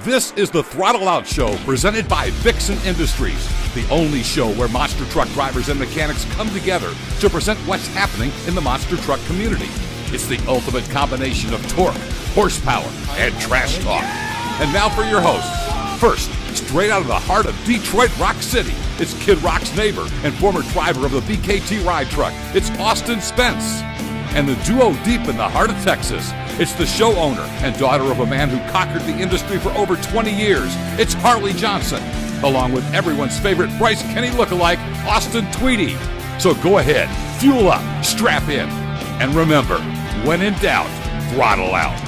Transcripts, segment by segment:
This is the Throttle Out Show, presented by Vixen Industries, the only show where monster truck drivers and mechanics come together to present what's happening in the monster truck community. It's the ultimate combination of torque, horsepower, and trash talk. And now for your hosts. First, straight out of the heart of Detroit Rock City, it's Kid Rock's neighbor and former driver of the BKT ride truck. It's Austin Spence. And the duo deep in the heart of Texas, it's the show owner and daughter of a man who conquered the industry for over 20 years. It's Harley Johnson, along with everyone's favorite Bryce Kenny lookalike, Austin Tweedy. So go ahead, fuel up, strap in, and remember, when in doubt, throttle out.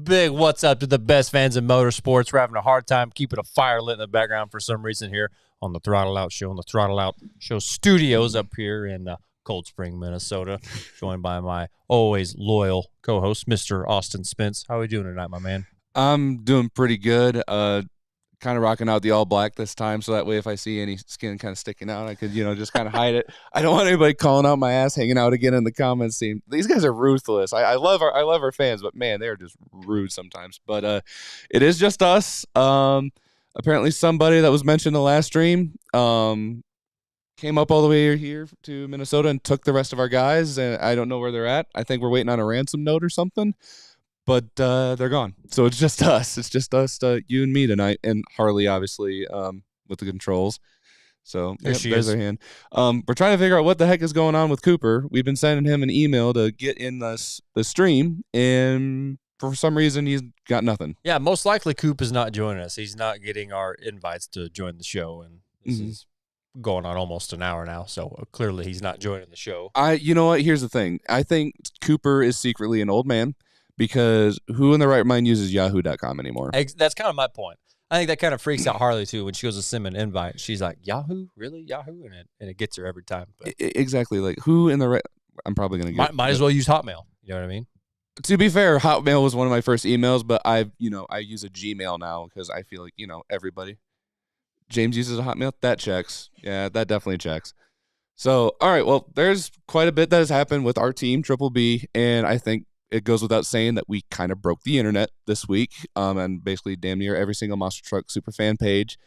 Big what's up to the best fans of motorsports. We're having a hard time keeping a fire lit in the background for some reason here on the Throttle Out Show, on the Throttle Out Show studios up here in Cold Spring, Minnesota, joined by my always loyal co-host, Mr. Austin Spence. How are we doing tonight, my man? I'm doing pretty good. Kind of rocking out the all black this time, so that way if I see any skin kind of sticking out, I could, just kind of hide it. I don't want anybody calling out my ass, hanging out again in the comments. Scene. These guys are ruthless. I love our fans, but man, they're just rude sometimes. But it is just us. Apparently, somebody that was mentioned in the last stream came up all the way here to Minnesota and took the rest of our guys, and I don't know where they're at. I think we're waiting on a ransom note or something. But they're gone. So it's just us. It's just us, you and me tonight. And Harley, obviously, with the controls. So there's our hand. We're trying to figure out what the heck is going on with Cooper. We've been sending him an email to get in the stream. And for some reason, he's got nothing. Yeah, most likely Coop is not joining us. He's not getting our invites to join the show. And this is going on almost an hour now. So clearly he's not joining the show. You know what? Here's the thing. I think Cooper is secretly an old man. Because who in their right mind uses yahoo.com anymore? That's kind of my point. I think that kind of freaks out Harley, too, when she goes to send an invite. She's like, Yahoo? Really? Yahoo? And it gets her every time. But exactly. Like, who in the right... I'm probably going to get... Might as well use Hotmail. You know what I mean? To be fair, Hotmail was one of my first emails, but I use a Gmail now because I feel like, everybody. James uses a Hotmail. That checks. Yeah, that definitely checks. So, all right, well, there's quite a bit that has happened with our team, Triple B, and I think it goes without saying that we kind of broke the internet this week, and basically damn near every single Monster Truck Superfan page.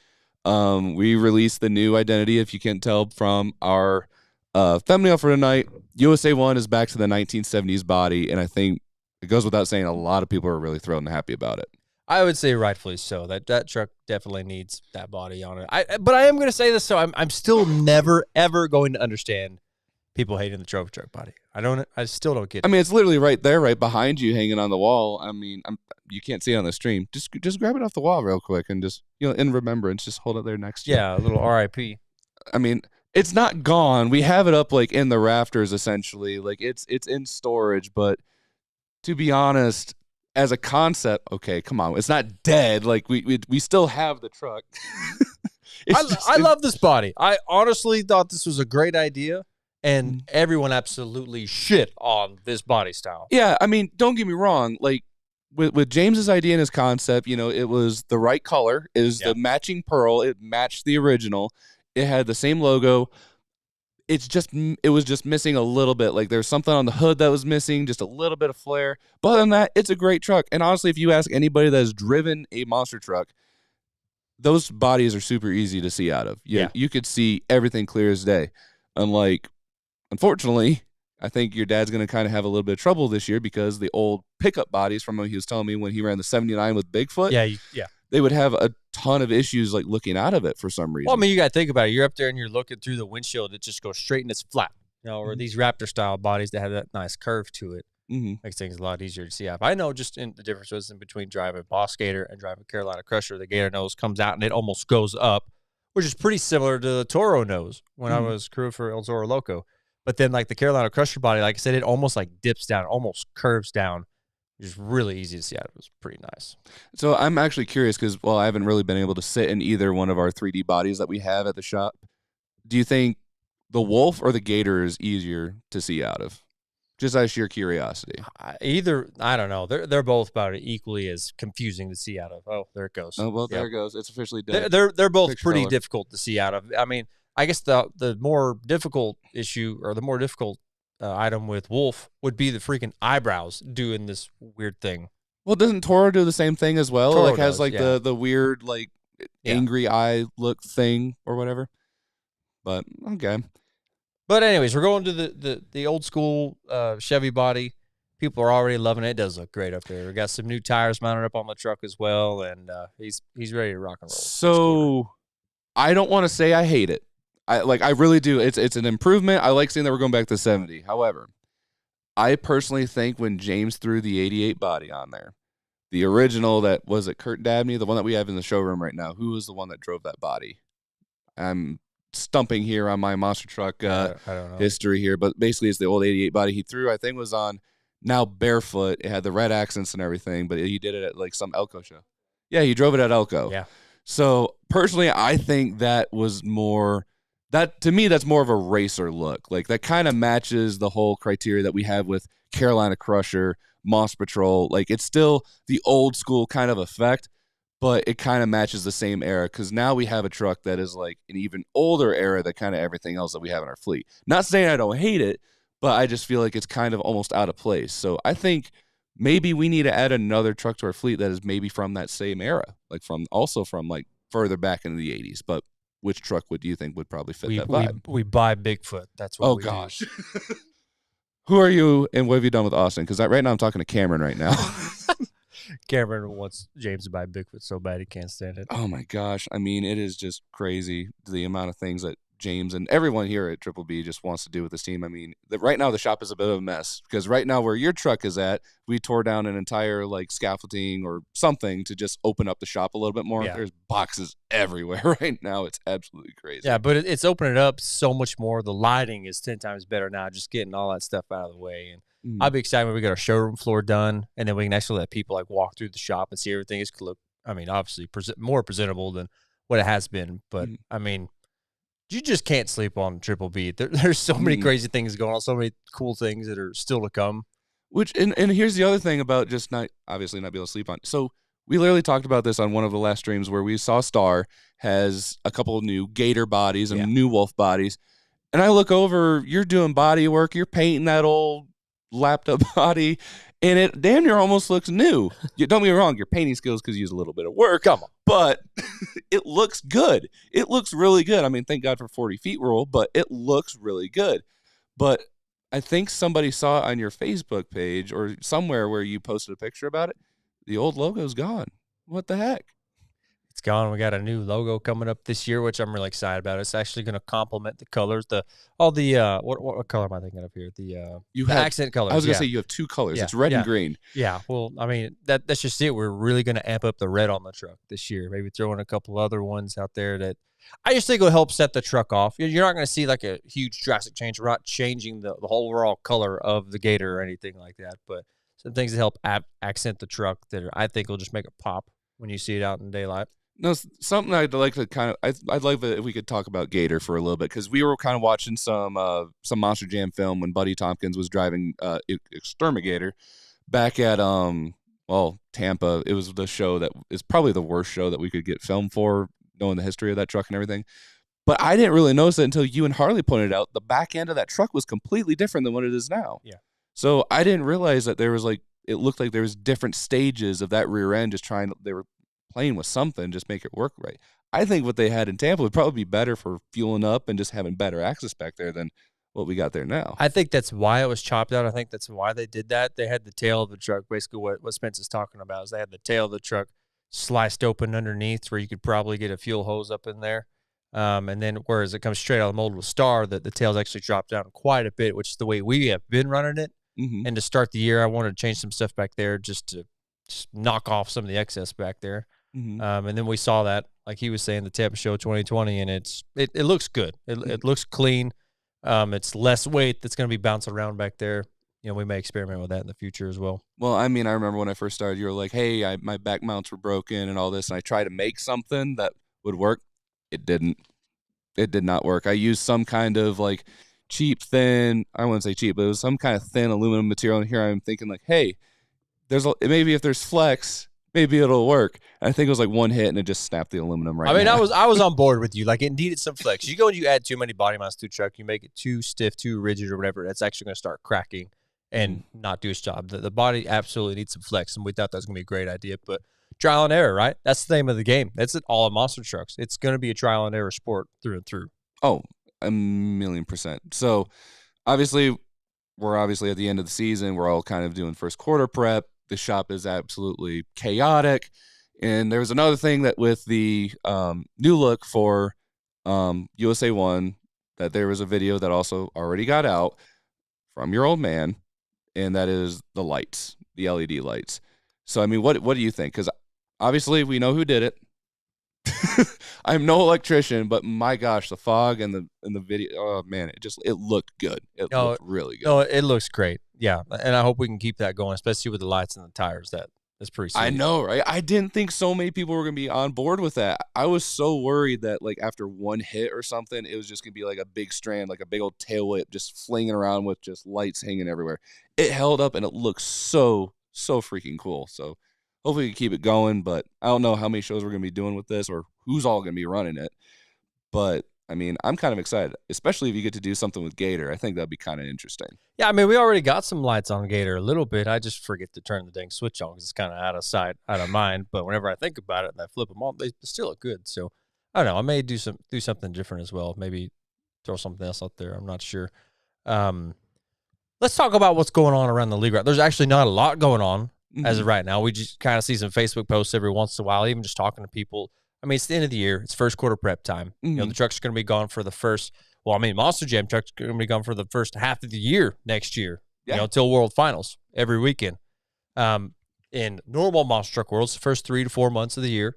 We released the new identity, if you can't tell from our thumbnail for tonight. USA 1 is back to the 1970s body, and I think it goes without saying a lot of people are really thrilled and happy about it. I would say rightfully so. That truck definitely needs that body on it. But I am going to say this, so I'm still never, ever going to understand people hating the trophy truck body. I still don't get it. I mean, it's literally right there, right behind you, hanging on the wall. I mean, you can't see it on the stream. Just grab it off the wall real quick and just, in remembrance, just hold it there next to you. Yeah, a little RIP. I mean, it's not gone. We have it up like in the rafters, essentially. Like it's in storage, but to be honest, as a concept, okay, come on, it's not dead. Like we still have the truck. I love this body. I honestly thought this was a great idea. And everyone absolutely shit on this body style. Yeah, I mean, don't get me wrong. Like, with James's idea and his concept, it was the right color. It was the matching pearl. It matched the original. It had the same logo. It was just missing a little bit. Like, there's something on the hood that was missing, just a little bit of flair. But other than that, it's a great truck. And honestly, if you ask anybody that has driven a monster truck, those bodies are super easy to see out of. You could see everything clear as day. Unfortunately, I think your dad's going to kind of have a little bit of trouble this year because the old pickup bodies from what he was telling me when he ran the 79 with Bigfoot, they would have a ton of issues like looking out of it for some reason. Well, I mean, you got to think about it. You're up there and you're looking through the windshield. It just goes straight and it's flat. Or these Raptor-style bodies that have that nice curve to it. Makes things a lot easier to see out. I know just in the differences in between driving Boss Gator and driving Carolina Crusher. The Gator nose comes out and it almost goes up, which is pretty similar to the Toro nose when I was crew for El Zorro Loco. But then, like the Carolina Crusher body, like I said, it almost like dips down, almost curves down. It's really easy to see out. It was pretty nice. So I'm actually curious because, I haven't really been able to sit in either one of our 3D bodies that we have at the shop. Do you think the Wolf or the Gator is easier to see out of? Just out of sheer curiosity. Either, I don't know. They're both about equally as confusing to see out of. Oh, there it goes. Oh, well, there it goes. It's officially dead. They're both pretty difficult to see out of. I mean, I guess the more difficult issue or the more difficult item with Wolf would be the freaking eyebrows doing this weird thing. Well, doesn't Toro do the same thing as well? Toro Like has does, like yeah. the weird like Yeah. angry eye look thing or whatever. But okay. But anyways, we're going to the old school Chevy body. People are already loving it. It does look great up there. We got some new tires mounted up on the truck as well, and he's ready to rock and roll. So I don't want to say I hate it. I really do. It's an improvement. I like seeing that we're going back to 70. However, I personally think when James threw the 88 body on there, the original that was it Kurt Dabney, the one that we have in the showroom right now, who was the one that drove that body? I'm stumping here on my monster truck I don't know. history here, but basically it's the old 88 body he threw. I think was on now Barefoot. It had the red accents and everything, but he did it at like some Elko show. Yeah, he drove it at Elko. Yeah. So personally, I think that was more that to me that's more of a racer look. Like that kind of matches the whole criteria that we have with Carolina Crusher, Moss Patrol. Like it's still the old school kind of effect, but it kind of matches the same era because now we have a truck that is like an even older era than kind of everything else that we have in our fleet. Not saying I don't hate it, but I just feel like it's kind of almost out of place. So I think maybe we need to add another truck to our fleet that is maybe from that same era, like from like further back into the 80s. But which truck would you think would probably fit that vibe? We buy Bigfoot. That's what we gosh. do. Who are you and what have you done with Austin? Because right now I'm talking to Cameron right now. Cameron wants James to buy Bigfoot so bad he can't stand it. Oh my gosh. I mean, it is just crazy the amount of things that James and everyone here at Triple B just wants to do with this team. I mean, right now the shop is a bit of a mess because right now where your truck is at, we tore down an entire like scaffolding or something to just open up the shop a little bit more. Yeah. There's boxes everywhere right now. It's absolutely crazy. Yeah, but it's opening it up so much more. The lighting is 10 times better now, just getting all that stuff out of the way. And I'll be excited when we get our showroom floor done, and then we can actually let people like walk through the shop and see everything is look. I mean, obviously more presentable than what it has been, but I mean, you just can't sleep on Triple B. There's so many crazy things going on, so many cool things that are still to come. Which and here's the other thing about just not being able to sleep on. So we literally talked about this on one of the last streams where we saw Star has a couple of new Gator bodies and new Wolf bodies. And I look over, you're doing body work, you're painting that old laptop body, and it damn near almost looks new. Don't get me wrong, your painting skills could use a little bit of work. Come on. But it looks good. It looks really good. I mean, thank God for 40 feet rule, but it looks really good. But I think somebody saw it on your Facebook page or somewhere where you posted a picture about it. The old logo's gone. What the heck? It's gone. We got a new logo coming up this year, which I'm really excited about. It's actually going to complement the colors. What color am I thinking of here? The accent colors. I was going to say you have two colors. Yeah. It's red and green. Yeah. Well, I mean, that's just it. We're really going to amp up the red on the truck this year. Maybe throw in a couple other ones out there that I just think will help set the truck off. You're not going to see like a huge drastic change. We're not changing the whole overall color of the Gator or anything like that, but some things that help accent the truck that I think will just make it pop when you see it out in daylight. No, something I'd like to kind of I'd like if we could talk about Gator for a little bit because we were kind of watching some Monster Jam film when Buddy Tompkins was driving Exterminator back at Tampa. It was the show that is probably the worst show that we could get filmed for, knowing the history of that truck and everything. But I didn't really notice it until you and Harley pointed out the back end of that truck was completely different than what it is now. Yeah. So I didn't realize that there was it looked like there was different stages of that rear end they were playing with something, just make it work right. I think what they had in Tampa would probably be better for fueling up and just having better access back there than what we got there now. I think that's why it was chopped out. I think that's why they did that. They had the tail of the truck, basically what Spence is talking about is they had the tail of the truck sliced open underneath where you could probably get a fuel hose up in there. And then whereas it comes straight out of the mold with Star, the tail's actually dropped down quite a bit, which is the way we have been running it. Mm-hmm. And to start the year, I wanted to change some stuff back there just to knock off some of the excess back there. Mm-hmm. And then we saw that, like he was saying, the Tampa Show 2020, and it looks good. It looks clean. It's less weight that's going to be bouncing around back there. You know, we may experiment with that in the future as well. Well, I mean, I remember when I first started, you were like, hey, my back mounts were broken and all this, and I tried to make something that would work. It didn't. It did not work. I used some kind of like cheap, thin, I wouldn't say cheap, but it was some kind of thin aluminum material. And here I'm thinking like, hey, maybe if there's flex, maybe it'll work. And I think it was like one hit and it just snapped the aluminum right I mean, now. I was on board with you. Like, it needed some flex. You go and you add too many body mounts to a truck, you make it too stiff, too rigid, or whatever. That's actually going to start cracking and not do its job. The body absolutely needs some flex, and we thought that was going to be a great idea. But trial and error, right? That's the name of the game. That's it all in monster trucks. It's going to be a trial and error sport through and through. Oh, 1,000,000%. So obviously, we're obviously at the end of the season. We're all kind of doing first quarter prep. The shop is absolutely chaotic. And there was another thing that with the new look for USA 1, that there was a video that also already got out from your old man, and that is the lights, the LED lights. So, I mean, what do you think? Because obviously we know who did it. I'm no electrician, but my gosh, the fog and the video, oh man, it looked good. It looked really good. No, it looks great. Yeah, and I hope we can keep that going, especially with the lights and the tires. That's pretty sweet. I know, right? I didn't think so many people were going to be on board with that. I was so worried that, like, after one hit or something, it was just going to be like a big strand, like a big old tail whip just flinging around with just lights hanging everywhere. It held up, and it looks so freaking cool. So hopefully we can keep it going, but I don't know how many shows we're going to be doing with this or who's all going to be running it. But, I mean, I'm kind of excited, especially if you get to do something with Gator. I think that'd be kind of interesting. Yeah, I mean, we already got some lights on Gator a little bit. I just forget to turn the dang switch on because it's kind of out of sight, out of mind. But whenever I think about it and I flip them on, they still look good. So I don't know. I may do something different as well. Maybe throw something else out there. I'm not sure. Let's talk about what's going on around the league. There's actually not a lot going on as of right now. We just kind of see some Facebook posts every once in a while, even just talking to people. I mean, it's the end of the year. It's first quarter prep time. You know, the trucks are going to be gone for the first. Well, I mean, Monster Jam trucks are going to be gone for the first half of the year next year. Yeah. You know, until World Finals every weekend. In normal monster truck worlds, the first 3 to 4 months of the year,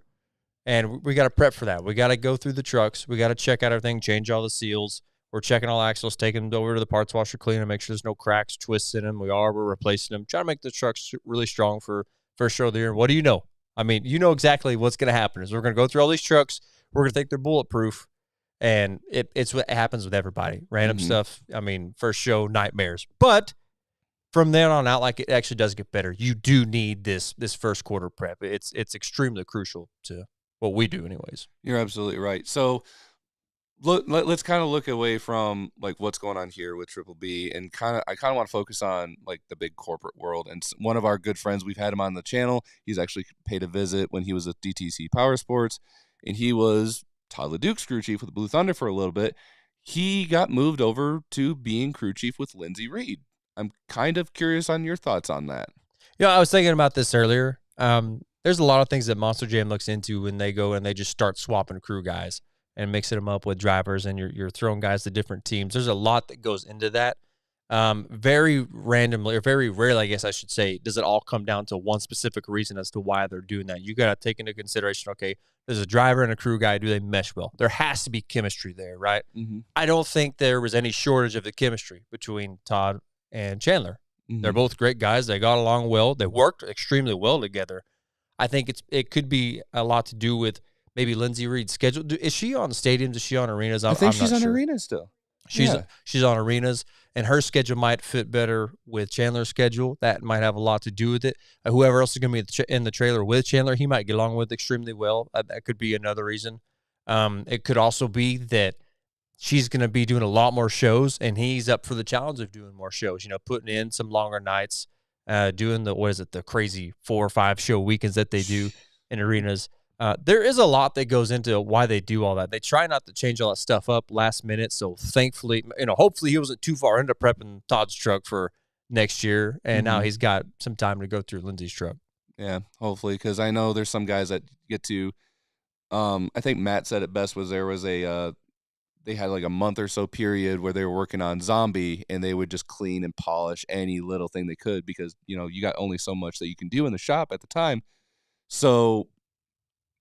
and we got to prep for that. We got to go through the trucks. We got to check out everything, change all the seals. We're checking all axles, taking them over to the parts washer, clean them, make sure there's no cracks, twists in them. We're replacing them, trying to make the trucks really strong for first show of the year. And what do you know? I mean, you know exactly what's going to happen is we're going to go through all these trucks. We're going to think they're bulletproof, and it's what happens with everybody. Random stuff. I mean, first show, nightmares. But from then on out, like, it actually does get better. You do need this first quarter prep. It's extremely crucial to what we do anyways. You're absolutely right. So let's kind of look away from like what's going on here with Triple B, and I kind of want to focus on like the big corporate world. And one of our good friends, we've had him on the channel. He's actually paid a visit when he was at DTC Power Sports, and he was Todd LeDuc's crew chief with Blue Thunder for a little bit. He got moved over to being crew chief with Lindsey Reed. I'm kind of curious on your thoughts on that. Yeah, I was thinking about this earlier. There's a lot of things that Monster Jam looks into when they go and they just start swapping crew guys and mixing them up with drivers, and you're throwing guys to different teams. There's a lot that goes into that. Very randomly, or very rarely, I guess I should say, does it all come down to one specific reason as to why they're doing that. You got to take into consideration, okay, there's a driver and a crew guy. Do they mesh well? There has to be chemistry there, right? I don't think there was any shortage of the chemistry between Todd and Chandler. They're both great guys. They got along well. They worked extremely well together. I think it could be a lot to do with maybe Lindsey Reed's schedule. Is she on stadiums? Is she on arenas? I think she's on arenas still. She's on arenas, and her schedule might fit better with Chandler's schedule. That might have a lot to do with it. Whoever else is going to be in the trailer with Chandler, he might get along with extremely well. That could be another reason. It could also be that she's going to be doing a lot more shows, and he's up for the challenge of doing more shows, you know, putting in some longer nights, doing the crazy 4 or 5 show weekends that they do in arenas. There is a lot that goes into why they do all that. They try not to change all that stuff up last minute. So thankfully, you know, hopefully he wasn't too far into prepping Todd's truck for next year, and now he's got some time to go through Lindsey's truck. Yeah, hopefully, because I know there's some guys that get to. I think Matt said it best. There was they had like a month or so period where they were working on Zombie, and they would just clean and polish any little thing they could because, you know, you got only so much that you can do in the shop at the time. So,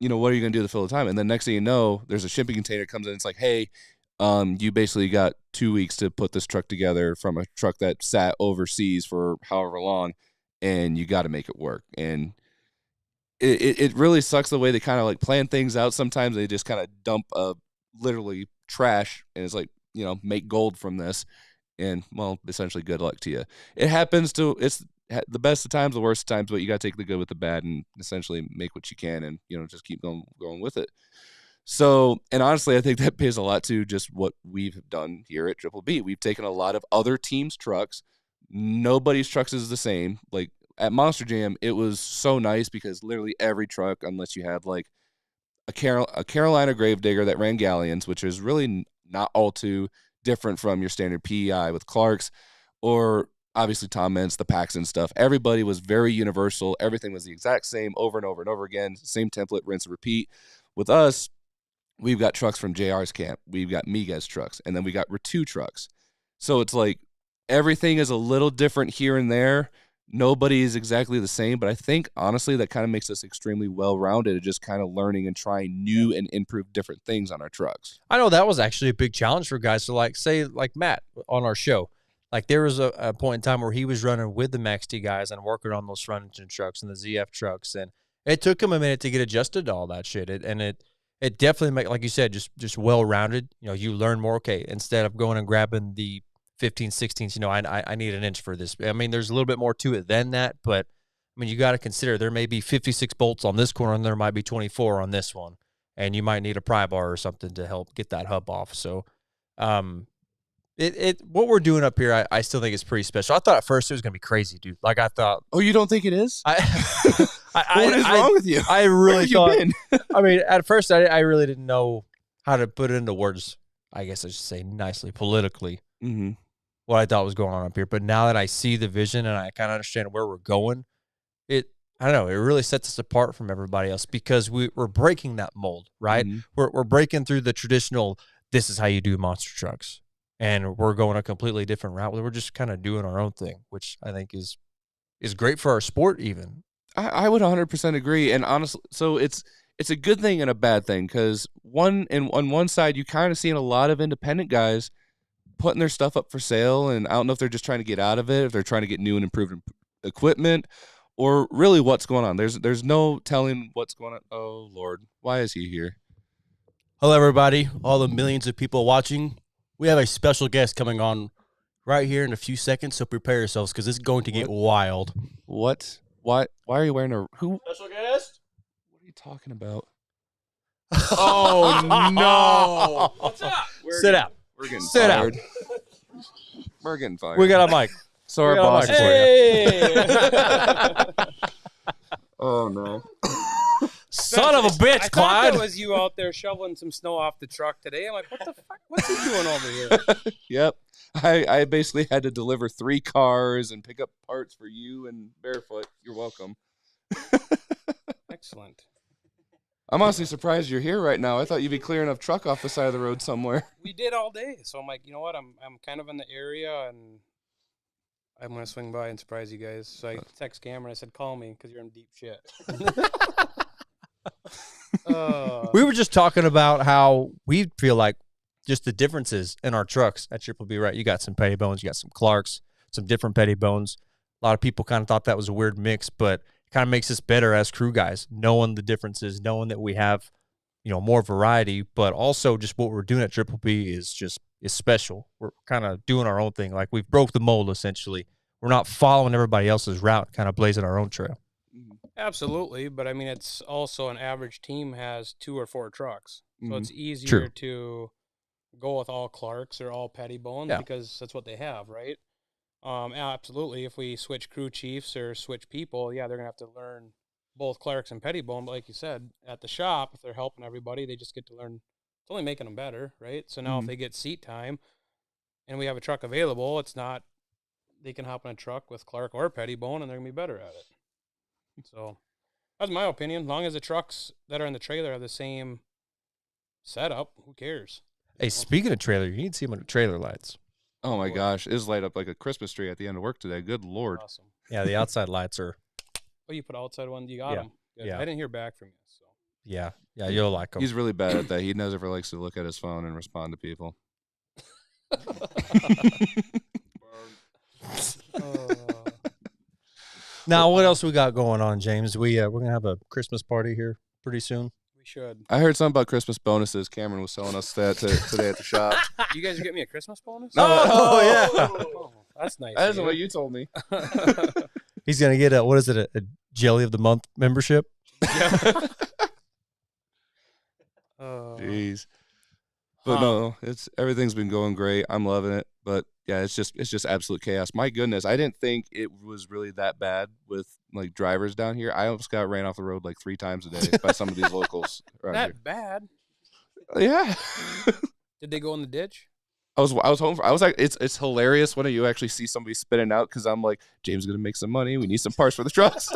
you know, what are you going to do to fill the time? And then next thing you know, there's a shipping container comes in. It's like, hey, you basically got 2 weeks to put this truck together from a truck that sat overseas for however long, and you got to make it work. And it really sucks the way they kind of like plan things out. Sometimes they just kind of dump literally trash, and it's like, you know, make gold from this. And, well, essentially good luck to you. It happens to, it's the best of times, the worst of times, but you got to take the good with the bad and essentially make what you can and, just keep going with it. So, and honestly, I think that pays a lot to just what we've done here at Triple B. We've taken a lot of other teams' trucks. Nobody's trucks is the same. Like at Monster Jam, it was so nice because literally every truck, unless you had like a Carolina Gravedigger that ran Galleons, which is really not all too different from your standard PEI with Clark's, or obviously Tom Mentz, the Paxton stuff. Everybody was very universal. Everything was the exact same over and over and over again. Same template, rinse and repeat. With us, we've got trucks from JR's camp. We've got Miguez trucks. And then we got Ratu trucks. So it's like everything is a little different here and there. Nobody is exactly the same. But I think, honestly, that kind of makes us extremely well-rounded at just kind of learning and trying new and improved different things on our trucks. I know that was actually a big challenge for guys. So, like, say, like Matt on our show. Like, there was a point in time where he was running with the Max T guys and working on those front engine trucks and the ZF trucks. And it took him a minute to get adjusted to all that shit. It definitely make, like you said, just well-rounded. You learn more. Okay, instead of going and grabbing the 15, 16s, I need an inch for this. I mean, there's a little bit more to it than that, but I mean, you got to consider there may be 56 bolts on this corner and there might be 24 on this one, and you might need a pry bar or something to help get that hub off. So, what we're doing up here, I still think it's pretty special. I thought at first it was gonna be crazy, dude. Like I thought. Oh, you don't think it is? What is wrong with you? I really Where have thought. you been? I mean, at first I really didn't know how to put it into words. I guess I should say nicely, politically, what I thought was going on up here. But now that I see the vision and I kind of understand where we're going, I don't know. It really sets us apart from everybody else because we're breaking that mold, right? We're breaking through the traditional. This is how you do monster trucks. And we're going a completely different route. We're just kind of doing our own thing, which I think is great for our sport even. I would 100% agree. And honestly, so it's a good thing and a bad thing because on one side, you kind of seeing a lot of independent guys putting their stuff up for sale. And I don't know if they're just trying to get out of it, if they're trying to get new and improved equipment, or really what's going on. There's no telling what's going on. Oh, Lord. Why is he here? Hello, everybody. All the millions of people watching. We have a special guest coming on right here in a few seconds, so prepare yourselves because it's going to get wild. What? Why are you wearing who? Special guest? What are you talking about? Oh, no. What's up? Sit out. We're getting Sit fired. We're getting fired. We got a mic. So our boss is Oh, no. Son of a bitch, I Clyde. thought that was you out there shoveling some snow off the truck today. I'm like, what the fuck? What's he doing over here? Yep. I basically had to deliver 3 cars and pick up parts for you and Barefoot. You're welcome. Excellent. I'm honestly surprised you're here right now. I thought you'd be clearing a truck off the side of the road somewhere. We did all day. So I'm like, you know what? I'm kind of in the area and I'm going to swing by and surprise you guys. So I text Cameron. I said, call me because you're in deep shit. We were just talking about how we feel like just the differences in our trucks at Triple B, right? You got some petty bones, you got some Clarks, some different petty bones. A lot of people kind of thought that was a weird mix, but it kind of makes us better as crew guys, knowing the differences, knowing that we have, more variety, but also just what we're doing at Triple B is special. We're kind of doing our own thing. Like we've broke the mold essentially. We're not following everybody else's route, kind of blazing our own trail. Absolutely, but I mean, it's also an average team has 2 or 4 trucks, so it's easier True. to go with all Clarks or all petty bones because that's what they have, right? Absolutely. If we switch crew chiefs or switch people, they're gonna have to learn both Clarks and petty bone. But like you said, at the shop, if they're helping everybody, they just get to learn. It's only making them better, right? So now if they get seat time, and we have a truck available, it's not they can hop in a truck with Clark or petty bone, and they're gonna be better at it. So that's my opinion. As long as the trucks that are in the trailer have the same setup, who cares? Hey, speaking of trailer, you need to see them on the trailer lights. Oh, my gosh. It's light up like a Christmas tree at the end of work today. Good Lord. Awesome. Yeah, the outside lights are. Oh, you put outside one. You got them. Yeah. I didn't hear back from you. So Yeah, you'll like them. He's really bad at that. He never likes to look at his phone and respond to people. Now, what else we got going on, James? We're gonna have a Christmas party here pretty soon. we should. I heard something about Christmas bonuses. Cameron was telling us that today at the shop. You guys are getting me a Christmas bonus? No. Oh, yeah. Oh, that's nice. That isn't what you told me. He's gonna get a jelly of the month membership. Jeez. But no, everything's been going great. I'm loving it. But yeah, it's just absolute chaos. My goodness, I didn't think it was really that bad with like drivers down here. I almost got ran off the road like 3 times a day by some of these locals. That bad? Yeah. Did they go in the ditch? I was home. I was like, it's hilarious when you actually see somebody spitting out because I'm like, James is gonna make some money. We need some parts for the trucks.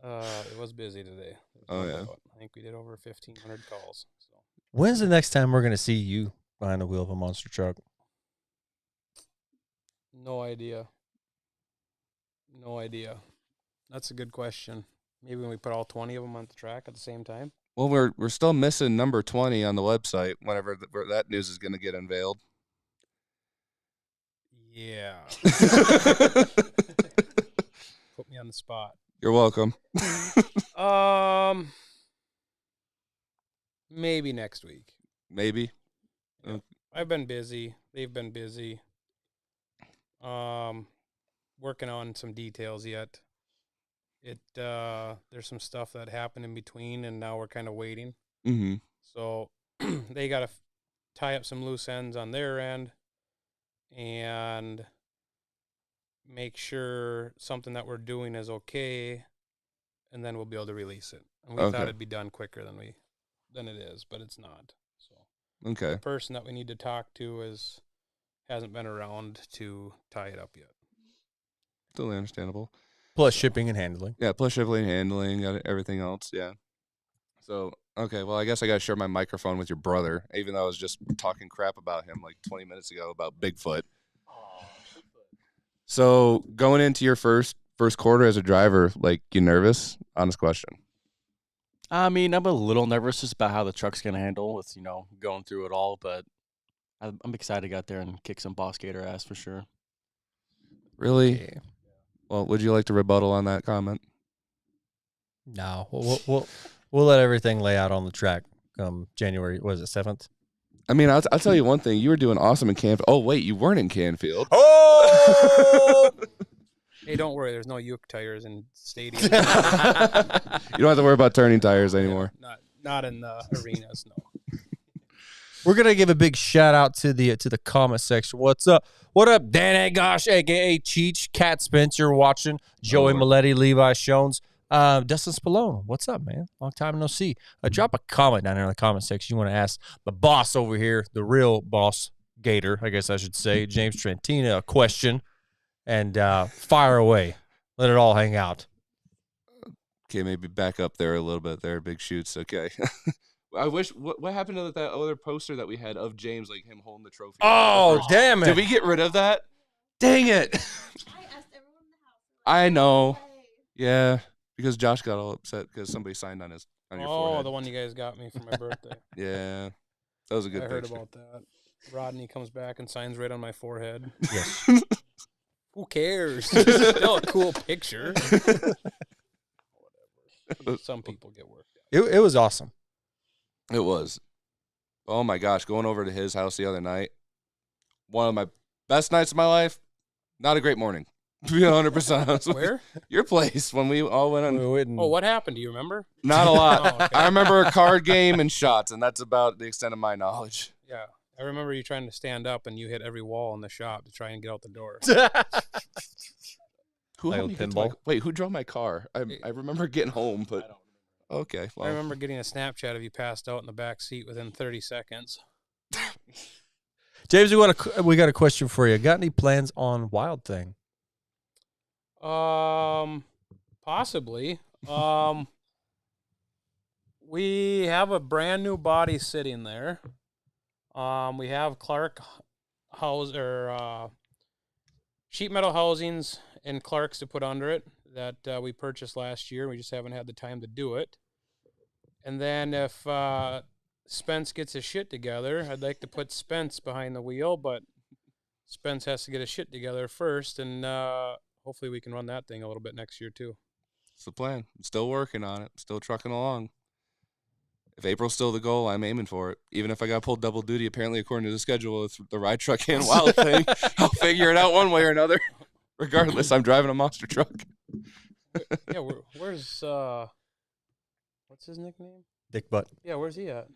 It was busy today. Oh yeah. I think we did over 1,500 calls. So. When's the next time we're gonna see you behind the wheel of a monster truck? No idea. No idea. That's a good question. Maybe when we put all 20 of them on the track at the same time. Well, we're still missing number 20 on the website. Whenever that news is going to get unveiled. Yeah. Put me on the spot. You're welcome. Maybe next week. Maybe. Yeah. I've been busy. They've been busy. Working on some details yet. There's some stuff that happened in between, and now we're kind of waiting. Mm-hmm. So they got to tie up some loose ends on their end and make sure something that we're doing is okay, and then we'll be able to release it. And we thought it'd be done quicker than it is, but it's not. So okay, the person that we need to talk to hasn't been around to tie it up yet. Totally understandable. Plus shipping and handling. Yeah, plus shipping and handling, everything else. Yeah. So okay, well, I guess I got to share my microphone with your brother, even though I was just talking crap about him like 20 minutes ago about Bigfoot. So going into your first quarter as a driver, like, you nervous? Honest question. I mean, I'm a little nervous just about how the truck's going to handle with, going through it all, but I'm excited to get out there and kick some Boss Gator ass for sure. Really? Yeah. Well, would you like to rebuttal on that comment? No, we'll let everything lay out on the track come January, was it 7th? I mean, I'll tell you one thing. You were doing awesome in Canfield. Oh, wait, you weren't in Canfield. Oh! Hey, don't worry. There's no Uke tires in stadium. You don't have to worry about turning tires anymore. Yeah, not in the arenas, no. We're gonna give a big shout out to the comment section. What's up? What up, Dan Gosh, aka Cheech, Cat Spencer watching, Joey Maletti, Levi Shones, Dustin Spallone. What's up, man? Long time no see. Drop a comment down there in the comment section. You want to ask the boss over here, the real boss Gator, I guess I should say, James Trentina, a question, and fire away. Let it all hang out. Okay, maybe back up there a little bit there. Big shoots. Okay. I wish. What happened to that other poster that we had of James, like him holding the trophy? Oh, damn it! Did we get rid of that? Dang it! I asked everyone in the house. I know. Yeah, because Josh got all upset because somebody signed on your forehead. Oh, the one you guys got me for my birthday. Yeah, that was a good I picture. heard about that. Rodney comes back and signs right on my forehead. Yes. Who cares? It's still a cool picture. Whatever. Some people get worked out. It was awesome. It was. Oh my gosh, going over to his house the other night. One of my best nights of my life. Not a great morning. To be 100% honest. Where? Your place when we all went on. Oh, what happened? Do you remember? Not a lot. Oh, okay. I remember a card game and shots, and that's about the extent of my knowledge. Yeah. I remember you trying to stand up and you hit every wall in the shop to try and get out the door. Who helped Like me a get to my, pinball? wait, who drove my car? I remember getting home, but okay. Well, I remember getting a Snapchat of you passed out in the back seat within 30 seconds. James, we got a question for you. Got any plans on Wild Thing? Possibly. We have a brand new body sitting there. We have Clark sheet metal housings and Clarks to put under it that we purchased last year. We just haven't had the time to do it. And then if Spence gets his shit together, I'd like to put Spence behind the wheel, but Spence has to get his shit together first, and hopefully we can run that thing a little bit next year too. it's the plan. I'm still working on it. Still trucking along. If April's still the goal, I'm aiming for it. Even if I got pulled double duty, apparently according to the schedule, with the ride truck and Wild Thing, I'll figure it out one way or another. Regardless, I'm driving a monster truck. Yeah, where's what's his nickname? Dick Butt. Yeah, where's he at?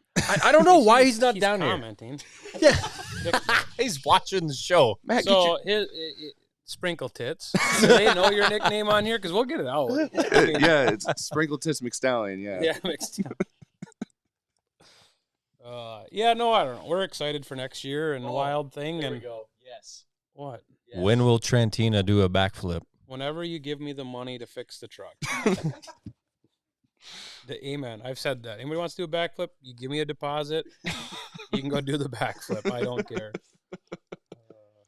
I don't know why he's not down here. Commenting. Yeah. Dick Butt. He's watching the show. Matt, So Sprinkle Tits. Do they know your nickname on here? Because we'll get it out. I mean, yeah, it's Sprinkle Tits McStallion. Yeah. yeah, mixed up. Yeah, no, I don't know. We're excited for next year and the Wild thing. There and we go. Yes. what? Yes. When will Trantina do a backflip? Whenever you give me the money to fix the truck. Amen. I've said that. Anybody wants to do a backflip, you give me a deposit. You can go do the backflip. I don't care.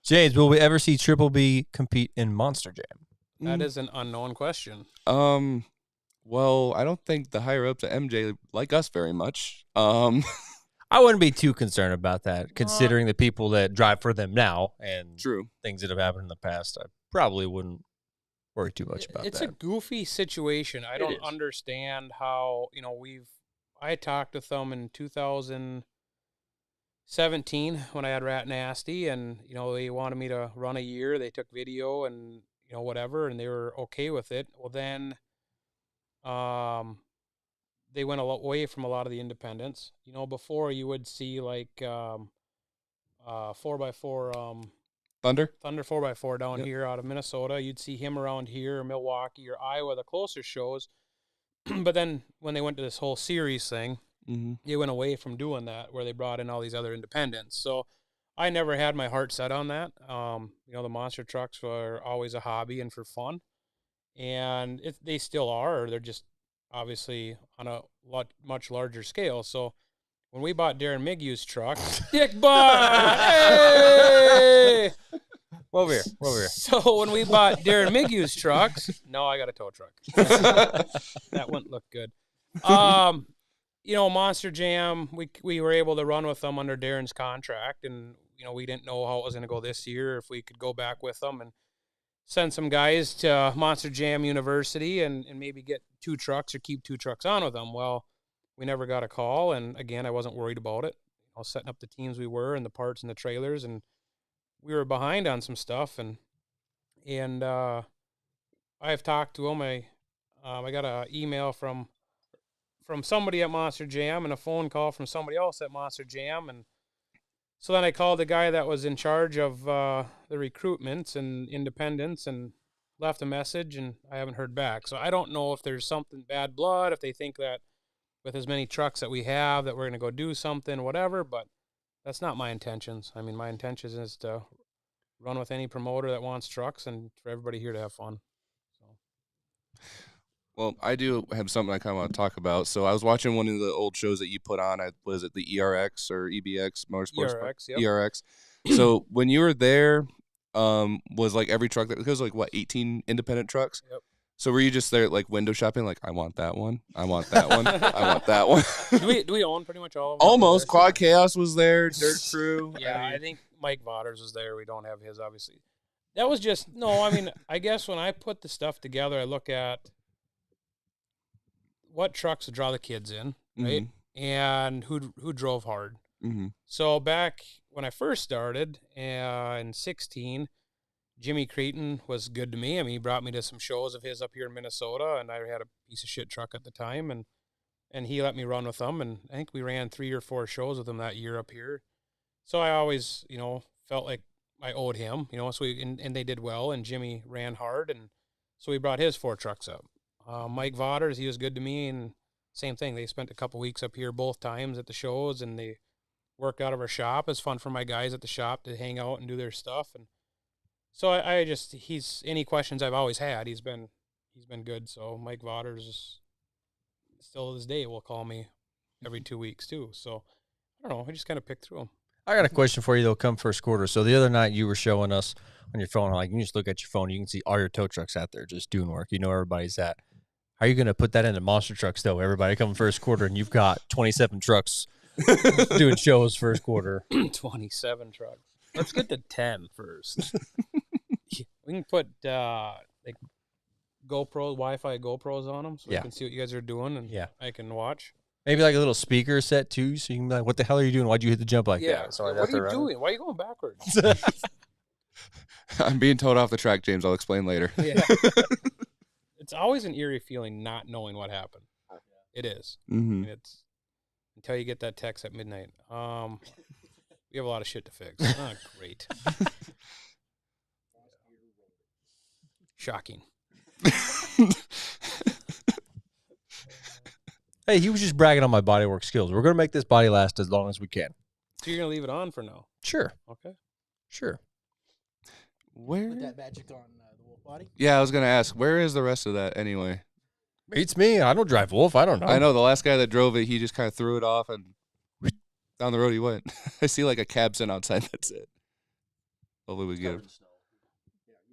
James, will we ever see Triple B compete in Monster Jam? That is an unknown question. Well, I don't think the higher ups at MJ like us very much. I wouldn't be too concerned about that, considering the people that drive for them now and True. things that have happened in the past. I probably wouldn't worry too much about It's that. a goofy situation. I don't understand how, I talked with them in 2017 when I had Rat Nasty, and, they wanted me to run a year. They took video and, whatever, and they were okay with it. Well, then they went away from a lot of the independents. Before you would see like 4x4 Thunder 4x4 down here out of Minnesota. You'd see him around here, Milwaukee or Iowa, the closer shows. But then when they went to this whole series thing, they went away from doing that, where they brought in all these other independents. So I never had my heart set on that. The monster trucks were always a hobby and for fun, and they still are. They're just obviously on a much larger scale. So when we bought Darren Migue's truck, Dick Butt, hey! Over here. So when we bought Darren Migue's trucks, no, I got a tow truck. That wouldn't look good. Monster Jam, we were able to run with them under Darren's contract, and we didn't know how it was going to go this year, if we could go back with them and send some guys to Monster Jam University and maybe get 2 trucks or keep 2 trucks on with them. Well, we never got a call, and again, I wasn't worried about it. I was setting up the teams we were and the parts and the trailers, and we were behind on some stuff, and I've talked to them. I got an email from somebody at Monster Jam and a phone call from somebody else at Monster Jam, and so then I called the guy that was in charge of the recruitments and independents and left a message, and I haven't heard back. So I don't know if there's something bad blood, if they think that with as many trucks that we have that we're going to go do something, whatever, but that's not my intentions. I mean, my intention is to run with any promoter that wants trucks and for everybody here to have fun. Well, I do have something I kind of want to talk about. So I was watching one of the old shows that you put on. Was it the ERX or EBX Motorsports? ERX, yep. ERX. So when you were there, was like every truck that was like what 18 independent trucks? Yep. So were you just there like window shopping? Like I want that one. I want that one. I want that one. Do we own pretty much all of them? Almost. Quad Chaos was there. Dirt Crew. Yeah, I think Mike Vaughters was there. We don't have his, obviously. That was just I mean, I guess when I put the stuff together, I look at what trucks to draw the kids in, right? And who drove hard. So back when I first started in 16, Jimmy Creighton was good to me. I mean, he brought me to some shows of his up here in Minnesota, and I had a piece of shit truck at the time, and he let me run with them, and I think we ran 3 or 4 shows with him that year up here. So I always, felt like I owed him, so and they did well, and Jimmy ran hard, and so we brought his 4 trucks up. Mike Vaughters, he was good to me, and same thing. They spent a couple weeks up here both times at the shows, and they worked out of our shop. It's fun for my guys at the shop to hang out and do their stuff. And so I just, he's any questions I've always had. He's been good. So Mike Vaughters is still to this day will call me every 2 weeks too. So I don't know. I just kind of picked through them. I got a question for you, though, come first quarter. So the other night you were showing us on your phone, like you can just look at your phone, you can see all your tow trucks out there just doing work. You know everybody's at. How are you going to put that into monster trucks, though? Everybody coming first quarter, and you've got 27 trucks doing shows first quarter. 27 trucks. Let's get to 10 first. We can put like GoPros, Wi-Fi GoPros on them, so we can see what you guys are doing, and I can watch. Maybe like a little speaker set too, so you can be like, "What the hell are you doing? Why'd you hit the jump like that?" So what are you doing? Why are you going backwards? I'm being towed off the track, James. I'll explain later. Yeah. It's always an eerie feeling not knowing what happened. It is. I Mm-hmm. mean, it's until you get that text at midnight. We have a lot of shit to fix. Oh, great. Shocking. Hey, he was just bragging on my bodywork skills. We're gonna make this body last as long as we can. So you're gonna leave it on for now? Sure, Okay. sure. Where? Put that magic on the wolf body. Yeah, I was gonna ask. Where is the rest of that anyway? Beats me. I don't drive Wolf. I don't know. I know the last guy that drove it, he just kind of threw it off and down the road he went. I see like a cab sitting outside. That's it. Hopefully we get it.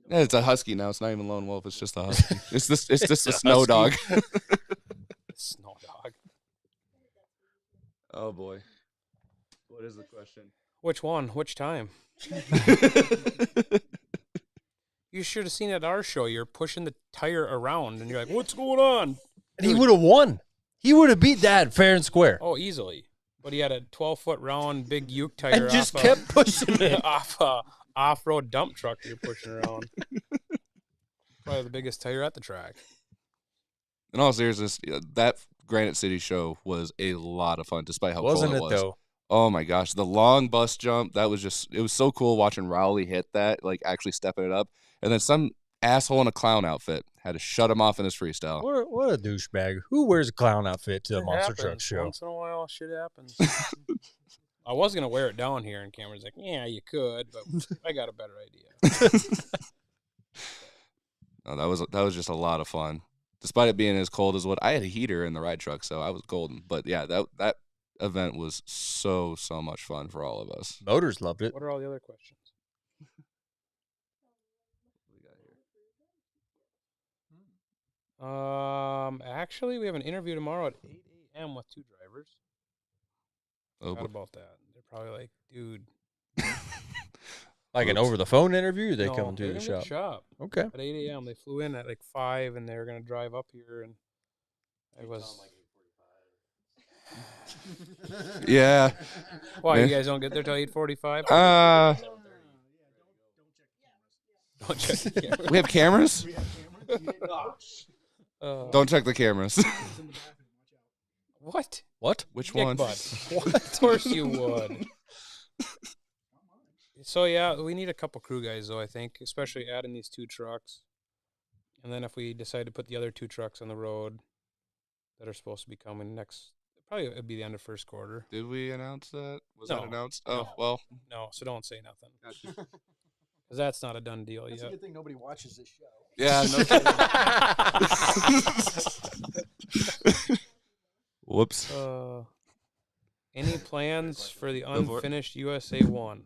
Yeah, it's a husky now. It's not even lone wolf. It's just a husky. It's just a snow dog. Snow dog. Oh boy. What is the question? Which one? Which time? You should have seen at our show. You're pushing the tire around, and you're like, "What's going on?" And he would have won. He would have beat that fair and square. Oh, easily. But he had a 12-foot round big Uke tire And just off kept pushing it. off a off-road dump truck you're pushing around. Probably the biggest tire at the track. In all seriousness, that Granite City show was a lot of fun, despite how Wasn't cold it was. though? Oh my gosh, the long bus jump, that was just, it was so cool watching Rowley hit that, like actually stepping it up. And then some asshole in a clown outfit had to shut him off in his freestyle. What a douchebag. Who wears a clown outfit to a It Monster happens. Truck show? Once in a while, shit happens. I was going to wear it down here, and Cameron's like, yeah, you could, but I got a better idea. No, that was just a lot of fun. Despite it being as cold as what I had a heater in the ride truck, so I was golden. But yeah, that event was so much fun for all of us. Motors loved it. What are all the other questions? Actually, we have an interview tomorrow at 8 a.m. with 2 drivers. Oh, Forgot about that. They're probably like, dude. Like an Oops. over the phone interview, or they no, come to they're the gonna be at shop. the shop Okay. at 8 a.m. They flew in at like 5, and they were gonna drive up here, and it was. yeah. Why Yeah. you guys don't get there till 8:45? Don't check the camera. We have cameras? Don't check the cameras. What? What? Which Dick one? butt. Of course you would. So yeah, we need a couple crew guys though, I think, especially adding these 2 trucks. And then if we decide to put the other 2 trucks on the road that are supposed to be coming next, probably it'd be the end of first quarter. Did we announce that? Was No. that announced? No. Oh, well. No, so don't say nothing. Because that's not a done deal It's a yet. good thing nobody watches this show. Yeah, no Whoops. Any plans for the Go for it. unfinished USA 1?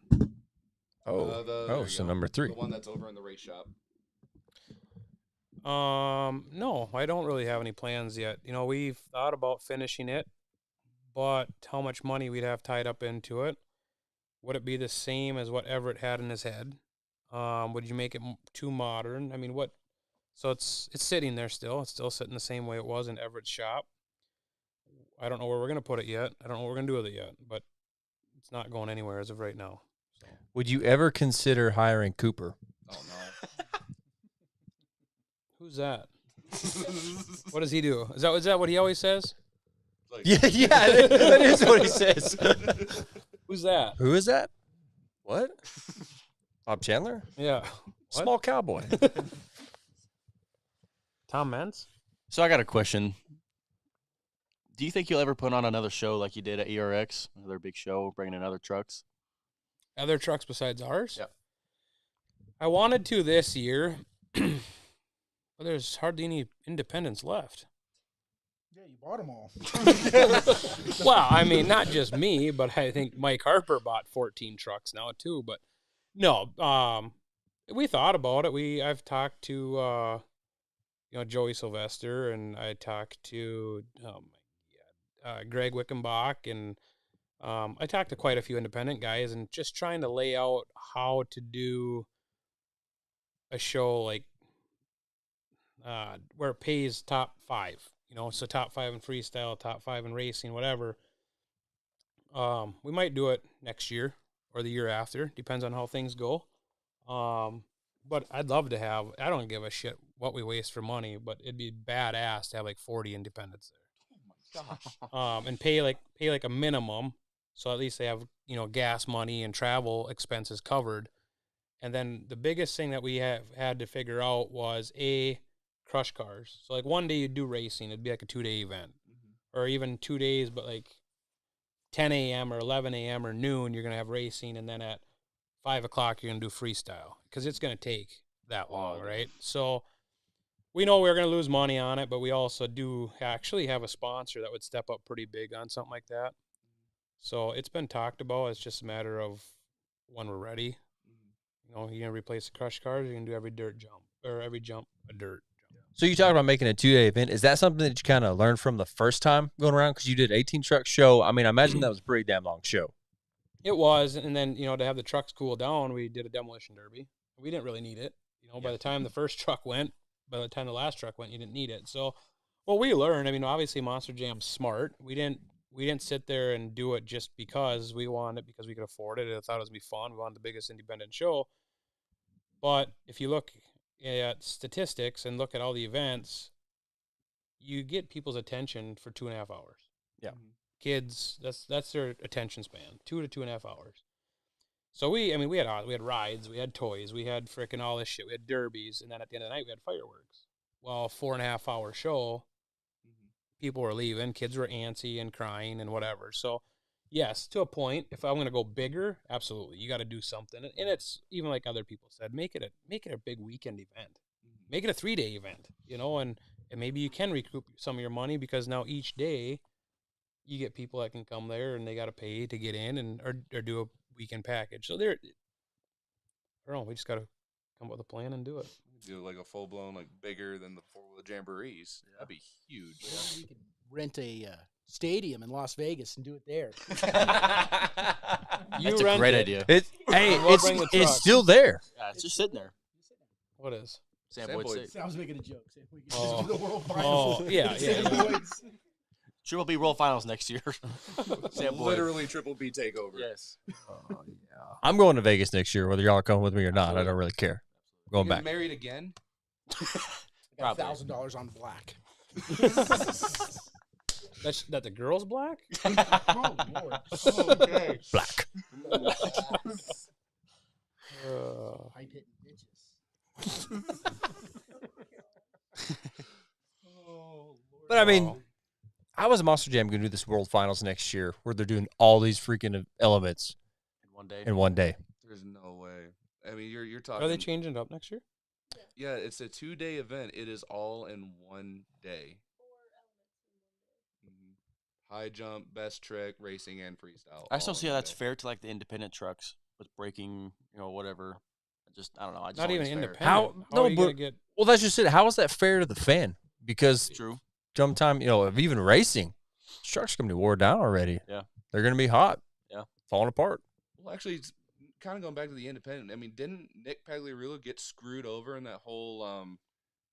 Oh, so number 3. The one that's over in the race shop. No, I don't really have any plans yet. You know, we've thought about finishing it, but how much money we'd have tied up into it. Would it be the same as what Everett had in his head? Would you make it too modern? I mean, what? So it's sitting there still. It's still sitting the same way it was in Everett's shop. I don't know where we're gonna put it yet. I don't know what we're gonna do with it yet, but it's not going anywhere as of right now. So. Would you ever consider hiring Cooper? Oh, no. Who's that? What does he do? Is that what he always says? Yeah, that is what he says. Who's that? Who is that? What? Bob Chandler? Yeah. What? Small cowboy. Tom Mentz? So I got a question. Do you think you'll ever put on another show like you did at ERX, another big show, bringing in other trucks? Other trucks besides ours? Yep. I wanted to this year, but there's hardly any independents left. Yeah, you bought them all. Well, I mean, not just me, but I think Mike Harper bought 14 trucks now too. But no, we thought about it. I've talked to Joey Sylvester, and I talked to Greg Wickenbach, and I talked to quite a few independent guys, and just trying to lay out how to do a show like where it pays top 5. So top 5 in freestyle, top 5 in racing, whatever. We might do it next year or the year after. Depends on how things go. But I'd love to have. I don't give a shit what we waste for money, but it'd be badass to have like 40 independents there. Oh my gosh. And pay like a minimum, so at least they have gas money and travel expenses covered. And then the biggest thing that we have had to figure out was crush cars. So like one day you'd do racing, it'd be like a 2-day event, or even 2 days, but like 10 a.m. or 11 a.m. or noon you're gonna have racing, and then at 5 o'clock you're gonna do freestyle because it's gonna take that long, right? So we know we're going to lose money on it, but we also do actually have a sponsor that would step up pretty big on something like that. So it's been talked about. It's just a matter of when we're ready. You're going to replace the crush cars. You're going to do every dirt jump, or every jump a dirt jump. So you talked about making a 2-day event. Is that something that you kind of learned from the first time going around? Because you did 18 truck show. I mean, I imagine that was a pretty damn long show. It was. And then, to have the trucks cool down, we did a demolition derby. We didn't really need it. By the time the first truck went, by the time the last truck went, you didn't need it. So, well, we learned. I mean, obviously, Monster Jam's smart. We didn't sit there and do it just because we wanted it, because we could afford it. I thought it was going to be fun. We wanted the biggest independent show. But if you look at statistics and look at all the events, you get people's attention for 2.5 hours. Yeah. Kids, that's their attention span, 2 to 2.5 hours. So we had rides, we had toys, we had frickin' all this shit, we had derbies, and then at the end of the night we had fireworks. Well, 4.5 hour show, people were leaving, kids were antsy and crying and whatever. So yes, to a point, if I'm gonna go bigger, absolutely, you got to do something. And it's even like other people said, make it a big weekend event, make it a 3-day event, and maybe you can recoup some of your money, because now each day you get people that can come there and they got to pay to get in and or do a weekend package. So I don't know. We just got to come up with a plan and do it. Do like a full blown, like bigger than the 4-wheel jamborees. Yeah. That'd be huge. We could rent a stadium in Las Vegas and do it there. That's a great idea. It's still there. Yeah, it's just sitting there. What is? Sam Boyd State. I was making a joke. Sam Boyd gets Oh. to the World Finals. Yeah. Sam Boyd's. Triple B World Finals next year. Sam Boyd. Literally triple B takeover. Yes. I'm going to Vegas next year, whether y'all are coming with me or not. I don't really care. I'm going back. Married again? Got $1,000 on black. That the girl's black? Oh, Lord. Okay. Black. Pipe hitting bitches. But I mean, how is Monster Jam going to do this World Finals next year, where they're doing all these freaking elements In 1 day. There's no way. I mean, you're talking. Are they changing it up next year? Yeah, it's a 2-day event. It is all in 1 day. High jump, best trick, racing, and freestyle. I still all see in how one that's day. fair to like the independent trucks with braking, whatever. I don't know. I just Not don't even think it's fair. independent. How- How no, are you but- gonna get? Well, that's just it. How is that fair to the fan? Because True. sometime, of even racing, trucks are going to be wore down already. Yeah. They're going to be hot. Yeah. Falling apart. Well, actually, it's kind of going back to the independent. I mean, didn't Nick Pagliarulo get screwed over in that whole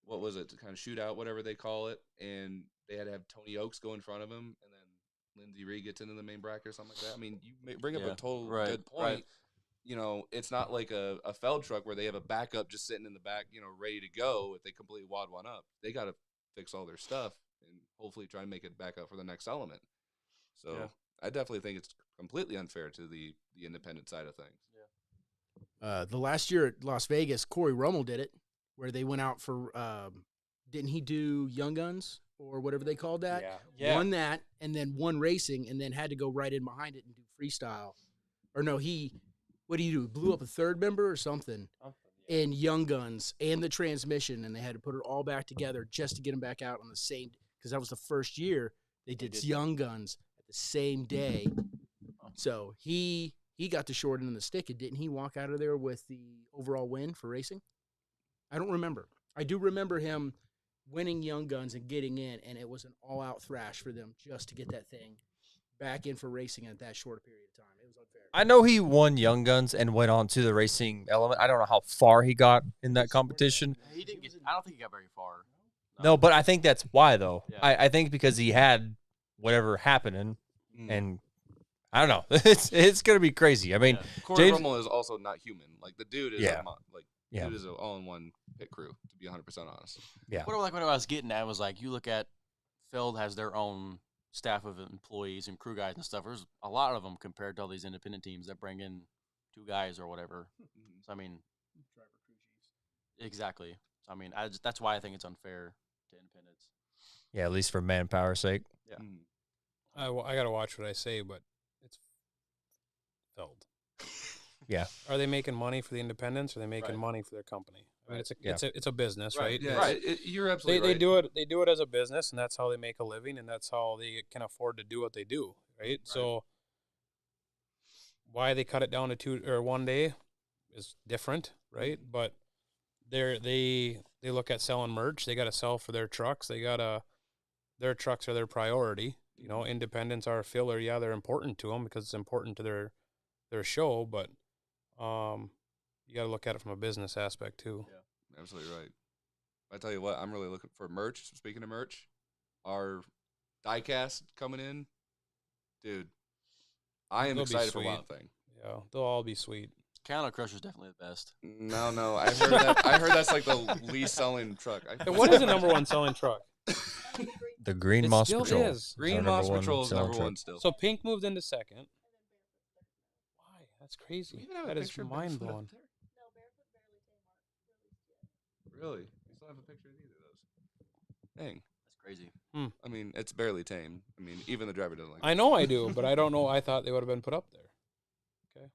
what was it, kind of shootout, whatever they call it, and they had to have Tony Oaks go in front of him, and then Lindsey Reed gets into the main bracket or something like that. I mean, you bring up a total good point. Right. It's not like a Feld truck where they have a backup just sitting in the back, ready to go if they completely wad one up. They got to fix all their stuff and hopefully try and make it back up for the next element. So Yeah. I definitely think it's completely unfair to the independent side of things. The last year at Las Vegas, Corey Rummel did it, where they went out for, didn't he do Young Guns or whatever they called that? Yeah. Won that, and then won racing, and then had to go right in behind it and do freestyle. Or no, what do you do? Blew up a third member or something in Young Guns and the transmission, and they had to put it all back together just to get him back out on the same, because that was the first year they did Young Guns at the same day. So he got the short end of the stick, and didn't he walk out of there with the overall win for racing? I don't remember. I do remember him winning Young Guns and getting in, and it was an all-out thrash for them just to get that thing back in for racing at that short period of time. It was unfair. I know he won Young Guns and went on to the racing element. I don't know how far he got in that competition. He didn't get. I don't think he got very far. No, but I think that's why, though. Yeah. I think because he had whatever happening, and I don't know. It's going to be crazy. I mean, Corey James- Rummel is also not human. Like, the dude is Yeah. It is an all-in-one pit crew, to be 100% honest. Yeah. What I was getting at was like, you look at Feld has their own staff of employees and crew guys and stuff. There's a lot of them compared to all these independent teams that bring in 2 guys or whatever. So I mean, Driver crew chiefs. exactly. So I mean, that's why I think it's unfair to independents. Yeah, at least for manpower's sake. Yeah. I gotta watch what I say, but it's Feld. Yeah. Are they making money for the independents, or are they making Right. money for their company? I mean, Yeah. it's a business, right? Yeah, Right. you're absolutely They right. do it as a business, and that's how they make a living, and that's how they can afford to do what they do, right? So why they cut it down to 2 or 1 day is different, right? But they look at selling merch. They got to sell for their trucks. Their trucks are their priority. You know, independents are a filler. Yeah, they're important to them because it's important to their show, but you got to look at it from a business aspect too. Yeah. Absolutely right. I tell you what, I'm really looking for merch. Speaking of merch, our diecast coming in, dude. I am They'll be excited for sweet. Wild Thing. Yeah, they'll all be sweet. Counter Crusher's definitely the best. No, I heard that. I heard that's like the least selling truck. Hey, what is the number one selling truck? The Green It Moss still Patrol. is. Green our Moss number one Patrol is selling number truck. one still. So Pink moved into second. Why? That's We crazy. even have a That is picture of mind Barefoot up blowing. there. Really? We still have a picture of either of those. Dang. That's crazy. I mean, it's barely tame. I mean, even the driver doesn't like it. I know I do, but I don't know. I thought they would have been put up there. Okay.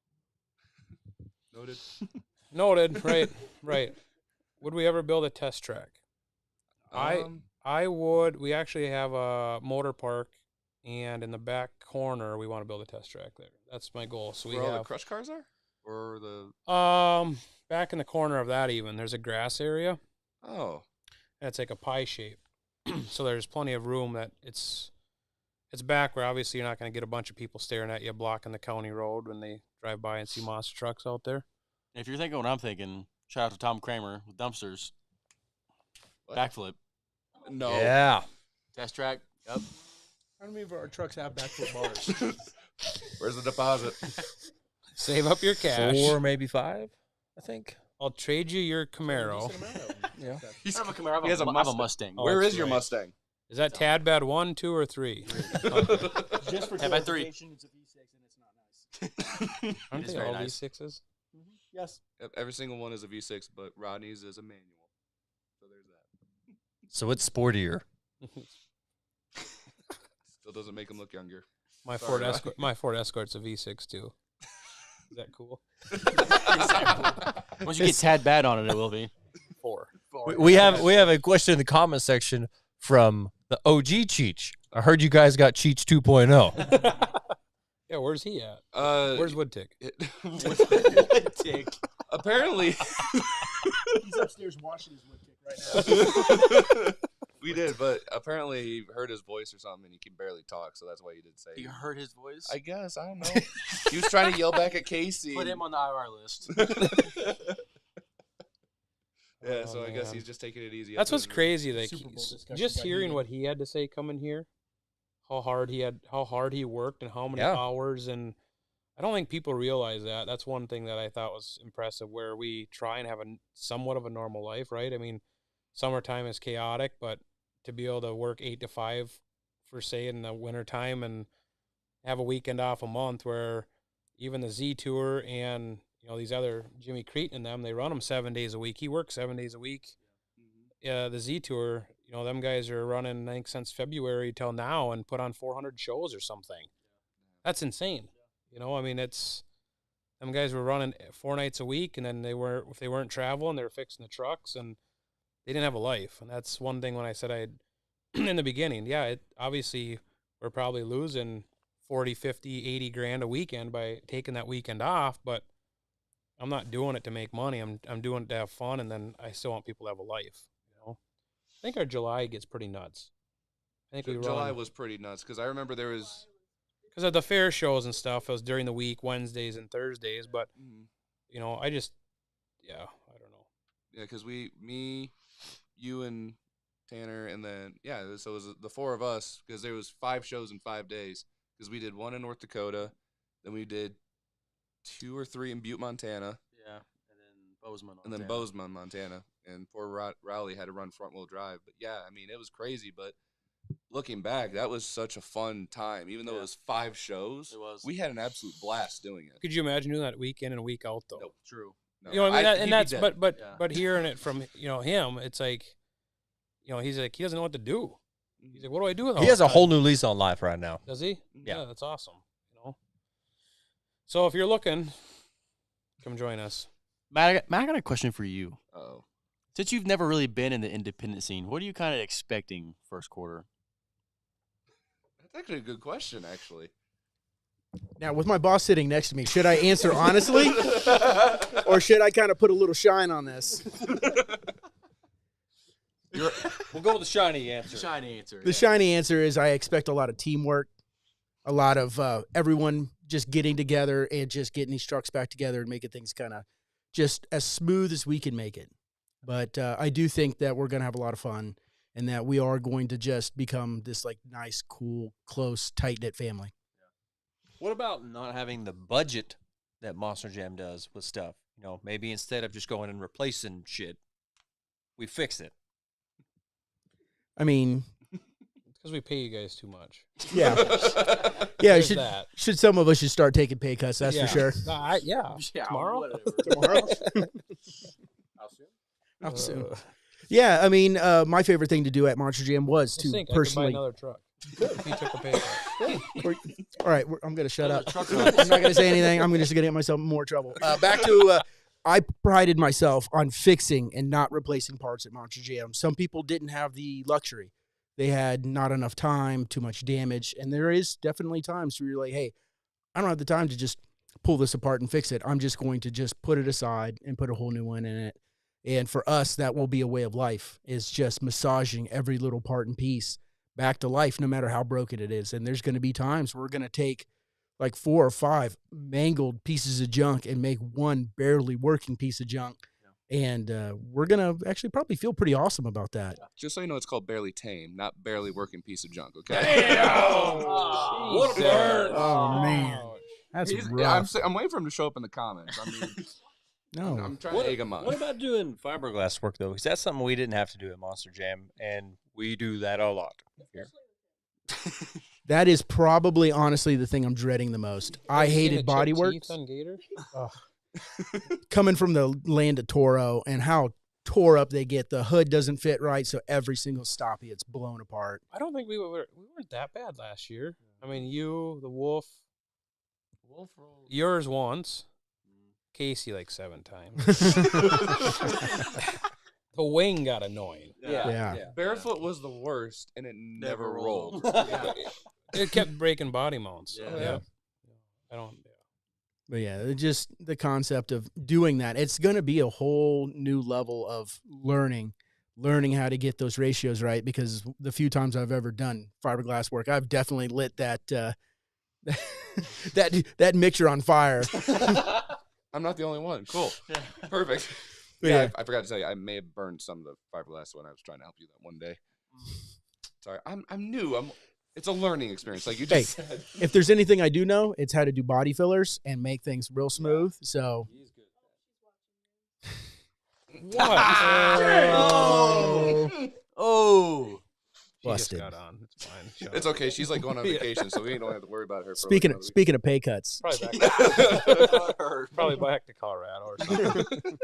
Noted. Noted. Right. Would we ever build a test track? I would. We actually have a motor park, and in the back corner, we want to build a test track there. That's my goal. So we where all the have crush cars are? Or the... back in the corner of that even there's a grass area, Oh. and it's like a pie shape. So there's plenty of room that it's back where obviously you're not going to get a bunch of people staring at you blocking the county road when they drive by and see monster trucks out there. And if you're thinking what I'm thinking, shout out to Tom Kramer with dumpsters. What? Backflip. No. Yeah. Test track. Yep. How many of our trucks have backfoot bars? Where's the deposit? Save up your cash. 4, maybe 5, I think. I'll trade you your Camaro. Yeah. I have a Camaro. He has a I have a Mustang. Mustang. Oh, Where that's is your right. Mustang? Is that Tad Bad 1, 2, or 3? Just for Have I three? clarification, it's a V6 and it's not nice. Aren't It is they very all nice. V6s? Yes. Every single one is a V6, but Rodney's is a manual. So there's that. So it's sportier. Still doesn't make him look younger. My Sorry, Ford Ryan. Escort. My Ford Escort's a V6 too. Is that cool? Once you get tad bad on it, it will be. 4. We have a question in the comment section from the OG Cheech. I heard you guys got Cheech 2.0. Yeah, where's he at? Uh, Where's Woodtick? Apparently, He's upstairs washing his wood kick right now. we did, but apparently he heard his voice or something, and he can barely talk, so that's why he did say. You heard his voice? I guess I don't know. He was trying to yell back at Casey. Put him on the IR list. Yeah, so Oh, I guess man. he's just taking it easy. That's up what's there. crazy. Like Super Bowl discussion just got hearing heated. what he had to say coming here, how hard he worked, and how many Yeah. hours, and I don't think people realize that. That's one thing that I thought was impressive. Where we try and have a somewhat of a normal life, right? I mean, summertime is chaotic, but to be able to work 8 to 5 for say in the wintertime and have a weekend off a month, where even the Z Tour and these other Jimmy Cretin and them, they run them 7 days a week. He works 7 days a week. The Z Tour, them guys are running, I think, since February till now and put on 400 shows or something. That's insane. I mean, them guys were running 4 nights a week, and then if they weren't traveling, they were fixing the trucks, and they didn't have a life. And that's one thing when I said in the beginning, yeah, obviously we're probably losing 40, 50, 80 grand a weekend by taking that weekend off, but I'm not doing it to make money. I'm doing it to have fun, and then I still want people to have a life. I think our July gets pretty nuts. I think we July run was pretty nuts because I remember there was. because of the fair shows and stuff. It was during the week, Wednesdays and Thursdays, but I just, I don't know. Yeah, because me, you, and Tanner, and then so it was the 4 of us because there was 5 shows in 5 days because we did 1 in North Dakota, then we did 2 or 3 in Butte, Montana, Yeah. And then Bozeman, Montana. And poor Rowley had to run front-wheel drive. But, yeah, I mean, it was crazy. But looking back, that was such a fun time. Even though it was 5 shows, we had an absolute blast doing it. Could you imagine doing that week in and week out, though? No, true. No, You know what I mean? And that's dead. but hearing it from him, it's like, he's like he doesn't know what to do. He's like, what do I do with all He has this a whole time? new lease on life right now. Does he? Yeah. That's awesome. So if you're looking, come join us. Matt, I got a question for you. Oh, Since you've never really been in the independent scene, what are you kind of expecting first quarter? that's actually a good question, actually. Now, with my boss sitting next to me, should I answer honestly, or should I kind of put a little shine on this? We'll go with the shiny answer. Shiny answer. The shiny answer is I expect a lot of teamwork, a lot of everyone just getting together and just getting these trucks back together and making things kind of just as smooth as we can make it. But I do think that we're going to have a lot of fun and that we are going to just become this like nice, cool, close, tight-knit family. What about not having the budget that Monster Jam does with stuff? Maybe instead of just going and replacing shit, we fix it. I mean, It's because we pay you guys too much. yeah. Yeah, There's that. should some of us should start taking pay cuts, that's for sure. Yeah. Tomorrow? Tomorrow? How soon? Yeah, I mean, my favorite thing to do at Monster Jam was to I could buy personally. another truck. If he took a pay cut. All right, I'm going to shut up. I'm not going to say anything. I'm just going to get myself in more trouble. Back to, I prided myself on fixing and not replacing parts at Monster Jam. Some people didn't have the luxury. They had not enough time, too much damage, and there is definitely times where you're like, hey, I don't have the time to just pull this apart and fix it. I'm just going to just put it aside and put a whole new one in it. And for us, that will be a way of life, is just massaging every little part and piece back to life, no matter how broken it is. And there's going to be times we're going to take like 4 or 5 mangled pieces of junk and make one barely working piece of junk. And we're going to actually probably feel pretty awesome about that. Just so you know, it's called barely tame, not barely working piece of junk, okay? What a burn! Oh, man. That's rough. I'm waiting for him to show up in the comments. I mean, No. I'm trying to egg him on. What about doing fiberglass work, though? Because that's something we didn't have to do at Monster Jam, and we do that a lot here. That is probably, honestly, the thing I'm dreading the most. I hated body work. On Gator? Coming from the land of Toro and how tore up they get. The hood doesn't fit right, so every single stoppie, it's blown apart. I don't think we weren't that bad last year. I mean, you, the Wolf, yours once, Casey like 7 times. The wing got annoying. Yeah. Barefoot was the worst, and it never rolled. It kept breaking body mounts. Yeah. I don't. But yeah, just the concept of doing that, it's going to be a whole new level of learning how to get those ratios right, because the few times I've ever done fiberglass work, I've definitely lit that that mixture on fire. I'm not the only one. Cool. Perfect. Yeah. I forgot to tell you, I may have burned some of the fiberglass when I was trying to help you that one day. Sorry, I'm new. It's a learning experience, like you just said. If there's anything I do know, it's how to do body fillers and make things real smooth. So What? Oh. She just Busted. got on. It's fine. Shut It's up. okay. She's like going on vacation, so we don't have to worry about her. For speaking like another of pay cuts, Probably back to Colorado or something.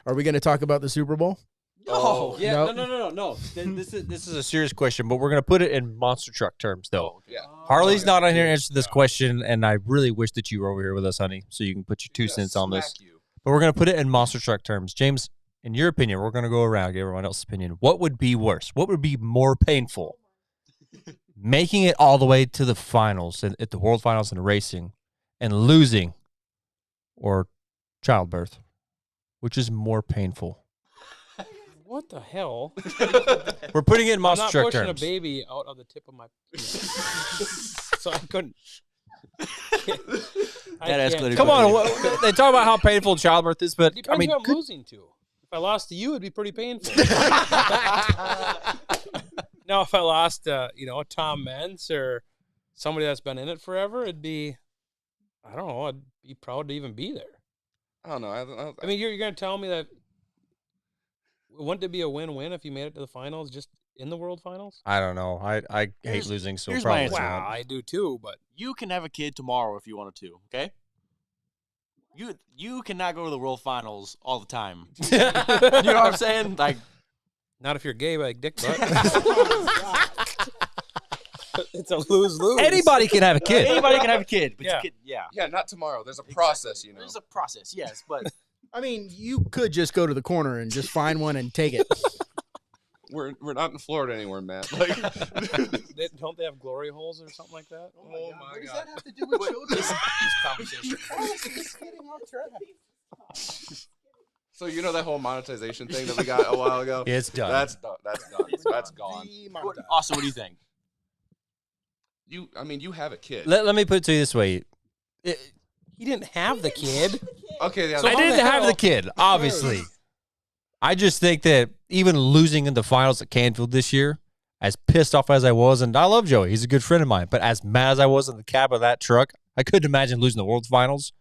are we going to talk about the Super Bowl? Oh, yeah. Nope. No. This is a serious question, but we're going to put it in monster truck terms, though. Yeah. Harley's not on here to answer this question, and I really wish that you were over here with us, honey, so you can put your 2 cents on this. Smack you. But we're going to put it in monster truck terms. James, in your opinion, we're going to go around, get everyone else's opinion. What would be worse? What would be more painful? Making it all the way to the finals, at the World Finals in racing, and losing, or childbirth? Which is more painful? What the hell? We're putting it in I'm monster not truck pushing terms. a baby out of the tip of my so I couldn't. That escalated. Come on, they talk about how painful childbirth is, but Depends I mean, who I'm losing to. If I lost to you, it'd be pretty painful. Now, if I lost, Tom Mentz or somebody that's been in it forever, it'd be. I don't know. I'd be proud to even be there. I don't know. I mean, you're going to tell me that wouldn't it be a win-win if you made it to the finals just in the World Finals? I don't know. I hate Here's- losing, so here's my probably answer. not. Wow, I do too, but You can have a kid tomorrow if you wanted to. Okay. You cannot go to the World Finals all the time. You know what I'm saying? Like, not if you're gay like Dick Butt. It's a lose-lose. Anybody can have a kid. anybody can have a kid, but Yeah. Yeah, not tomorrow. There's a process, you know. There's a process, yes, but I mean, you could just go to the corner and just find one and take it. We're not in Florida anymore, Matt. Like, Don't they have glory holes or something like that? oh my What does God. that have to do with children? this conversation. It's getting off track. So you know that whole monetization thing that we got a while ago? It's done. That's done. That's done. That's gone. Austin, what do you think? I mean, you have a kid. Let me put it to you this way. He didn't have the kid. Okay, yeah. So I how didn't the have hell- the kid, obviously. I just think that even losing in the finals at Canfield this year, as pissed off as I was, and I love Joey, he's a good friend of mine, but as mad as I was in the cab of that truck, I couldn't imagine losing the World Finals.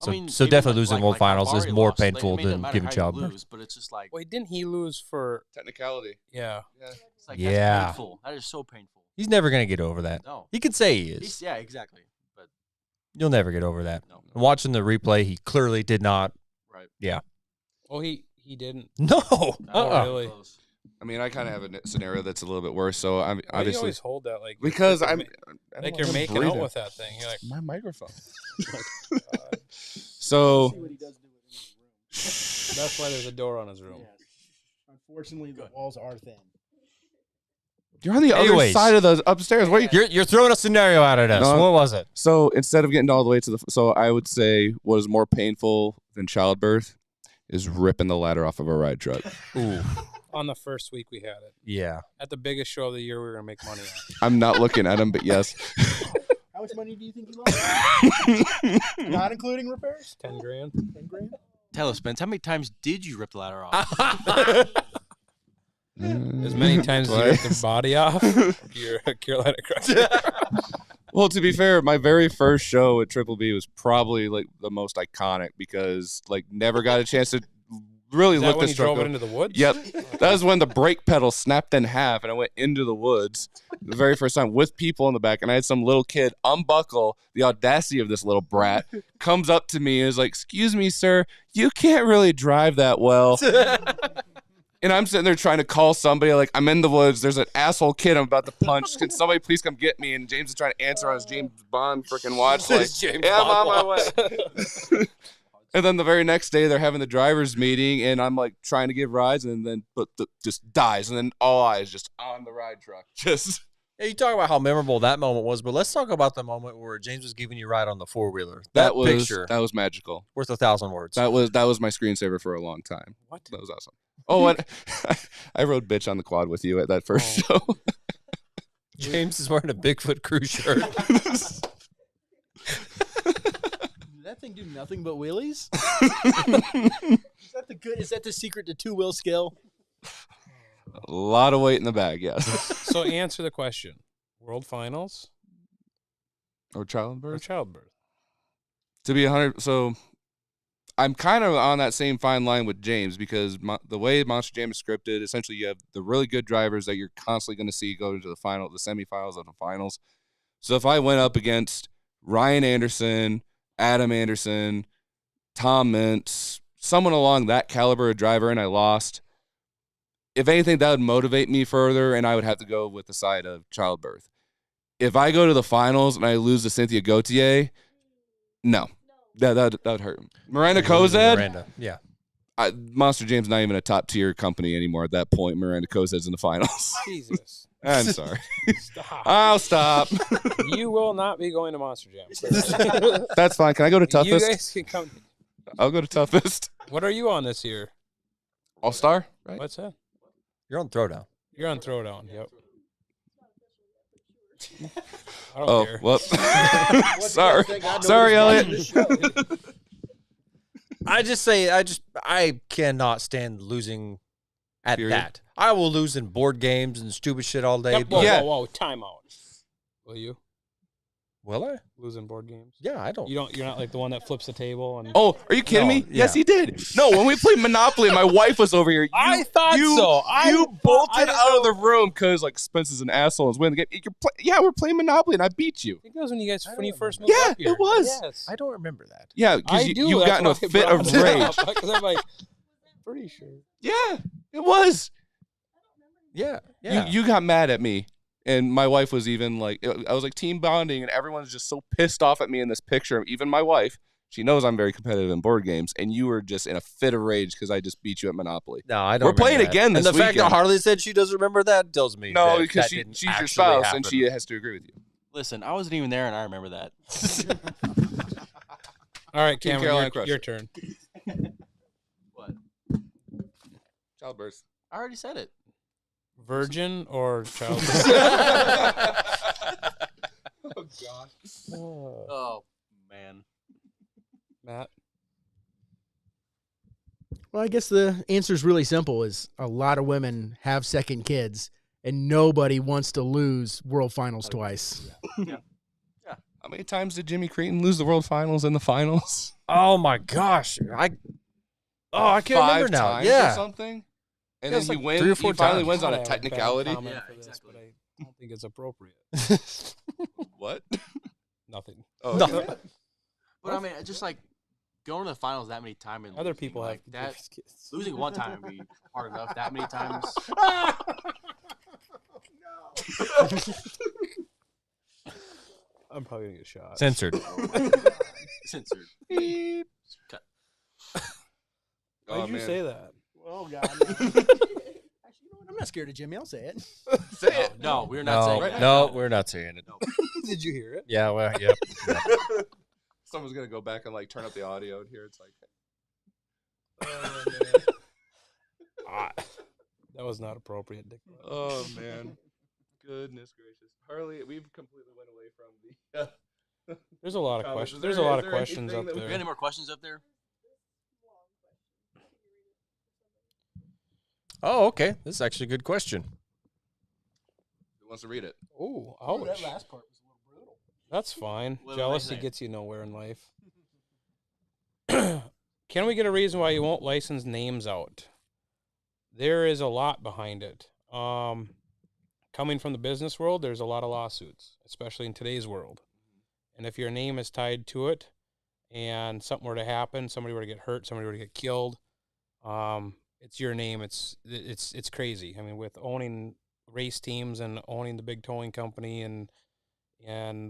So even definitely losing World how Finals is Bari more lost. Like, painful it doesn't than matter giving how you childbirth. lose, but it's just like, Wait, didn't he lose for? Technicality. Yeah. it's like Yeah. that's painful. That is so painful. He's never going to get over that. No, He could say he is. yeah, exactly. But You'll never get over that. no, Watching the replay, he clearly did not. right. Yeah. Oh, he didn't. No. Oh, really? Close. I mean, I kind of have a scenario that's a little bit worse. So I'm Why do you obviously always hold that like because like I'm you're I like don't you're wanna making breathe out it. with that thing. You're like, my microphone. God. So See what he does do in his room. That's why there's a door on his room. Unfortunately, the walls are thin. you're on the other Anyways. side of the upstairs. What are you? You're throwing a scenario out at us. No. What was it? So instead of getting all the way to the, so I would say what is more painful than childbirth is ripping the ladder off of a ride truck. Ooh. On the first week we had it Yeah. at the biggest show of the year, we were gonna make money on. I'm not looking at him, but yes. How much money do you think he lost? Not including repairs? 10 grand. 10 grand? Tell us, Spence, how many times did you rip the ladder off? As many times as you rip the body off, you're a Carolina Crusher. Well, to be fair, my very first show at Triple B was probably like the most iconic because like never got a chance to really Is that look when this you truck drove it up. into the woods? Yep. That was when the brake pedal snapped in half and I went into the woods the very first time with people in the back. And I had some little kid unbuckle. The audacity of this little brat comes up to me and is like, "Excuse me, sir, you can't really drive that well." And I'm sitting there trying to call somebody, like, I'm in the woods. There's an asshole kid I'm about to punch. Can somebody please come get me? And James is trying to answer on his James Bond freaking watch. Like, yeah, I'm on my way. And then the very next day, they're having the driver's meeting, and I'm like trying to give rides, and then just dies, and then all eyes just on the ride truck. Just Yeah, you talk about how memorable that moment was, but let's talk about the moment where James was giving you a ride on the four-wheeler. That picture that was magical. worth 1,000 words. That was my screensaver for a long time. What? That was awesome. Oh, what? I rode bitch on the quad with you at that first show. James is wearing a Bigfoot crew shirt. Did that thing do nothing but wheelies? Is that the secret to two-wheel skill? A lot of weight in the bag, yes. So answer the question: World Finals Or or childbirth. childbirth? To be 100, so I'm kind of on that same fine line with James because the way Monster Jam is scripted, essentially you have the really good drivers that you're constantly going to see go into the semifinals of the finals. So if I went up against Ryan Anderson, Adam Anderson, Tom Mintz, someone along that caliber of driver, and I lost, if anything, that would motivate me further, and I would have to go with the side of childbirth. If I go to the finals and I lose to Cynthia Gautier, no. That would hurt. Miranda Kozad, Miranda, yeah. Monster Jam's not even a top tier company anymore at that point. Miranda Kozad's in the finals. Jesus, I'm sorry. stop! I'll stop. You will not be going to Monster Jam. That's fine. Can I go to You toughest? guys can come. I'll go to toughest. What are you on this year? All star, right? What's that? You're on throwdown. You're on Throwdown. Yep. I don't Oh, care. well. Sorry, Elliot. I cannot stand losing at Period. that. I will lose in board games and stupid shit all day. Yep, whoa, but Yeah. whoa, time out. Will you? Will I? losing board games? Yeah, I don't. You're not like the one that flips the table and. Oh, are you kidding No, me? Yes, yeah. he did. No, when we played Monopoly, my wife was over here. I thought so. You bolted out of the room because like Spence is an asshole and is winning the game. Yeah, we're playing Monopoly and I beat you. I think that was when you first moved Yeah, up here. it was. Yes. I don't remember that. Yeah, because you got in a fit of rage. Because I'm like, pretty sure. Yeah, it was. Yeah, yeah. You got mad at me. And my wife was even like, I was like team bonding, and everyone's just so pissed off at me in this picture. Even my wife, she knows I'm very competitive in board games, and you were just in a fit of rage because I just beat you at Monopoly. No, I don't. We're playing remember that. again this And the fact that weekend. Harley said she doesn't remember that tells me No, that because that she's didn't your actually spouse, happen. and she has to agree with you. Listen, I wasn't even there, and I remember that. All right, Team Cameron, Carolina Crusher. your turn. What? Childbirth. I already said it. Virgin or child? Oh gosh. Oh man. Matt. Well, I guess the answer is really simple: is a lot of women have second kids, and nobody wants to lose World Finals twice. How many times did Jimmy Creighton lose the World Finals and the finals? Oh my gosh! I can't Five remember now. times Yeah, or something. And Yeah, then it's he like wins. 3 or He 4 finally times. wins on I a have bad technicality. comment Yeah, for this, exactly. but I don't think it's appropriate. What? Nothing. Oh, Nothing. okay. But I mean, just like going to the finals that many times. And Other losing, people like have that. kids. Losing one time would be hard enough. That many times. I'm probably gonna get shot. censored. Censored. Cut. Why did you say that? Oh God! Actually, you know what? I'm not scared of Jimmy. I'll say it. Say it. No, we're not saying that. No, we're not saying it. Did you hear it? Yeah, well, yep. Someone's gonna go back and like turn up the audio and hear it's like. That was not appropriate, Dick. Oh man. Goodness gracious, Harley, we've completely went away from the. There's a lot of Thomas, questions. is There's a there- lot is of there questions anything up that we We got there. any more questions up there? Oh, okay. This is actually a good question. Who wants to read it? Oh, That ouch. last part was a little brutal. That's fine. What Jealousy do they say? gets you nowhere in life. Can we get a reason why you won't license names out? There is a lot behind it. Coming from the business world, there's a lot of lawsuits, especially in today's world. And if your name is tied to it and something were to happen, somebody were to get hurt, somebody were to get killed, it's your name. It's crazy. I mean, with owning race teams and owning the big towing company and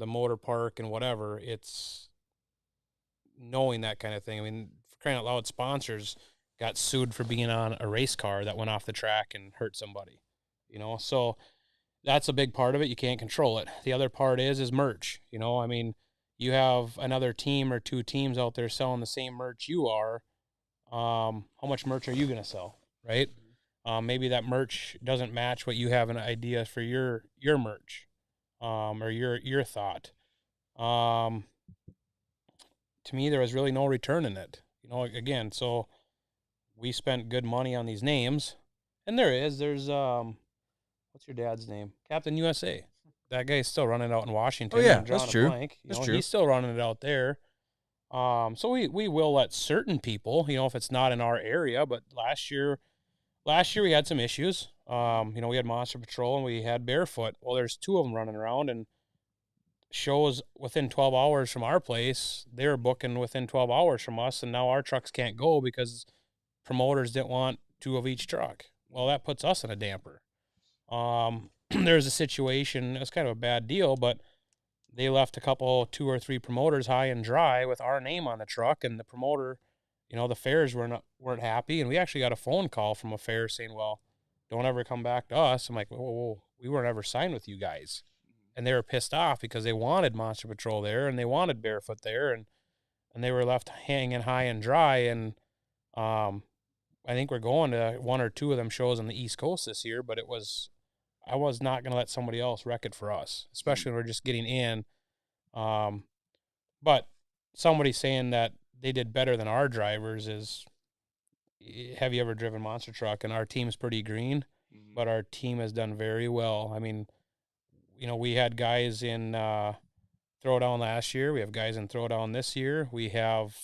the motor park and whatever, it's knowing that kind of thing. I mean, for crying out loud, sponsors got sued for being on a race car that went off the track and hurt somebody, so that's a big part of it. You can't control it. The other part is merch. I mean, you have another team or two teams out there selling the same merch you are. How much merch are you going to sell, right? Maybe that merch doesn't match what you have an idea for your merch, or your thought. To me, there was really no return in it. Again, so we spent good money on these names, and there's what's your dad's name? Captain USA. That guy's still running it out in Washington. Oh, yeah, and drawing that's a true. blank. That's true. He's still running it out there. So we will let certain people, if it's not in our area, but last year we had some issues. We had Monster Patrol and we had Barefoot. Well, there's two of them running around, and shows within 12 hours from our place, they were booking within 12 hours from us, and now our trucks can't go because promoters didn't want two of each truck. Well, that puts us in a damper. There's a situation, it was kind of a bad deal, but they left two or three promoters high and dry with our name on the truck, and the promoter, the fairs weren't happy, and we actually got a phone call from a fair saying, well, don't ever come back to us. I'm like, whoa, we weren't ever signed with you guys. And they were pissed off because they wanted Monster Patrol there and they wanted Barefoot there, and they were left hanging high and dry. And I think we're going to one or two of them shows on the East Coast this year, but I was not going to let somebody else wreck it for us, especially when we're just getting in. But somebody saying that they did better than our drivers is, have you ever driven Monster Truck? And our team's pretty green, but our team has done very well. I mean, we had guys in throwdown last year. We have guys in throwdown this year. We have,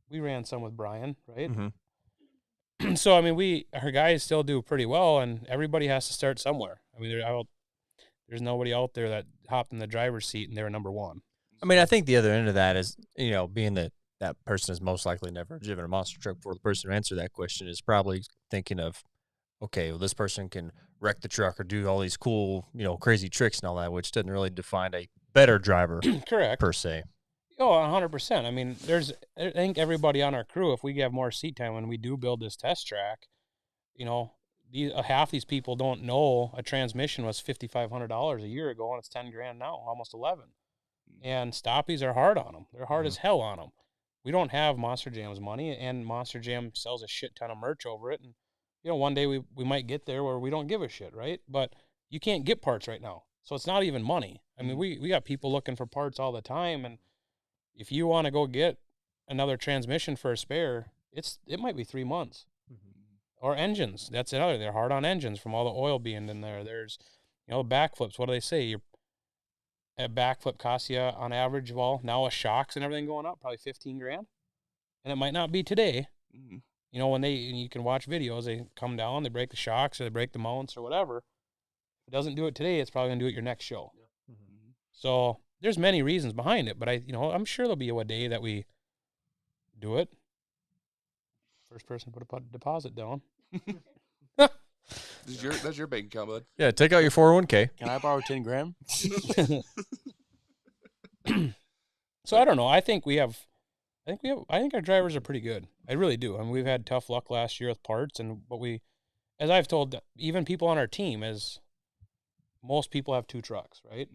we ran some with Brian, right? Mm-hmm. So I mean, our guys still do pretty well, and everybody has to start somewhere. I mean, there's nobody out there that hopped in the driver's seat and they were number one. I mean, I think the other end of that is, being that person is most likely never driven a monster truck before, the person who answered that question is probably thinking of, okay, well, this person can wreck the truck or do all these cool, crazy tricks and all that, which doesn't really define a better driver Correct. per se. Oh, 100%. I mean, I think everybody on our crew, if we have more seat time when we do build this test track, half these people don't know a transmission was $5,500 a year ago, and it's $10,000 now, almost 11. And stoppies are hard on them. They're hard as hell on them. We don't have Monster Jam's money, and Monster Jam sells a shit ton of merch over it. And one day we might get there where we don't give a shit, right? But you can't get parts right now, so it's not even money. I mean, we got people looking for parts all the time, and if you want to go get another transmission for a spare, it might be 3 months. Or engines. That's another. They're hard on engines from all the oil being in there. There's, backflips. What do they say? A backflip costs you on average, now with shocks and everything going up, probably $15,000. And it might not be today. When you can watch videos, they come down, they break the shocks or they break the mounts or whatever. If it doesn't do it today, it's probably going to do it your next show. So there's many reasons behind it, but I'm sure there'll be a day that we do it. First person to put a deposit down. That's your bank account, bud. Yeah, take out your 401k. Can I borrow $10,000? So I don't know. I think our drivers are pretty good. I really do. I mean, we've had tough luck last year with parts, as I've told even people on our team, as most people have 2 trucks, right?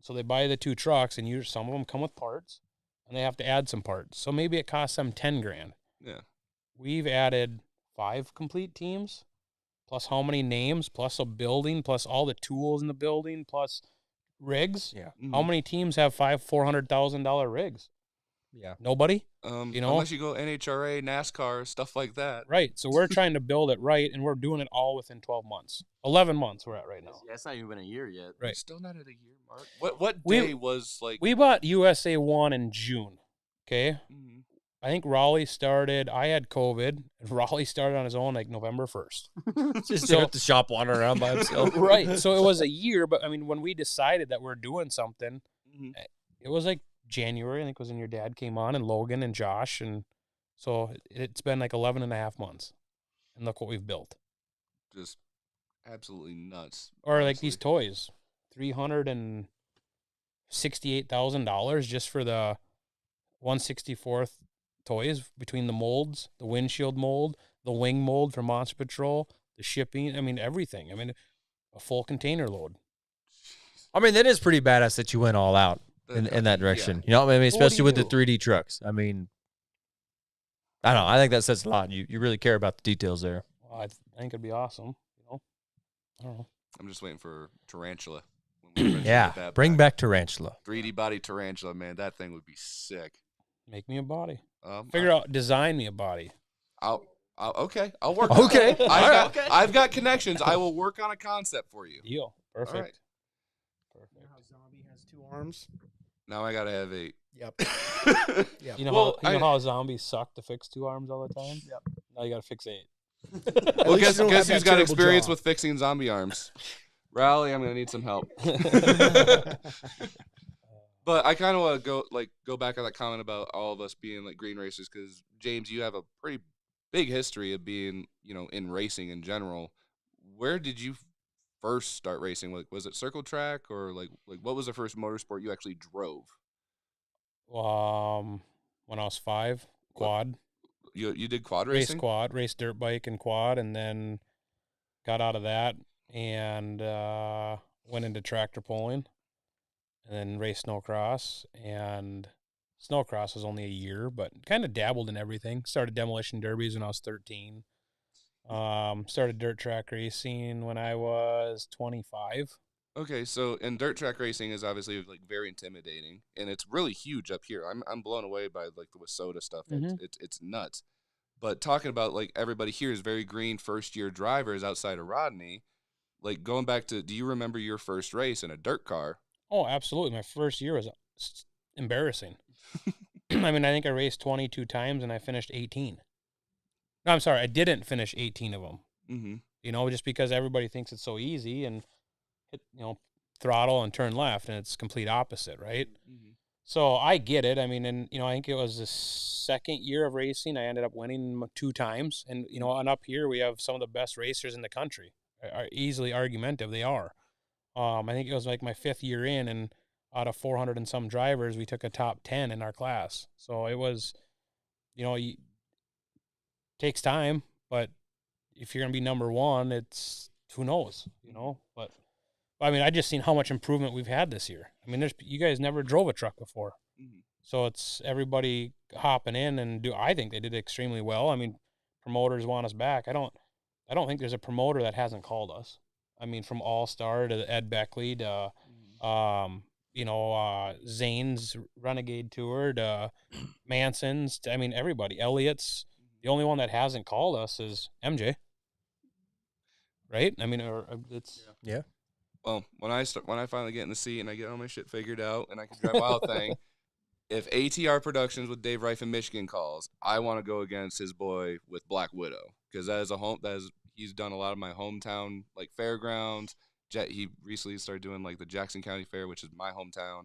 So they buy the 2 trucks, and some of them come with parts, and they have to add some parts. So maybe it costs them $10,000. Yeah. We've added 5 complete teams, plus how many names, plus a building, plus all the tools in the building, plus rigs. Yeah. How many teams have $400,000 rigs? Yeah. Nobody. Unless you go NHRA, NASCAR, stuff like that. Right. So we're trying to build it right, and we're doing it all within 12 months. 11 months we're at right now. Yeah, it's not even been a year yet. Right. Still not at a year mark. What day was like? We bought USA 1 in June. Okay. I think Raleigh started. I had COVID, and Raleigh started on his own like November 1st. Just at the shop wandering around by himself. Right. So it was a year, but I mean, when we decided that we're doing something, it was like January. I think it was when your dad came on, and Logan and Josh, and so it's been like 11 and a half months, and look what we've built. Just absolutely nuts. Or honestly. like these toys, $368,000 just for the 1/64th toys, between the molds, the windshield mold, the wing mold for Monster Patrol, the shipping. I mean, everything. I mean, a full container load. I mean, that is pretty badass that you went all out in that direction. You know what I mean? Especially with the 3D trucks. I mean, I don't know. I think that says a lot. You really care about the details there. Well, I think it'd be awesome. I don't know. I'm just waiting for Tarantula. When we eventually Yeah, get that bring back Tarantula. 3D body Tarantula, man. That thing would be sick. Make me a body. Design me a body. Okay. I'll work. Okay. I've got connections. I will work on a concept for you. Deal. Perfect. All right. You know how Zombie has 2 arms? Now I gotta have 8. Yep. You know how zombies suck to fix 2 arms all the time? Yep. Now you gotta fix 8. Well, least guess you don't have who's that got terrible experience jaw. with fixing zombie arms? Raleigh, I'm gonna need some help. But I kind of want to go back on that comment about all of us being like green racers, because James, you have a pretty big history of being, in racing in general. Where did you first start racing? Like, was it circle track, or like what was the first motorsport you actually drove? When I was 5, quad. You did quad Race racing? quad, race dirt bike and quad, and then got out of that and went into tractor pulling, and then raced snowcross. And snowcross was only a year, but kind of dabbled in everything. Started demolition derbies when I was 13. Started dirt track racing when I was 25. Okay, so and dirt track racing is obviously like very intimidating, and it's really huge up here. I'm blown away by like the Wasota stuff. It's nuts. But talking about like everybody here is very green first year drivers outside of Rodney. Like going back to, do you remember your first race in a dirt car? Oh, absolutely. My first year was embarrassing. I mean, I think I raced 22 times and I finished 18. No, I'm sorry, I didn't finish 18 of them. Mm-hmm. You know, just because everybody thinks it's so easy and hit, throttle and turn left, and it's complete opposite, right? Mm-hmm. So I get it. I mean, and I think it was the second year of racing. I ended up winning 2 times, and and up here we have some of the best racers in the country. Are easily argumentative. They are. I think it was like my 5th year in, and out of 400 and some drivers, we took a top 10 in our class. So it was, takes time, but if you're gonna be number one, it's who knows, But I mean, I just seen how much improvement we've had this year. I mean, you guys never drove a truck before, so it's everybody hopping in and I think they did extremely well. I mean, promoters want us back. I don't think there's a promoter that hasn't called us. I mean, from All Star to Ed Beckley to, Zane's Renegade Tour to Manson's. I mean, everybody. Elliott's. The only one that hasn't called us is MJ. Right? I mean, it's yeah. Well, when I finally get in the seat and I get all my shit figured out and I can drive Wild Thing, if ATR Productions with Dave Reif in Michigan calls, I want to go against his boy with Black Widow because he's done a lot of my hometown like fairgrounds. He recently started doing like the Jackson County Fair, which is my hometown.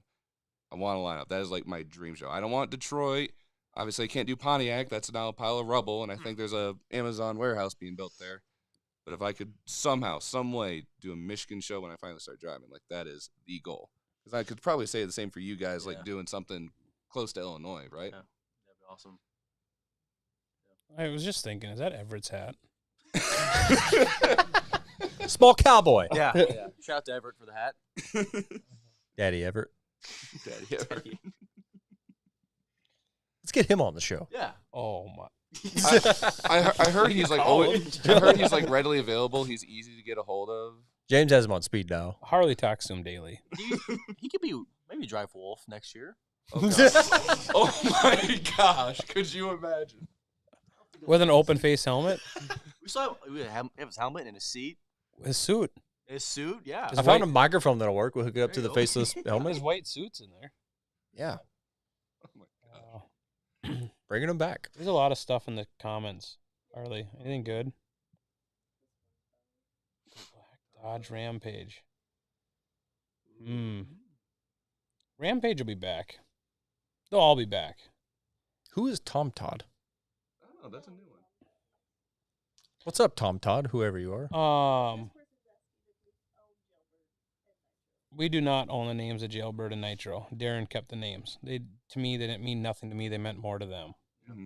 I want to line up. That is like my dream show. I don't want Detroit. Obviously, I can't do Pontiac. That's now a pile of rubble, and I think there's a Amazon warehouse being built there. But if I could somehow, some way, do a Michigan show when I finally start driving, like that is the goal. Because I could probably say the same for you guys, like doing something close to Illinois, right? Yeah, that'd be awesome. I was just thinking, is that Everett's hat? Small cowboy. Yeah. Shout out to Everett for the hat. Daddy Everett. Daddy Everett. Let's get him on the show. Yeah. Oh my! I heard he's like I heard he's like readily available. He's easy to get a hold of. James has him on speed dial. Harley talks to him daily. He could be maybe drive Wolf next year. Oh my gosh! Could you imagine? With an open face helmet, We saw his helmet and his seat. his suit, His suit, yeah. His I found white- a microphone that'll work. We'll hook it up to the There you go. faceless helmet. his white suit's in there. Yeah, Oh my god! bringing him back. There's a lot of stuff in the comments. Harley, anything good? Dodge Rampage. Rampage will be back. They'll all be back. Who is Tom Todd? Oh, that's a new one. What's up, Tom Todd? Whoever you are. We do not own the names of Jailbird and Nitro. Darren kept the names. They didn't mean nothing to me. They meant more to them. Mm-hmm.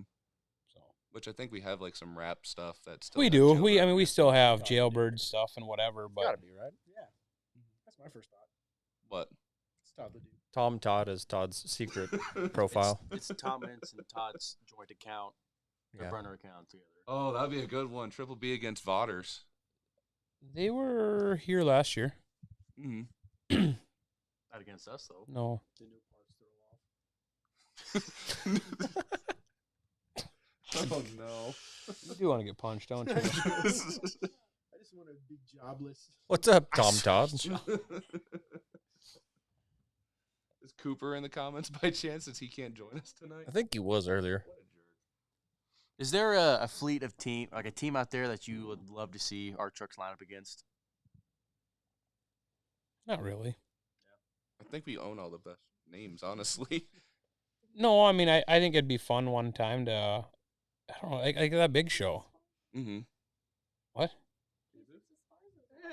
So Which I think we have like some rap stuff that's still. we do. We still have Jailbird stuff and whatever, but Gotta be, right? Yeah. That's my first thought. What? It's Todd the dude. Tom Todd is Todd's secret profile. It's Tom Mintz and Todd's joint account, their Yeah. burner account together. Oh, that'd be a good one. Triple B against Vodders. they were here last year. Mm-hmm. Not against us though. No. Oh no! You do want to get punched, don't you? I just want a big jobless. What's up, Tom Todd? Is Cooper in the comments by chance since he can't join us tonight? I think he was earlier. What a jerk. Is there a fleet of team, like a team out there that you would love to see our trucks line up against? Not really. I think we own all the best names, honestly. No, I mean, I think it'd be fun one time to, I don't know, like that big show. Mm-hmm. What?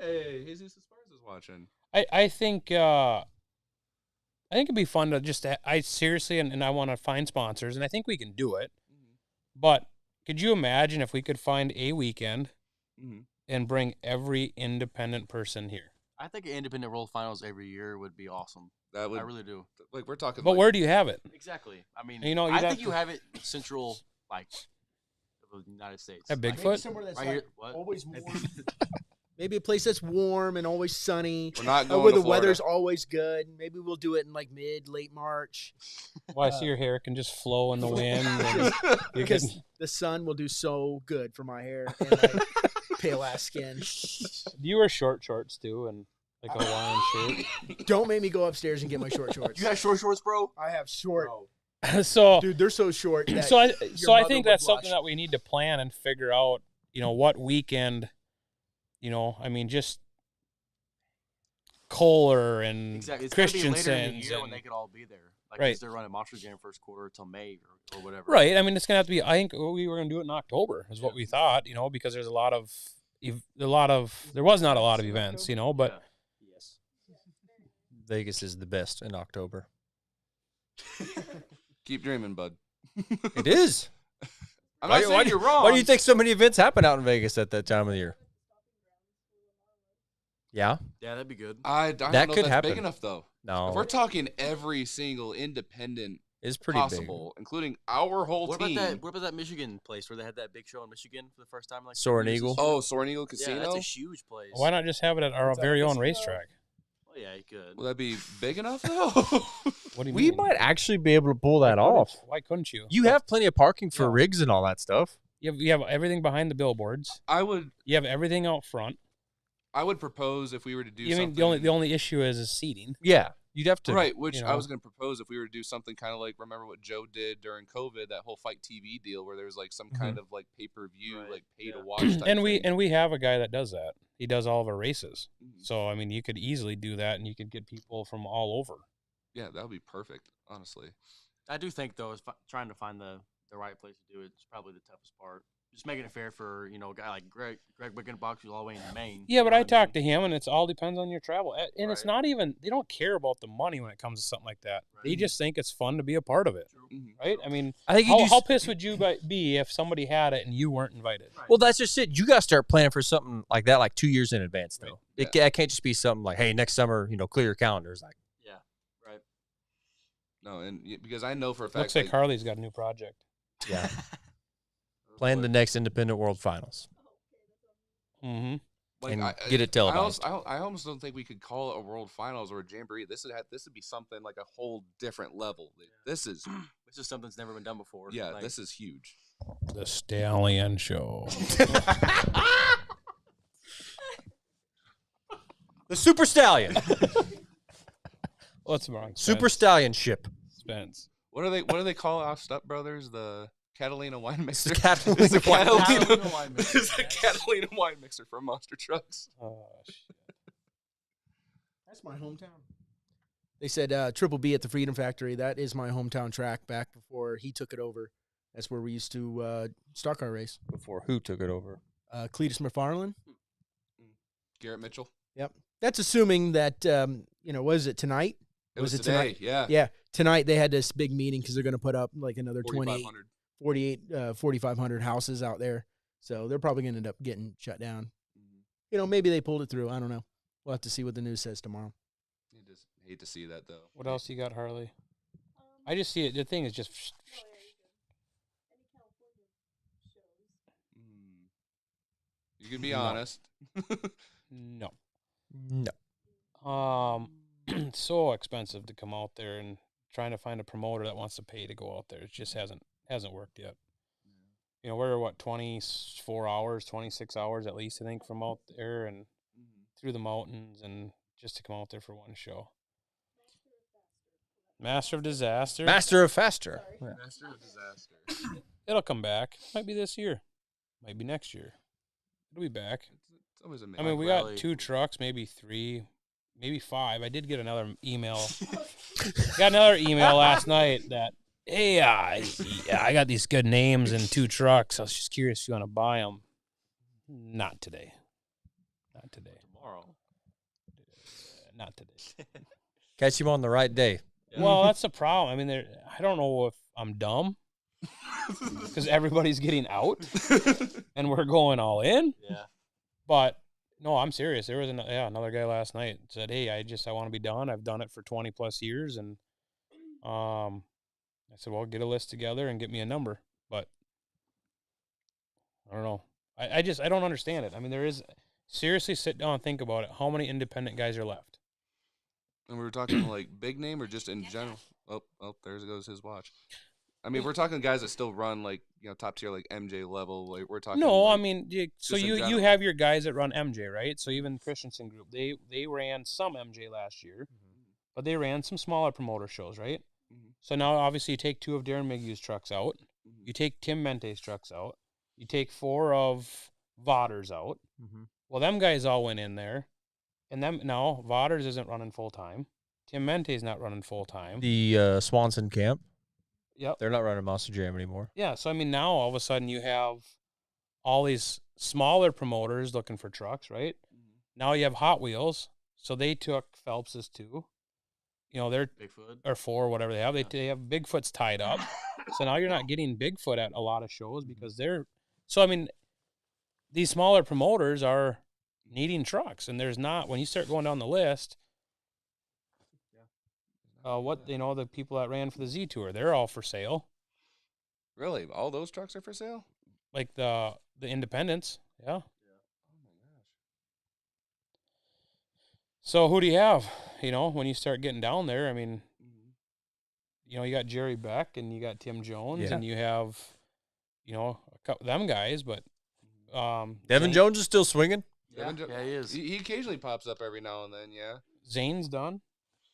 Hey, Jesus Esparza is watching. I think it'd be fun to just, I seriously, and I want to find sponsors, and I think we can do it. But could you imagine if we could find a weekend and bring every independent person here? I think an independent world finals every year would be awesome. That would I really do. like we're talking. But like, where do you have it? Exactly. I mean, You know, you'd I have think you to- have it central, like, of the United States. At Like, Bigfoot? Maybe somewhere that's Right like here- what? always warm. Maybe a place that's warm and always sunny. we're not going Where to the Florida. weather's always good. Maybe we'll do it in like late March Well, I see your hair can just flow in the wind. And you because can, the sun will do so good for my hair and like pale ass skin. you wear short shorts too, and like a Hawaiian shirt. Don't make me go upstairs and get my short shorts. You got short shorts, bro? I have short. So, Dude, they're so short. That so I mother think would that's something blush. that we need to plan and figure out. What weekend. I mean, just Kohler and Exactly. It's gonna be later in the Christensen's year when and they could all be there. Like, Right. because they're running Monster Jam first quarter till May or whatever. right. I mean, it's gonna have to be. I think we were gonna do it in October, is what we thought. Because there's there was not a lot of events. But Yes. Vegas is the best in October. Keep dreaming, bud. It is. I'm not saying you're wrong. Why do you think so many events happen out in Vegas at that time of the year? Yeah. Yeah, that'd be good. I don't That know could if that's happen. big enough, though. No. If we're talking every single independent It's pretty possible, including our whole What team. about that Michigan place where they had that big show in Michigan for the first time? Like Soaring 2 years Eagle? this year? Oh, Soaring Eagle Casino? Yeah, that's a huge place. why not just have it at our very own racetrack? Oh yeah, you could. Will that be big enough, though? What do you We mean? might actually be able to pull that off. Why couldn't you? You have plenty of parking for Yeah. rigs and all that stuff. You have everything behind the billboards. I would You have everything out front. propose if we were to do I mean, something. the only issue is seating. Yeah. You'd have to. Right, which you I know. was going to propose if we were to do something kind of like, remember what Joe did during COVID, that whole Fight TV deal where there was like some kind of like pay-per-view, Right, like pay to yeah. watch type and thing. we have a guy that does that. He does all of our races. Mhm. So I mean, you could easily do that, and you could get people from all over. Yeah, that would be perfect, honestly. I do think though, is trying to find the right place to do it is probably the toughest part. Just making it fair for a guy like Greg Wickenbach, who's all the way in Maine. Yeah, but I talked to him, and it's all depends on your travel. And it's Right. not even they don't care about the money when it comes to something like that. Right. They just think it's fun to be a part of it, Mhm. right? I mean, I think you how pissed would you be if somebody had it and you weren't invited? Well, that's just it. You got to start planning for something like that, like 2 years in advance, though. Right. It can't just be something like, hey, next summer, clear your calendars. Like, Yeah, right. No, and because I know for a fact, Looks like Harley's got a new project. yeah, plan the next Independent World Finals Mm-hmm. and get it televised. I almost don't think we could call it a World Finals or a Jamboree. This would be something like a whole different level. This is This is something that's never been done before. yeah, Like, this is huge. The Stallion Show. The Super Stallion, What's wrong? Super Stallion ship. Spence. What do they call our Step Brothers? The Catalina wine mixer. the Catalina It's the wine Catalina wine mixer. It's the Catalina wine mixer from Monster Trucks. Oh, shit. That's my hometown. They said Triple B at the Freedom Factory. That is my hometown track back before he took it over. That's where we used to stock car race. Before who took it over? Cletus McFarland. Garrett Mitchell. Yep. That's assuming that, was it tonight? It was it today. tonight? Yeah. Yeah. Tonight they had this big meeting because they're going to put up like another 4,500. 4,500 houses out there. So they're probably going to end up getting shut down. Maybe they pulled it through. I don't know. We'll have to see what the news says tomorrow. You just hate to see that though. What else you got, Harley? I just see it. The thing is just. You can be No. honest. No. No. So expensive to come out there and trying to find a promoter that wants to pay to go out there. It just hasn't worked yet. We're 24 hours, 26 hours at least, I think, from out there and through the mountains and just to come out there for one show. Master of Disaster. Master of Faster. Master of disaster. It'll come back. Might be this year. Might be next year. It'll be back. It's always a I mean, we got Rally. 2 trucks, maybe 3, maybe 5. I did get another email. Got another email last night that, hey, I got these good names and 2 trucks. I was just curious if you want to buy them. Not today. Not today. tomorrow. Not today. Catch him on the right day. Well, that's the problem. I mean, I don't know if I'm dumb because everybody's getting out and we're going all in. Yeah. But no, I'm serious. There was another guy last night said, "Hey, I want to be done. I've done it for 20 plus years." And I said, "Well, get a list together and get me a number." But I don't know. I don't understand it. I mean, seriously sit down and think about it. How many independent guys are left? And we were talking like big name or just in general. Oh, there goes his watch. I mean, we're talking guys that still run like, top tier like MJ level. Like we're talking. No, like, I mean, so just in you general. have your guys that run MJ, right? So even Christensen Group, they ran some MJ last year, but they ran some smaller promoter shows, right? So now obviously you take 2 of Darren Migue's trucks out, you take Tim Mente's trucks out, you take 4 of Vodder's out. Well, them guys all went in there, and them now Vodder's isn't running full time. Tim Mente's not running full time. The Swanson camp. Yep. They're not running Monster Jam anymore. Yeah, so I mean now all of a sudden you have all these smaller promoters looking for trucks, right? Now you have Hot Wheels, so they took Phelps's 2. They're Bigfoot or 4, whatever they have. They have Bigfoot's tied up, so now you're not getting Bigfoot at a lot of shows because they're. So I mean, these smaller promoters are needing trucks, and there's not when you start going down the list. The people that ran for the Z Tour, they're all for sale. Really, all those trucks are for sale. Like the independents, yeah. Oh my gosh. So who do you have? When you start getting down there, I mean, you got Jerry Beck and you got Tim Jones and you have, a couple them guys, but Devin Jones is still swinging. yeah, he is. He occasionally pops up every now and then. Yeah. Zane's done.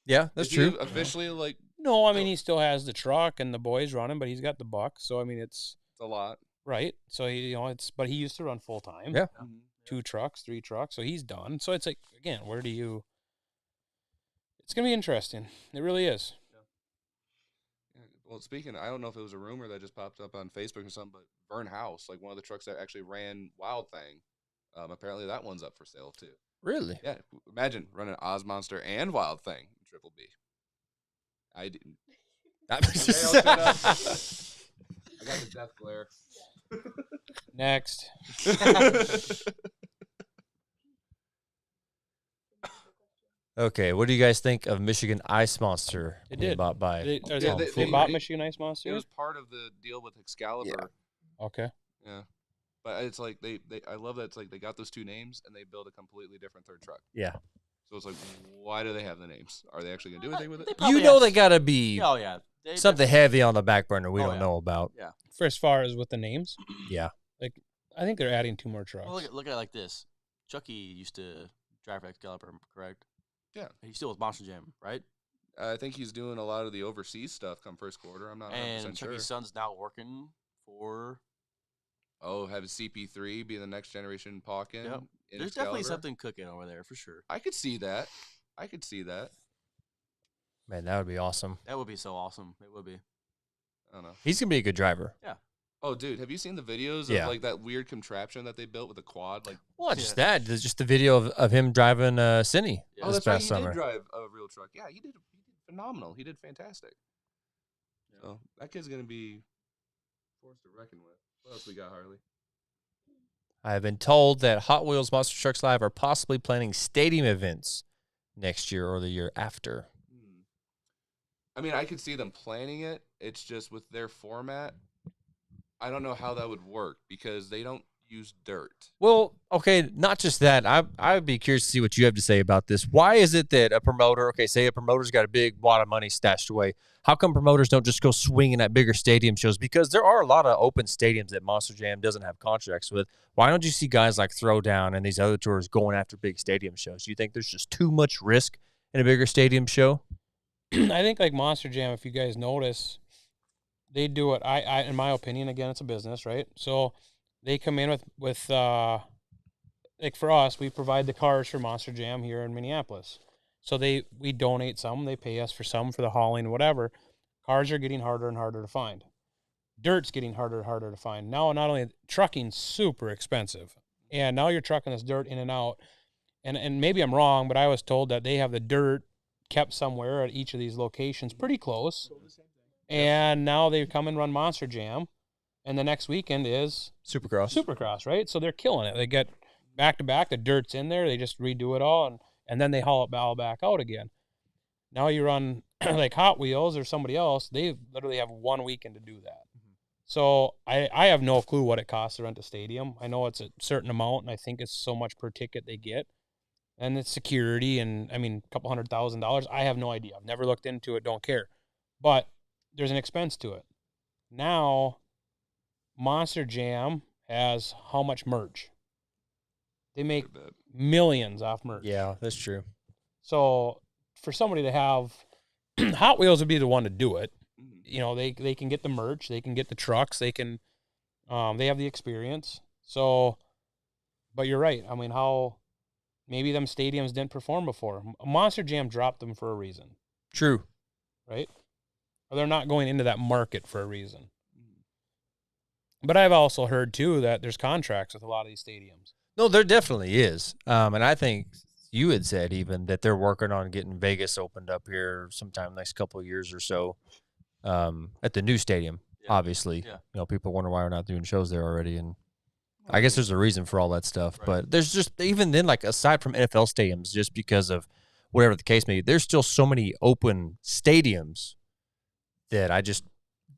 Yeah, that's Is he true. officially, like No, I mean he still has the truck and the boys running, but he's got the buck. So I mean it's a lot. right. So but he used to run full time. Yeah. 2 trucks, 3 trucks. So he's done. So it's like again, where do you? It's gonna be interesting. It really is. Yeah. Well, speaking, I don't know if it was a rumor that just popped up on Facebook or something, but Vern House, like one of the trucks that actually ran Wild Thing, apparently that one's up for sale too. Really? Yeah, imagine running Oz Monster and Wild Thing in Triple B. I didn't. I got the death glare. Next. Okay, what do you guys think of Michigan Ice Monster They being did. bought by? They they- bought they- Michigan Ice It Monster. was part of the deal with Excalibur. Okay. Yeah. But it's like I love that it's like they got those 2 names and they build a completely different third truck. Yeah. So it's like, why do they have the names? Are they actually gonna do anything with it? You know they got to be Oh yeah, They something heavy on the back burner we Oh, don't yeah. know about. For as far as with the names, Yeah. I think they're adding 2 more trucks. Well, look at it like this. Chucky used to drive Excalibur, correct? Yeah. He still was Monster Jam, right? I think he's doing a lot of the overseas stuff come first quarter. I'm not 100% And sure. Chucky's son's now working for. Oh, have CP3 be the next generation Pawkin. Yep. in There's definitely Excalibur? something cooking over there for sure. I could see that. Man, that would be awesome. That would be so awesome. It would be. I don't know. He's going to be a good driver. Oh, dude, have you seen the videos Yeah. of like that weird contraption that they built with a quad? Like, Well, not just that. There's just the video of him driving Cine Yeah. oh, this that's right. past He summer. did drive a real truck. Yeah, he did phenomenal. He did fantastic. So that kid's gonna be a force to reckon with. What else we got, Harley? I have been told that Hot Wheels Monster Trucks Live are possibly planning stadium events next year or the year after. I mean, I could see them planning it. It's just with their format, I don't know how that would work because they don't use dirt. Well, okay, not just that. I'd be curious to see what you have to say about this. Why is it that a promoter, okay, say a promoter's got a big wad of money stashed away, how come promoters don't just go swinging at bigger stadium shows? Because there are a lot of open stadiums that Monster Jam doesn't have contracts with. Why don't you see guys like Throwdown and these other tours going after big stadium shows? Do you think there's just too much risk in a bigger stadium show? I think like Monster Jam, if you guys notice, they do it. I in my opinion, again, it's a business, right? So they come in with like for us, we provide the cars for Monster Jam here in Minneapolis. So we donate some, they pay us for some for the hauling, whatever. Cars are getting harder and harder to find. Dirt's getting harder and harder to find. Now, not only trucking's super expensive, and now you're trucking this dirt in and out. And maybe I'm wrong, but I was told that they have the dirt kept somewhere at each of these locations pretty close. And now they come and run Monster Jam, and the next weekend is Supercross, right? So they're killing it. They get back to back, the dirt's in there, they just redo it all, and then they haul it all back out again. Now you run like Hot Wheels or somebody else, they literally have 1 weekend to do that. So I have no clue what it costs to rent a stadium. I know it's a certain amount, and I think it's so much per ticket they get. And it's security, and I mean, a couple $100,000. I have no idea. I've never looked into it, don't care. But there's an expense to it. Now, Monster Jam has how much merch? They make millions off merch. Yeah, that's true. So for somebody to have Hot Wheels would be the one to do it. You know, they can get the merch, they can get the trucks, they can they have the experience. So, but you're right. I mean, how maybe them stadiums didn't perform before. Monster Jam dropped them for a reason. True. Right? Or they're not going into that market for a reason. But I've also heard too that there's contracts with a lot of these stadiums. No, there definitely is. And I think you had said even that they're working on getting Vegas opened up here sometime next couple of years or so. At the new stadium, obviously. Yeah. You know, people wonder why we're not doing shows there already, and I guess there's a reason for all that stuff. Right. But there's just, even then, like aside from NFL stadiums, just because of whatever the case may be, there's still so many open stadiums that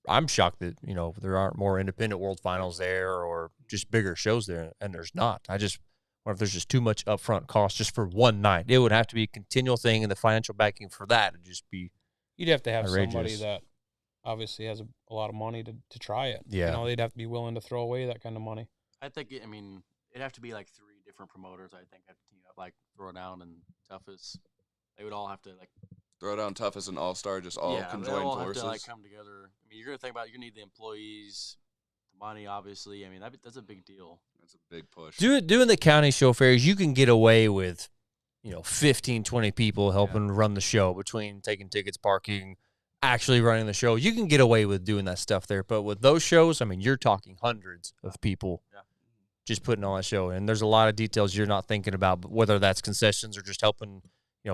I'm shocked that, you know, there aren't more independent World Finals there or just bigger shows there, and there's not. I just wonder if there's just too much upfront cost just for one night. It would have to be a continual thing, and the financial backing for that would just be You'd have to have outrageous. somebody that obviously has a lot of money to try it. Yeah. You know, they'd have to be willing to throw away that kind of money. I think, it'd have to be like 3 different promoters, I think, have to team up, like Throwdown and Toughest. They would all have to, like, Throwdown, Toughest, and All-Star just all conjoin all forces. have to, like, come together. I mean, you're going to think about you're going to need the employees, the money, obviously. I mean, that's a big deal. That's a big push. Doing the county show fairs, you can get away with, 15, 20 people helping run the show between taking tickets, parking, actually running the show. You can get away with doing that stuff there. But with those shows, I mean, you're talking hundreds of people just putting on a show. And there's a lot of details you're not thinking about, whether that's concessions or just helping,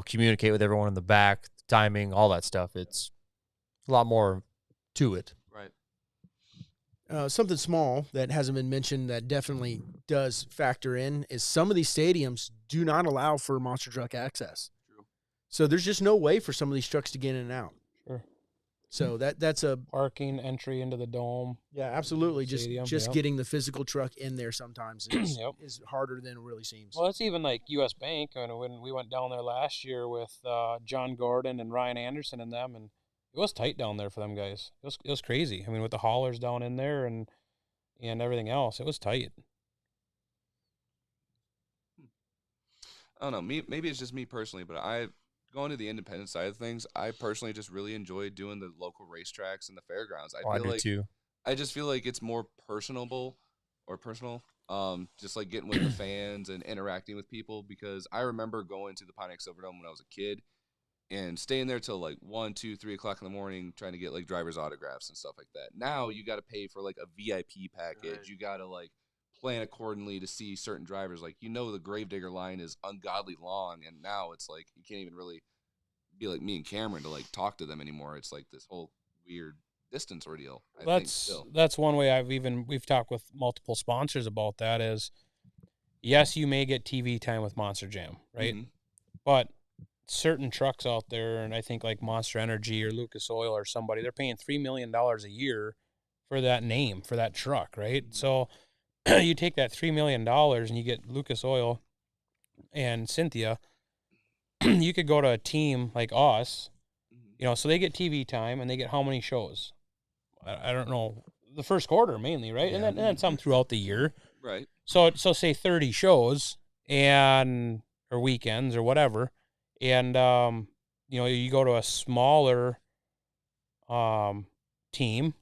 communicate with everyone in the back, timing, all that stuff. It's a lot more to it. Right. Something small that hasn't been mentioned that definitely does factor in is some of these stadiums do not allow for monster truck access. True. So there's just no way for some of these trucks to get in and out. Sure. So that's a Parking, entry into the dome. yeah, absolutely. Stadium, Just yep. getting the physical truck in there sometimes is harder than it really seems. Well, it's even like U.S. Bank. I mean, when we went down there last year with John Gordon and Ryan Anderson and them, and it was tight down there for them guys. It was crazy. I mean, with the haulers down in there and everything else, it was tight. I don't know. Maybe it's just me personally, but going to the independent side of things, I personally just really enjoy doing the local racetracks and the fairgrounds. I do too. I just feel like it's more personal. Just like getting with the fans and interacting with people, because I remember going to the Pontiac Silverdome when I was a kid and staying there till like 1, 2, 3 o'clock in the morning trying to get like driver's autographs and stuff like that. Now you got to pay for like a VIP package. Right. You got to like plan accordingly to see certain drivers. Like, the Gravedigger line is ungodly long, and now it's like you can't even really be like me and Cameron to like talk to them anymore. It's like this whole weird distance ordeal. That's one way we've talked with multiple sponsors about that is, yes, you may get TV time with Monster Jam, right? Mm-hmm. But certain trucks out there, and I think like Monster Energy or Lucas Oil or somebody, they're paying $3 million a year for that name, for that truck, right? Mm-hmm. So you take that $3 million and you get Lucas Oil and Cynthia, you could go to a team like us, so they get TV time and they get how many shows? I don't know, the first quarter mainly, right? Yeah. And then some throughout the year. Right. So say 30 shows or weekends or whatever. And, you go to a smaller team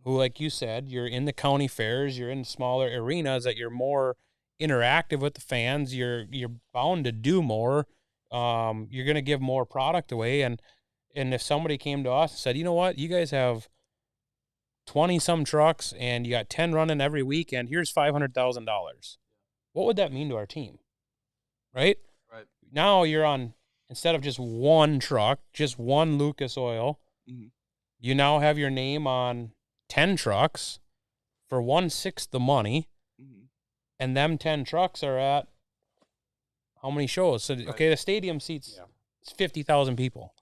who, like you said, you're in the county fairs, you're in smaller arenas that you're more interactive with the fans. You're bound to do more. You're going to give more product away. And if somebody came to us and said, you know what, you guys have 20 some trucks and you got 10 running every weekend, here's $500,000. What would that mean to our team? Right? Right. Now you're on, instead of just one truck, just one Lucas Oil, you now have your name on 10 trucks for 1/6 the money. And them 10 trucks are at how many shows? So, okay, the stadium seats 50,000 people.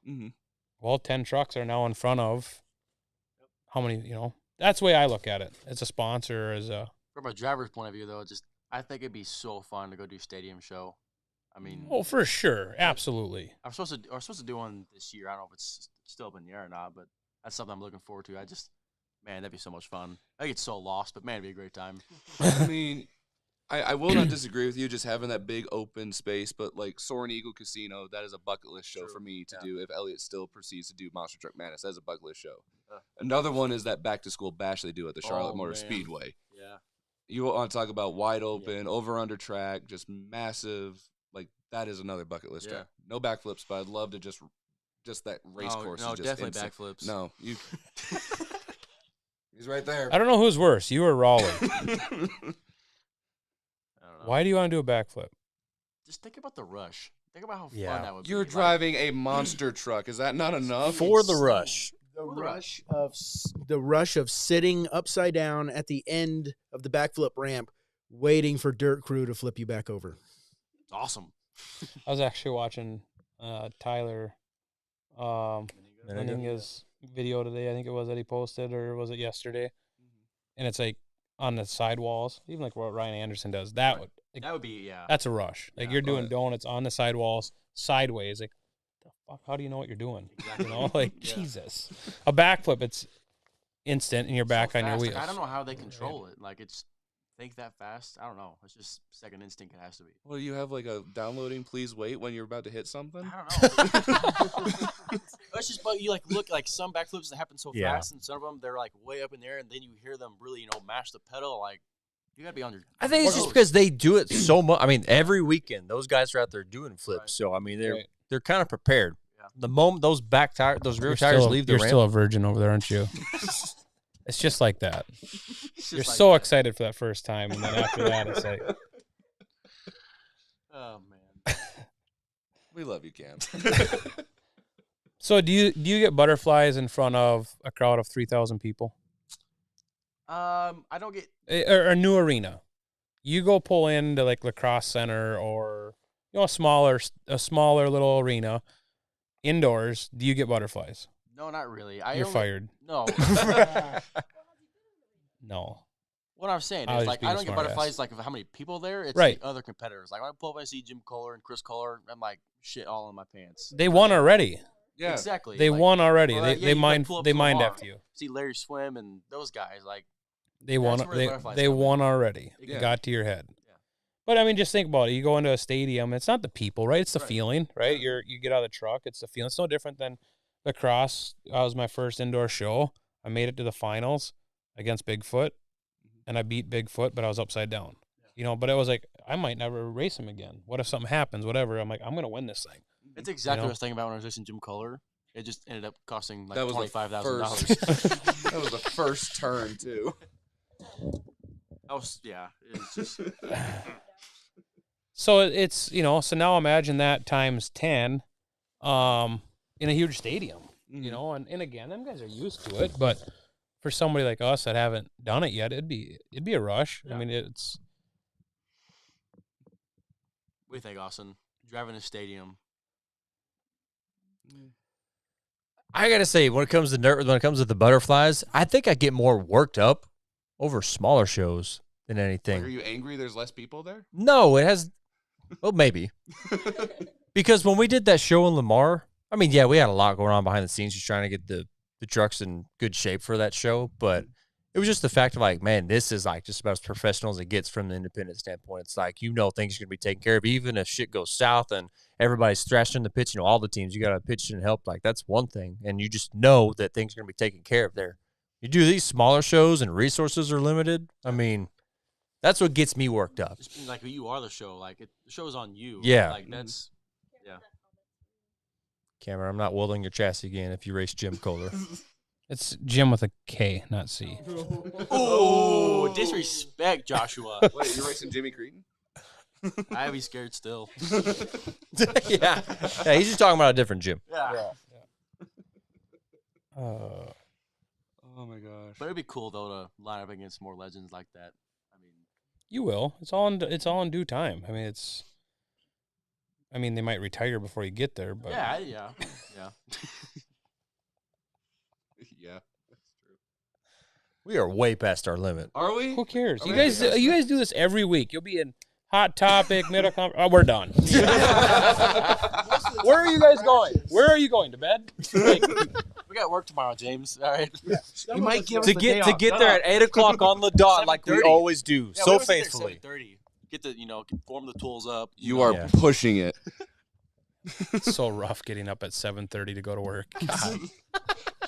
Well, 10 trucks are now in front of how many, that's the way I look at it as a sponsor, From a driver's point of view, though, I think it'd be so fun to go do stadium show. I mean, oh, for sure. Absolutely. I'm supposed to do one this year. I don't know if it's still up in the air or not, but that's something I'm looking forward to. Man, that'd be so much fun. I get so lost, but man, it'd be a great time. I mean, I will not disagree with you just having that big open space, but like Soaring Eagle Casino, that is a bucket list show for me to do if Elliot still proceeds to do Monster Truck Madness. That's a bucket list show. Another one is that back to school bash they do at the Charlotte Motor Speedway. Yeah. You want to talk about wide open, over under track, just massive. Like that is another bucket list track. No backflips, but I'd love to just that race course. No, is just definitely insane. backflips. No, you. He's right there. I don't know who's worse, you or Raleigh. I don't know. Why do you want to do a backflip? Just think about the rush. Think about how fun Yeah. that would be. You're Like, driving a monster truck. Is that not enough? For the rush. The rush of sitting upside down at the end of the backflip ramp, waiting for Dirt Crew to flip you back over. It's awesome. I was actually watching Tyler running his video today. I think it was that he posted, or was it yesterday? And it's like on the sidewalls, even like what Ryan Anderson does. That would be that's a rush. Like Yeah. you're doing donuts on the sidewalls sideways. Like the fuck, how do you know what you're doing? Exactly. You know, like Jesus. A backflip, it's instant, and you're back so on your fast. wheels. Like, I don't know how they control it. Like it's think that fast. I don't know. It's just second instinct. It has to be. Well, you have like a downloading. Please wait when you're about to hit something. I don't know. It's just, but you like look like some backflips that happen so fast, and some of them they're like way up in there, and then you hear them really, mash the pedal. Like you gotta be on your. I think it's just because they do it so much. I mean, every weekend those guys are out there doing flips. Right. So I mean, they're kind of prepared. Yeah. The moment those rear You're tires still- leave the You're ramp, still a virgin over there, aren't you? It's just like that. It's You're just like so that. excited for that first time, and then after that, it's like, Oh man. We love you, Cam. so do you get butterflies in front of a crowd of 3,000 people? I don't get. Or a new arena? You go pull into like Lacrosse Center or a smaller little arena indoors. Do you get butterflies? No, not really. You're fired. No. No. What I'm saying I was is, just like, being I a don't get smart butterflies, ass. like, of how many people there. It's Right. the other competitors. Like, when I pull up and I see Jim Kohler and Chris Kohler, I'm like, shit all in my pants. They won already. Yeah. Exactly. They like, won already. well, They yeah, you gotta pull up to mind Lamar. after you. See Larry Swim and those guys. Like, They won. That's where the butterflies They come in. won already. It Yeah. got to your head. Yeah. But I mean, just think about it. You go into a stadium. It's not the people, right? It's the Right. feeling, right? You get out of the truck. It's the feeling. It's no different than lacrosse. That was my first indoor show. I made it to the finals against Bigfoot, and I beat Bigfoot, but I was upside down. But it was like I might never race him again. What if something happens? Whatever. I'm like, I'm gonna win this thing. it's exactly know? what I was thinking about when I was racing Jim Kohler. It just ended up costing like That was the $25,000. That was the first turn too. It's just So it's so now imagine that times 10, in a huge stadium. And again, them guys are used to it, but for somebody like us that haven't done it yet, it'd be a rush. Yeah. I mean, it's What do you think, Austin? Driving a stadium. I gotta say, when it comes to the butterflies, I think I get more worked up over smaller shows than Like, anything. are you angry there's less people there? No, it has. Well, maybe because when we did that show in Lamar, I mean, yeah, we had a lot going on behind the scenes, just trying to get the trucks in good shape for that show. But it was just the fact of like, man, this is like just about as professional as it gets from the independent standpoint. It's like things are gonna be taken care of, even if shit goes south and everybody's thrashing the pitch. All the teams, you got to pitch and help. Like that's one thing, and you just know that things are gonna be taken care of there. You do these smaller shows and resources are limited. I mean, that's what gets me worked up. Just being like, you are the show. Like, the show's on you. Yeah. Like, that's. Yeah. Cameron, I'm not welding your chassis again if you race Jim Kohler. It's Jim with a K, not C. Oh, disrespect, Joshua. Wait, you're racing Jimmy Cretin? I'd be scared still. yeah, he's just talking about a different Jim. Yeah. Oh my gosh. But it'd be cool, though, to line up against more legends like that. I mean, You will. It's all in due time. I mean, they might retire before you get there, but yeah. Yeah, that's true. We are way past our limit. Are we? who cares? I You mean, guys do this every week. You'll be in Hot Topic, Middle we're done. Where are you guys going? Where are you going to bed? Like, We got work tomorrow, James. All right. You might give us To the day get off. there at 8 o'clock on the dot, like we 7:30. always do, Yeah, so we always get there at faithfully. 7:30. Get the form the tools up. You are pushing it. It's so rough getting up at 7:30 to go to work. God.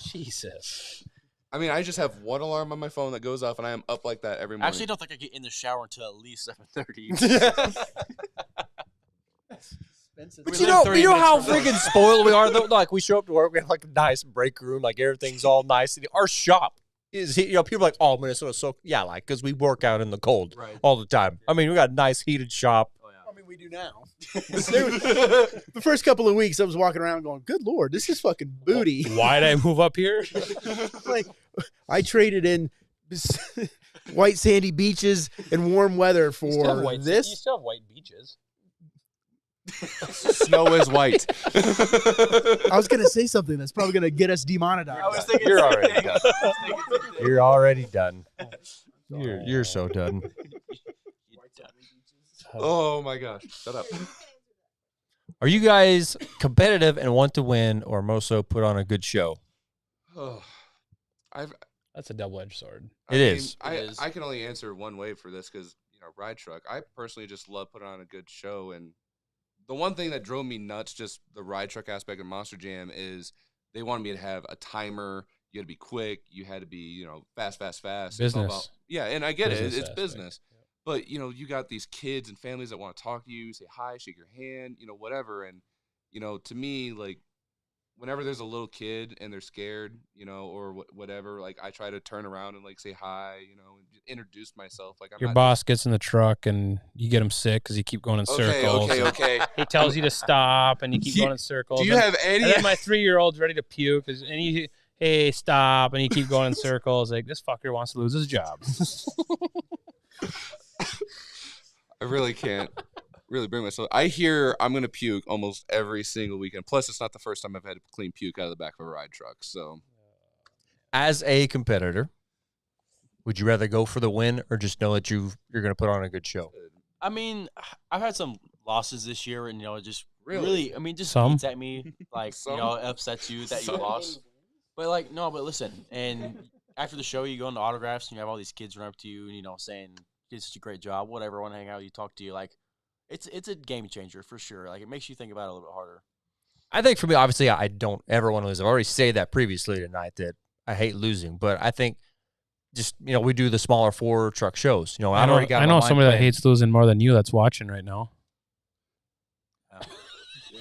Jesus. I mean, I just have one alarm on my phone that goes off, and I am up like that every morning. Actually, I don't think I get in the shower until at least 7:30. But you know how freaking spoiled we are though. Like we show up to work, we have like a nice break room, like everything's all nice. And our shop is, people are like, oh, Minnesota's so like because we work out in the cold all the time. I mean, we got a nice heated shop. I mean, we do now. The first couple of weeks, I was walking around going, "Good Lord, this is fucking booty." Why'd I move up here? Like, I traded in white sandy beaches and warm weather for this. You still have white beaches. Snow is white. I was gonna say something that's probably gonna get us demonetized. I was thinking You're the same already thing. done. I was thinking the same thing. You're already done. You're so done. Oh my gosh! Shut up. Are you guys competitive and want to win, or more so put on a good show? Oh, That's a double-edged sword. It is. I can only answer one way for this because ride truck. I personally just love putting on a good show, and the one thing that drove me nuts, just the ride truck aspect of Monster Jam, is they wanted me to have a timer. You had to be quick. You had to be, fast. It's all Business. about, yeah, and I get Business it. It's aspect. business. But, you got these kids and families that want to talk to you, say hi, shake your hand, whatever. And, to me, like, whenever there's a little kid and they're scared, or whatever, like, I try to turn around and, like, say hi, and introduce myself. Like, I'm Your not boss gets in the truck and you get him sick because you keep going in circles. Okay. He tells you to stop and you keep going in circles. Do you have And any? then my 3-year-old's ready to puke. And you, hey, stop. And you keep going in circles. Like, this fucker wants to lose his job. I really can't really bring myself. I hear I'm going to puke almost every single weekend. Plus, it's not the first time I've had to clean puke out of the back of a ride truck. So, As a competitor, would you rather go for the win or just know that you're going to put on a good show? I mean, I've had some losses this year, and it just Really? I mean, just Some? eats at me, like Some? it upsets you that you lost. But like, no, but listen, and after the show, you go into autographs, and you have all these kids run up to you, and saying, "You did such a great job." Whatever, want to hang out, you talk to you, like, it's a game changer for sure. Like, it makes you think about it a little bit harder. I think for me, obviously, I don't ever want to lose. I've already said that previously tonight that I hate losing, but I think just we do the smaller 4-truck shows. I know somebody that hates losing more than you that's watching right now. yeah.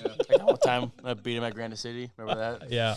Like that one time I beat him at Granite City. Remember that? Yeah.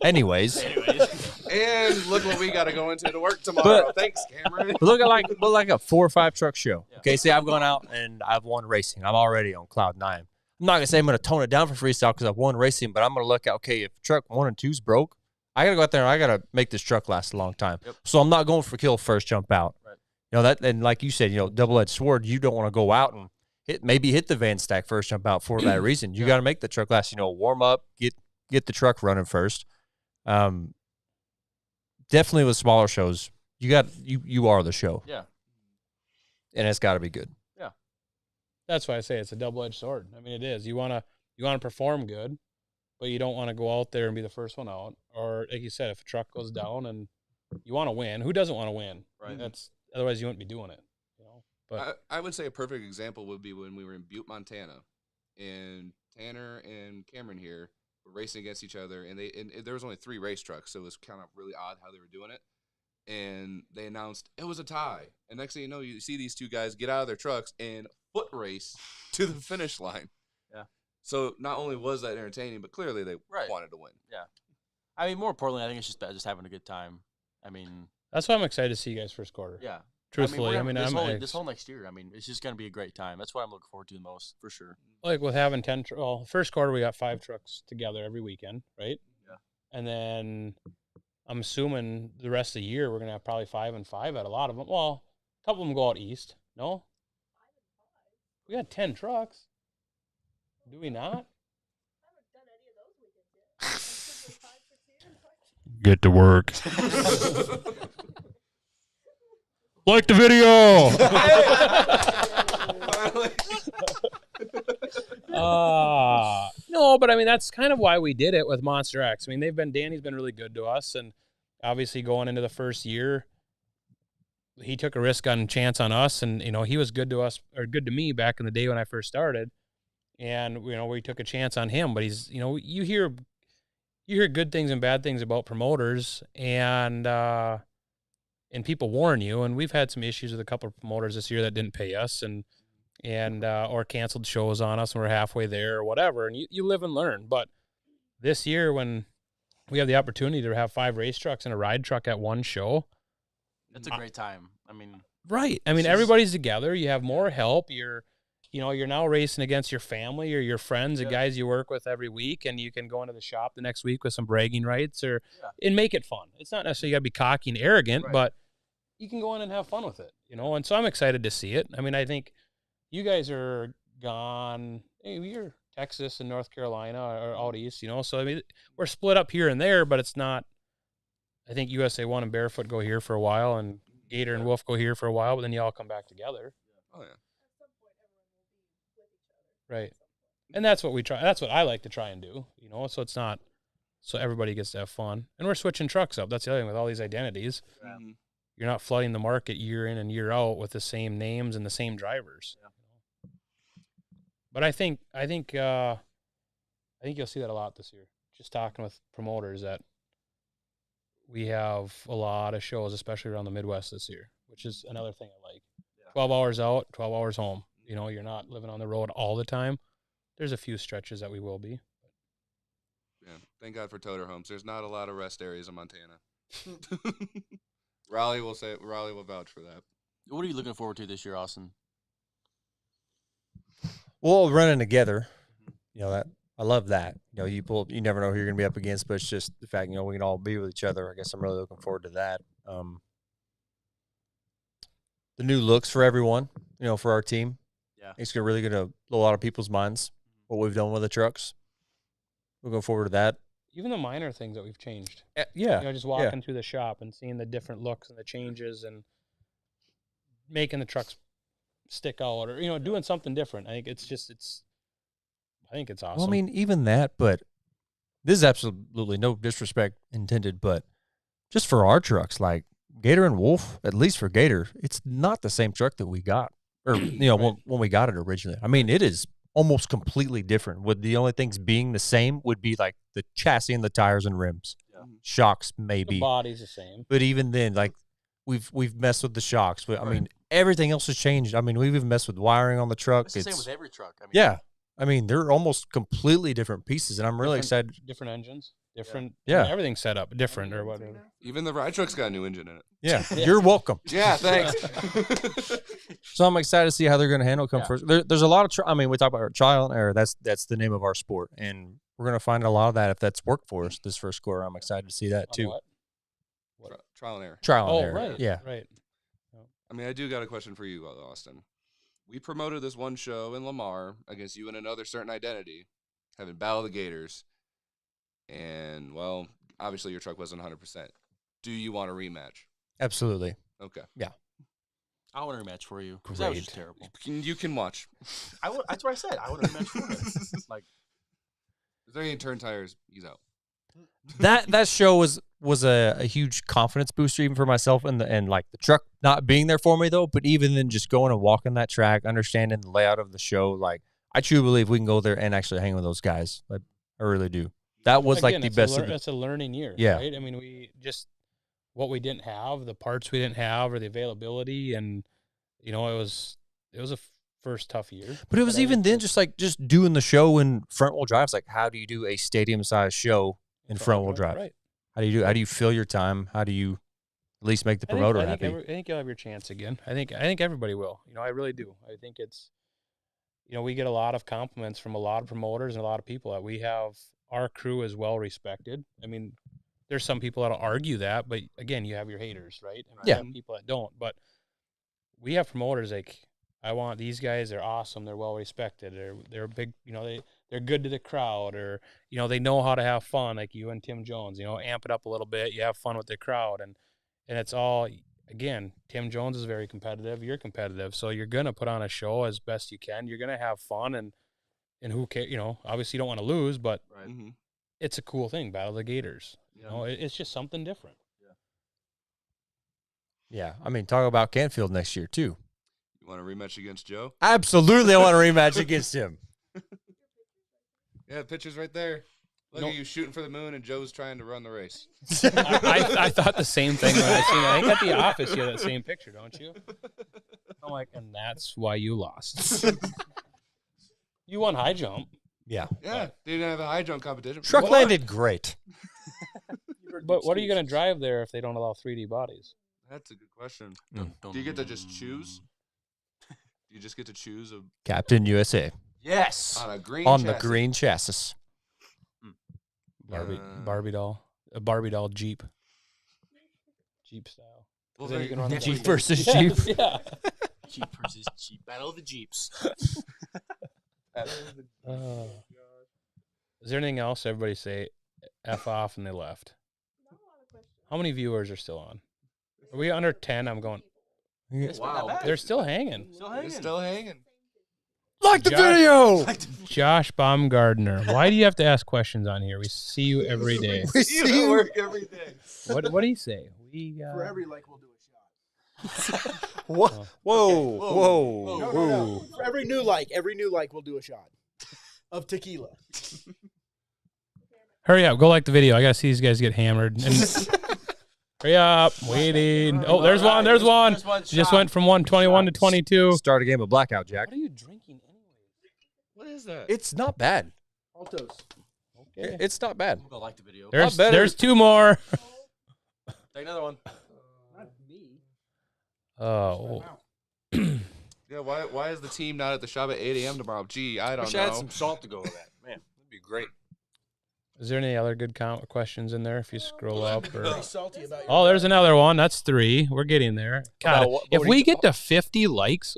Anyways, And look what we got to go into to work tomorrow. Thanks, Cameron. but look at like a 4 or 5 truck show. Okay, say I've gone out and I've won racing. I'm already on cloud 9. I'm not gonna say I'm gonna tone it down for freestyle because I've won racing, but I'm gonna look at if truck 1 and 2's broke, I gotta go out there and I gotta make this truck last a long time. Yep. So I'm not going for kill first jump out. Right. That, and like you said, double-edged sword. You don't want to go out and hit the van stack first jump out for that reason. You got to make the truck last. Warm up, get the truck running first. Definitely with smaller shows, you are the show. Yeah. And it's got to be good. That's why I say it's a double-edged sword. I mean, it is. You want to perform good, but you don't want to go out there and be the first one out. Or like you said, if a truck goes down and you want to win, who doesn't want to win? Right. Otherwise you wouldn't be doing it. But I would say a perfect example would be when we were in Butte, Montana, and Tanner and Cameron here were racing against each other, and there was only 3 race trucks, so it was kind of really odd how they were doing it. And they announced it was a tie. And next thing you know, you see these 2 guys get out of their trucks and foot race to the finish line. Yeah. So not only was that entertaining, but clearly they wanted to win. Yeah. I mean, more importantly, I think it's just having a good time. I mean, that's why I'm excited to see you guys first quarter. yeah. Truthfully, this whole next year, I mean, it's just going to be a great time. That's what I'm looking forward to the most, for sure. Like with having 10 first quarter we got 5 trucks together every weekend, right? Yeah. And then I'm assuming the rest of the year we're going to have probably 5 and 5 at a lot of them. Well, a couple of them go out east. No? We got 10 trucks. Do we not? Get to work. Like the video. No, but I mean that's kind of why we did it with Monster X. I mean, Danny's been really good to us, and obviously going into the first year, he took a risk on chance on us, and he was good to us or good to me back in the day when I first started, and we took a chance on him. But he's you hear good things and bad things about promoters, and people warn you, and we've had some issues with a couple of promoters this year that didn't pay us and or canceled shows on us when we're halfway there or whatever, and you live and learn. But this year, when we have the opportunity to have 5 race trucks and a ride truck at one show, that's a great time. I mean, right? I mean, everybody's together. You have more help. You're now racing against your family or your friends, the guys you work with every week, and you can go into the shop the next week with some bragging rights and make it fun. It's not necessarily you got to be cocky and arrogant, but you can go in and have fun with it, And so I'm excited to see it. I mean, I think you guys are gone. Hey, you're Texas and North Carolina or out east, So I mean, we're split up here and there, but it's not. I think USA 1 and Barefoot go here for a while, and Gator and Wolf go here for a while, but then you all come back together. Oh yeah. Right. And that's what we try. That's what I like to try and do, So it's not. So everybody gets to have fun, and we're switching trucks up. That's the other thing with all these identities. Mm-hmm. You're not flooding the market year in and year out with the same names and the same drivers. Yeah. But I think you'll see that a lot this year. Just talking with promoters that we have a lot of shows, especially around the Midwest this year, which is another thing I like. Yeah. 12 hours out, 12 hours home. You're not living on the road all the time. There's a few stretches that we will be. Yeah, thank God for toter homes. There's not a lot of rest areas in Montana. Raleigh will vouch for that. What are you looking forward to this year, Austin? Well, running together, that I love that. You never know who you're going to be up against, but it's just the fact, we can all be with each other. I guess I'm really looking forward to that. The new looks for everyone, for our team. Yeah. It's really going to blow a lot of people's minds, what we've done with the trucks. Looking forward to that. Even the minor things that we've changed. Yeah. Just walking through the shop and seeing the different looks and the changes and making the trucks stick out or, doing something different. I think it's awesome. Well, I mean, even that, but this is absolutely no disrespect intended, but just for our trucks, like Gator and Wolf, at least for Gator, it's not the same truck that we got. Or, right. when we got it originally. I mean, it is almost completely different. With the only things being the same would be like the chassis and the tires and rims. Yeah. Shocks, maybe. The body's the same. But even then, like, we've messed with the shocks. But, I mean, everything else has changed. I mean, we've even messed with wiring on the truck. It's the same with every truck. I mean, yeah. I mean, they're almost completely different pieces, and I'm really excited. Different engines. Different. Yeah. Everything's set up different or whatever. Even the ride truck's got a new engine in it. Yeah. You're welcome. Yeah, thanks. So I'm excited to see how they're going to handle come first. There's a lot of we talk about trial and error. That's the name of our sport, and we're going to find a lot of that if that's worked for us this first quarter. I'm excited to see that too. What? Trial and error. Trial and error. Right. Yeah. Right. I mean, I do got a question for you, Austin. We promoted this one show in Lamar against you and another certain identity, having Battle of the Gators. And, well, obviously your truck wasn't 100%. Do you want a rematch? Absolutely. Okay. Yeah. I want a rematch for you. That was just terrible. You can watch. That's what I said. I want a rematch for you. Like, is there any turn tires? He's out. That show was a huge confidence booster even for myself and like the truck not being there for me though, but even then just going and walking that track, understanding the layout of the show, like I truly believe we can go there and actually hang with those guys. Like, I really do. That was like the best. That's a learning year. Yeah. Right? I mean, we just what we didn't have, the parts we didn't have, or the availability, and it was a first tough year. But it was even then just doing the show in front wheel drive. It's like, how do you do a stadium size show in front wheel drive? Right. How do you fill your time? How do you at least make the promoter happy? I think you'll have your chance again. I think everybody will. I really do. I think it's we get a lot of compliments from a lot of promoters and a lot of people that we have. Our crew is well respected. I mean, there's some people that'll argue that, but again, you have your haters, right? I mean, yeah. You have people that don't, but we have promoters like, I want these guys. They're awesome. They're well respected. They're big. They're good to the crowd, or they know how to have fun. Like you and Tim Jones. Amp it up a little bit. You have fun with the crowd, and it's all. Again, Tim Jones is very competitive. You're competitive, so you're gonna put on a show as best you can. You're gonna have fun, and and who cares? You know, obviously you don't want to lose, but Right. it's a cool thing. Battle of the Gators. You know, it's just something different. Yeah, I mean, talk about Canfield next year too. You want a rematch against Joe? Absolutely, I want a rematch against him. Yeah, the picture's right there. Look at you shooting for the moon, and Joe's trying to run the race. I thought the same thing when I seen that. I think at the office you have that same picture, don't you? I'm like, and that's why you lost. You won high jump. Yeah, Yeah, they didn't have a high jump competition. truck landed great. But what are you going to drive there if they don't allow 3D bodies? That's a good question. Do you get to just choose? Do you just get to choose Captain USA Yes. on a green on chassis? the green chassis. Barbie doll. A Barbie doll Jeep. Jeep style. Well, Then you can run the Jeep Jeep. versus Yeah, Jeep. Yeah. Jeep versus Jeep. Battle of the Jeeps. Is there anything else? Everybody say F off and they left. How many viewers are still on? Are we under 10? I'm going. Wow, They're still hanging. it's still hanging. Like the Josh- video. Josh Baumgardner. Why do you have to ask questions on here? We see you every day. We see you. work every day. What do you say? We For every like, we'll do a shot. What? Whoa, No, no, no. Ooh. For every new like, we'll do a shot of tequila. Hurry up. Go like the video. I got to see these guys get hammered. And hurry up. Waiting. Oh, there's one. There's one. Just went from 121 to 22. Start a game of blackout, Jack. What are you drinking anyway? What is that? It's not bad. Altos. Okay. It's not bad. I like the video. There's two more. Take another one. Not me. Oh. Yeah, why is the team not at the shop at 8 a.m. tomorrow? Gee, I don't Wish I had know. some salt to go with that. Man, that'd be great. Is there any other good questions in there if you scroll up? Or... Pretty salty about your Oh, there's another one. That's 3. We're getting there. God, what if do you we get to 50 likes,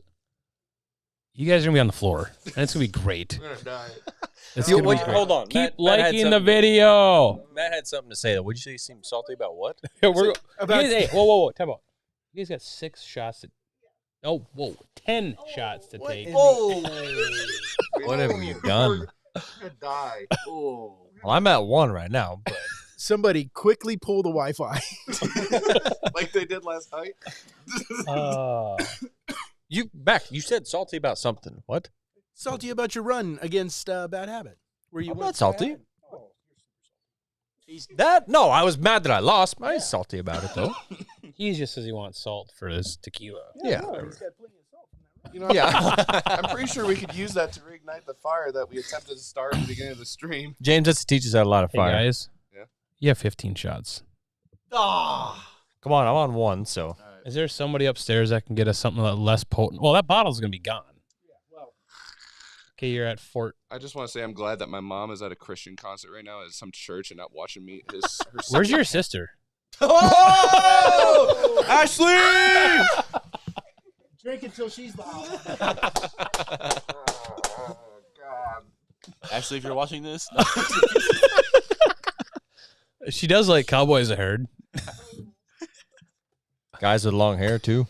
you guys are going to be on the floor. And it's going to be great. We're gonna die. It's gonna be great. Hold on. Keep Matt had liking the something- video. Matt had something to say, though. Would you say you seem salty about what? We're, about- you guys, hey, whoa. Time out. You guys got 6 shots to... Oh, whoa. 10 shots to take. What have you done? We're gonna die. Oh. Well, I'm at 1 right now. But Somebody quickly pull the Wi-Fi. Like they did last night. you said salty about something. What? Salty about your run against Bad Habit. Where you I'm went not salty. Oh. No, I was mad that I lost. I ain't salty about it, though. He just says he wants salt for his tequila. Yeah. No, he's got plenty of salt in that, right? You know, Yeah. I'm pretty sure we could use that to reignite the fire that we attempted to start at the beginning of the stream. James has to teach us how to light a Hey, fire. guys. Yeah. You have 15 shots. Come on, I'm on 1, so. Is there somebody upstairs that can get us something less potent? Well, that bottle's going to be gone. Okay, you're at Fort. I just want to say I'm glad that my mom is at a Christian concert right now at some church and not watching me. Her Where's your sister? Oh! Ashley! Drink until she's the Oh, God. Ashley, if you're watching this, She does like cowboys, I heard. Guys with long hair, too.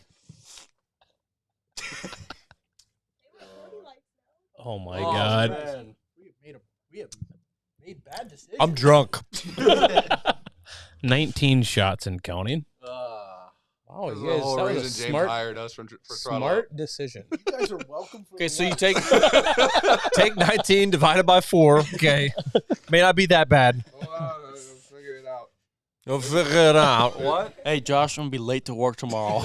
Oh, my God. man. We have made bad decisions. I'm drunk. 19 shots and counting. Oh, you guys, that was a James smart, hired us for Throttle Up. smart decision. You guys are welcome for Okay, the so you love. take 19 divided by 4. Okay. May not be that bad. I'll figure it out. You'll figure it out. What? Hey, Josh, I'm gonna be late to work tomorrow.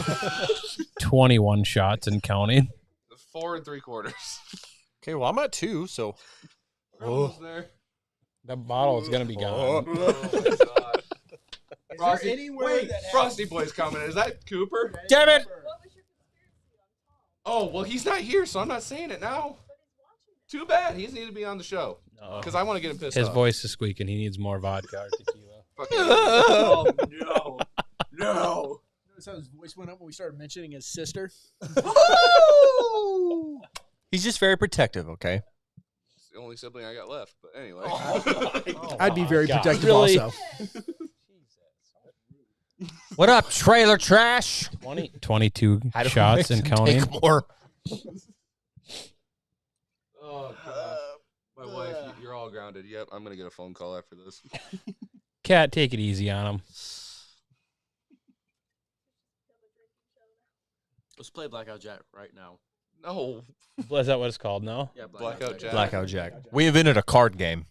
21 shots and counting. 4 3/4. Okay, well, I'm at 2, so. We're almost there. That bottle is going to be gone. Oh, my God. Is Frosty, there anywhere wait, that has- Frosty Boy's coming. Is that Cooper? Damn it! Oh, well, he's not here, so I'm not saying it now. Too bad. He doesn't need to be on the show. No. Because I want to get him pissed His off. voice is squeaking. He needs more vodka or tequila. Fucking Oh no, no. Notice how his voice went up when we started mentioning his sister. He's just very protective, okay? It's the only sibling I got left. But anyway. I'd be very God. protective Really? also. What up, trailer trash? 22 How do we shots make and him counting. take more? Oh, God. My wife, you're all grounded. Yep, I'm gonna get a phone call after this. Cat, take it easy on him. Let's play Blackout Jack right now. No, Is that what it's called now? Yeah, Blackout Jack. Blackout Jack. We invented a card game.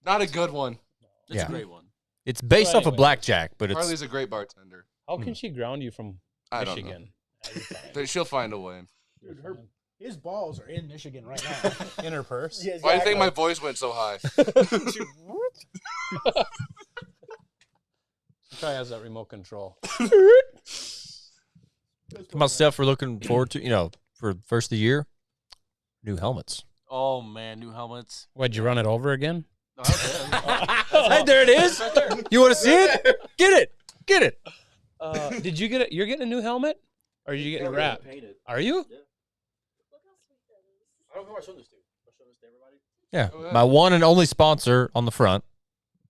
Not a good one. It's Yeah. a great one. It's based So off of anyway. blackjack, but it's Harley's a great bartender. How can she ground you from I don't know. Michigan? She'll find a way. Dude, his balls are in Michigan right now. In her purse? Yeah, Why do you think my voice went so high? She probably has that remote control. come on, stuff we're looking forward to. For the first of the year, new helmets. Oh man, new helmets. Why'd you run it over again? No, okay. Hey, there it is. You want to see it? Get it. Did you get it? You're getting a new helmet? Or are you getting it wrapped? Painted. Are you? Look how sweet that is. I don't know who I showed this to. I showed this to everybody. Yeah, Oh, yeah. my one and only sponsor on the front.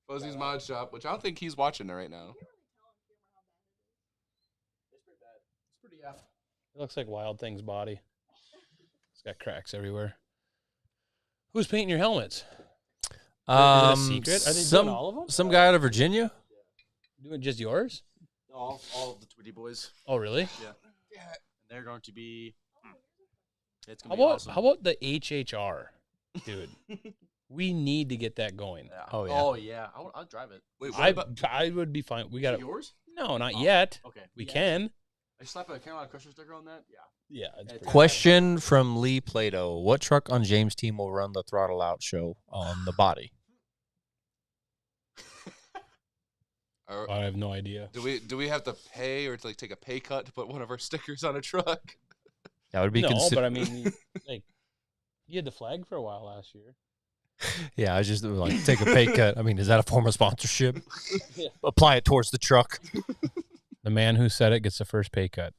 Fuzzy's Mod Shop, which I don't think he's watching it right now. It's pretty F. It looks like Wild Thing's body. It's got cracks everywhere. Who's painting your helmets? Is it a secret? Are they doing all of them? Some guy out of Virginia. Doing just yours? All of the Tweety boys. Oh, really? Yeah. And they're going to be. It's How going to be about awesome. how about the HHR, dude? We need to get that going. Yeah. Oh, yeah. Oh yeah. I'll drive it. Wait, what I about? I would be fine. We got it. Yours? No, not Oh, yet. Okay. We can. I slap a Carolina Crusher sticker on that. Yeah. Yeah. It's It's pretty- Question from Lee Plato: what truck on James' team will run the throttle out show on the body? I have no idea. Do we have to pay or to take a pay cut to put one of our stickers on a truck? That would be No, considered. but I mean, you had the flag for a while last year. Yeah, I just like take a pay cut. I mean, is that a form of sponsorship? Yeah. Apply it towards the truck. The man who said it gets the first pay cut.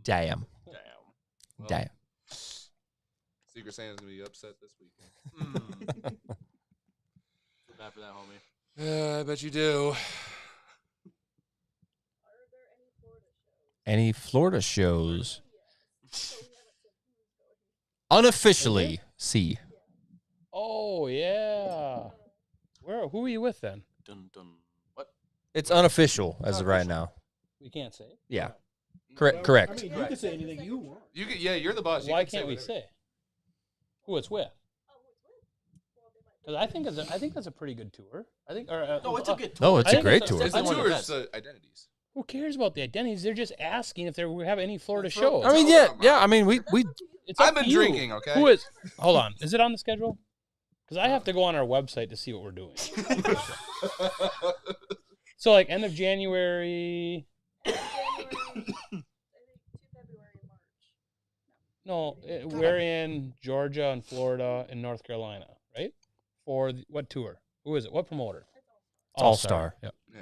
Damn. Damn. Well, Damn. Secret Santa's gonna be upset this weekend. Feel bad for that, homie. I bet you do. Any Florida shows? Unofficially, see. Oh yeah. Who are you with then? Dun dun. What? It's unofficial as of right now. We can't say. Yeah. Correct. I mean, you can say anything you want. You can, yeah, you're the boss. You Why can say can't we whatever. say who it's with? Because I think that's a pretty good tour. I think. No, it's a good No, tour. it's I a think great it's tour. It's the I think tours, that's- the identities. Who cares about the identities? They're just asking if we have any Florida Well, shows. I mean, yeah. I mean, we It's up I've to been you. drinking, okay? Who is? Hold on. Is it on the schedule? Because I have to go on our website to see what we're doing. So like end of January. No, we're in Georgia and Florida and North Carolina, right? For what tour? Who is it? What promoter? All-Star. Yep. Yeah.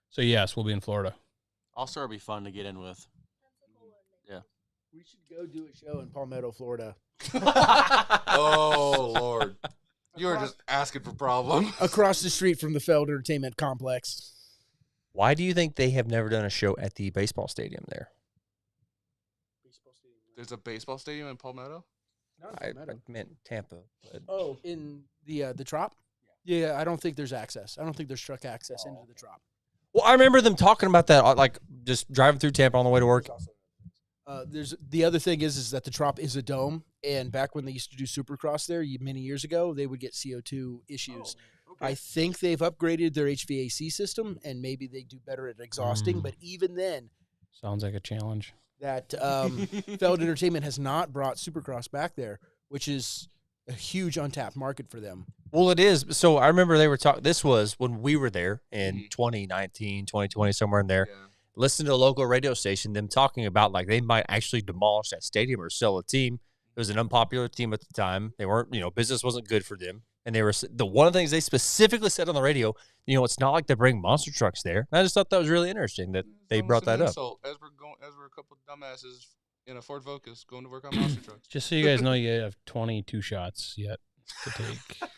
So yes, we'll be in Florida. All-Star would be fun to get in with. We should go do a show in Palmetto, Florida. Oh Lord, you were just asking for problem. Across the street from the Feld Entertainment Complex. Why do you think they have never done a show at the baseball stadium there? There's a baseball stadium in Palmetto. I meant Tampa. But Oh, in the Trop? Yeah, I don't think there's access. I don't think there's truck access into the Trop. well, I remember them talking about that, like just driving through Tampa on the way to work. There's the other thing is that the Trop is a dome, and back when they used to do Supercross there many years ago, they would get CO2 issues. I think they've upgraded their HVAC system, and maybe they do better at exhausting. But even then, Sounds like a challenge. that Feld Entertainment has not brought Supercross back there, which is a huge untapped market for them. Well, it is. So I remember they were talking. This was when we were there in 2019, 2020, somewhere in there. Yeah. Listen to a local radio station, them talking about like they might actually demolish that stadium or sell a team. It was an unpopular team at the time. They weren't, business wasn't good for them. And they were one of the things they specifically said on the radio, it's not like they bring monster trucks there. And I just thought that was really interesting that they It's brought almost that an up. insult, as we're a couple of dumbasses in a Ford Focus going to work on monster trucks. Just so you guys know, you have 22 shots yet to take.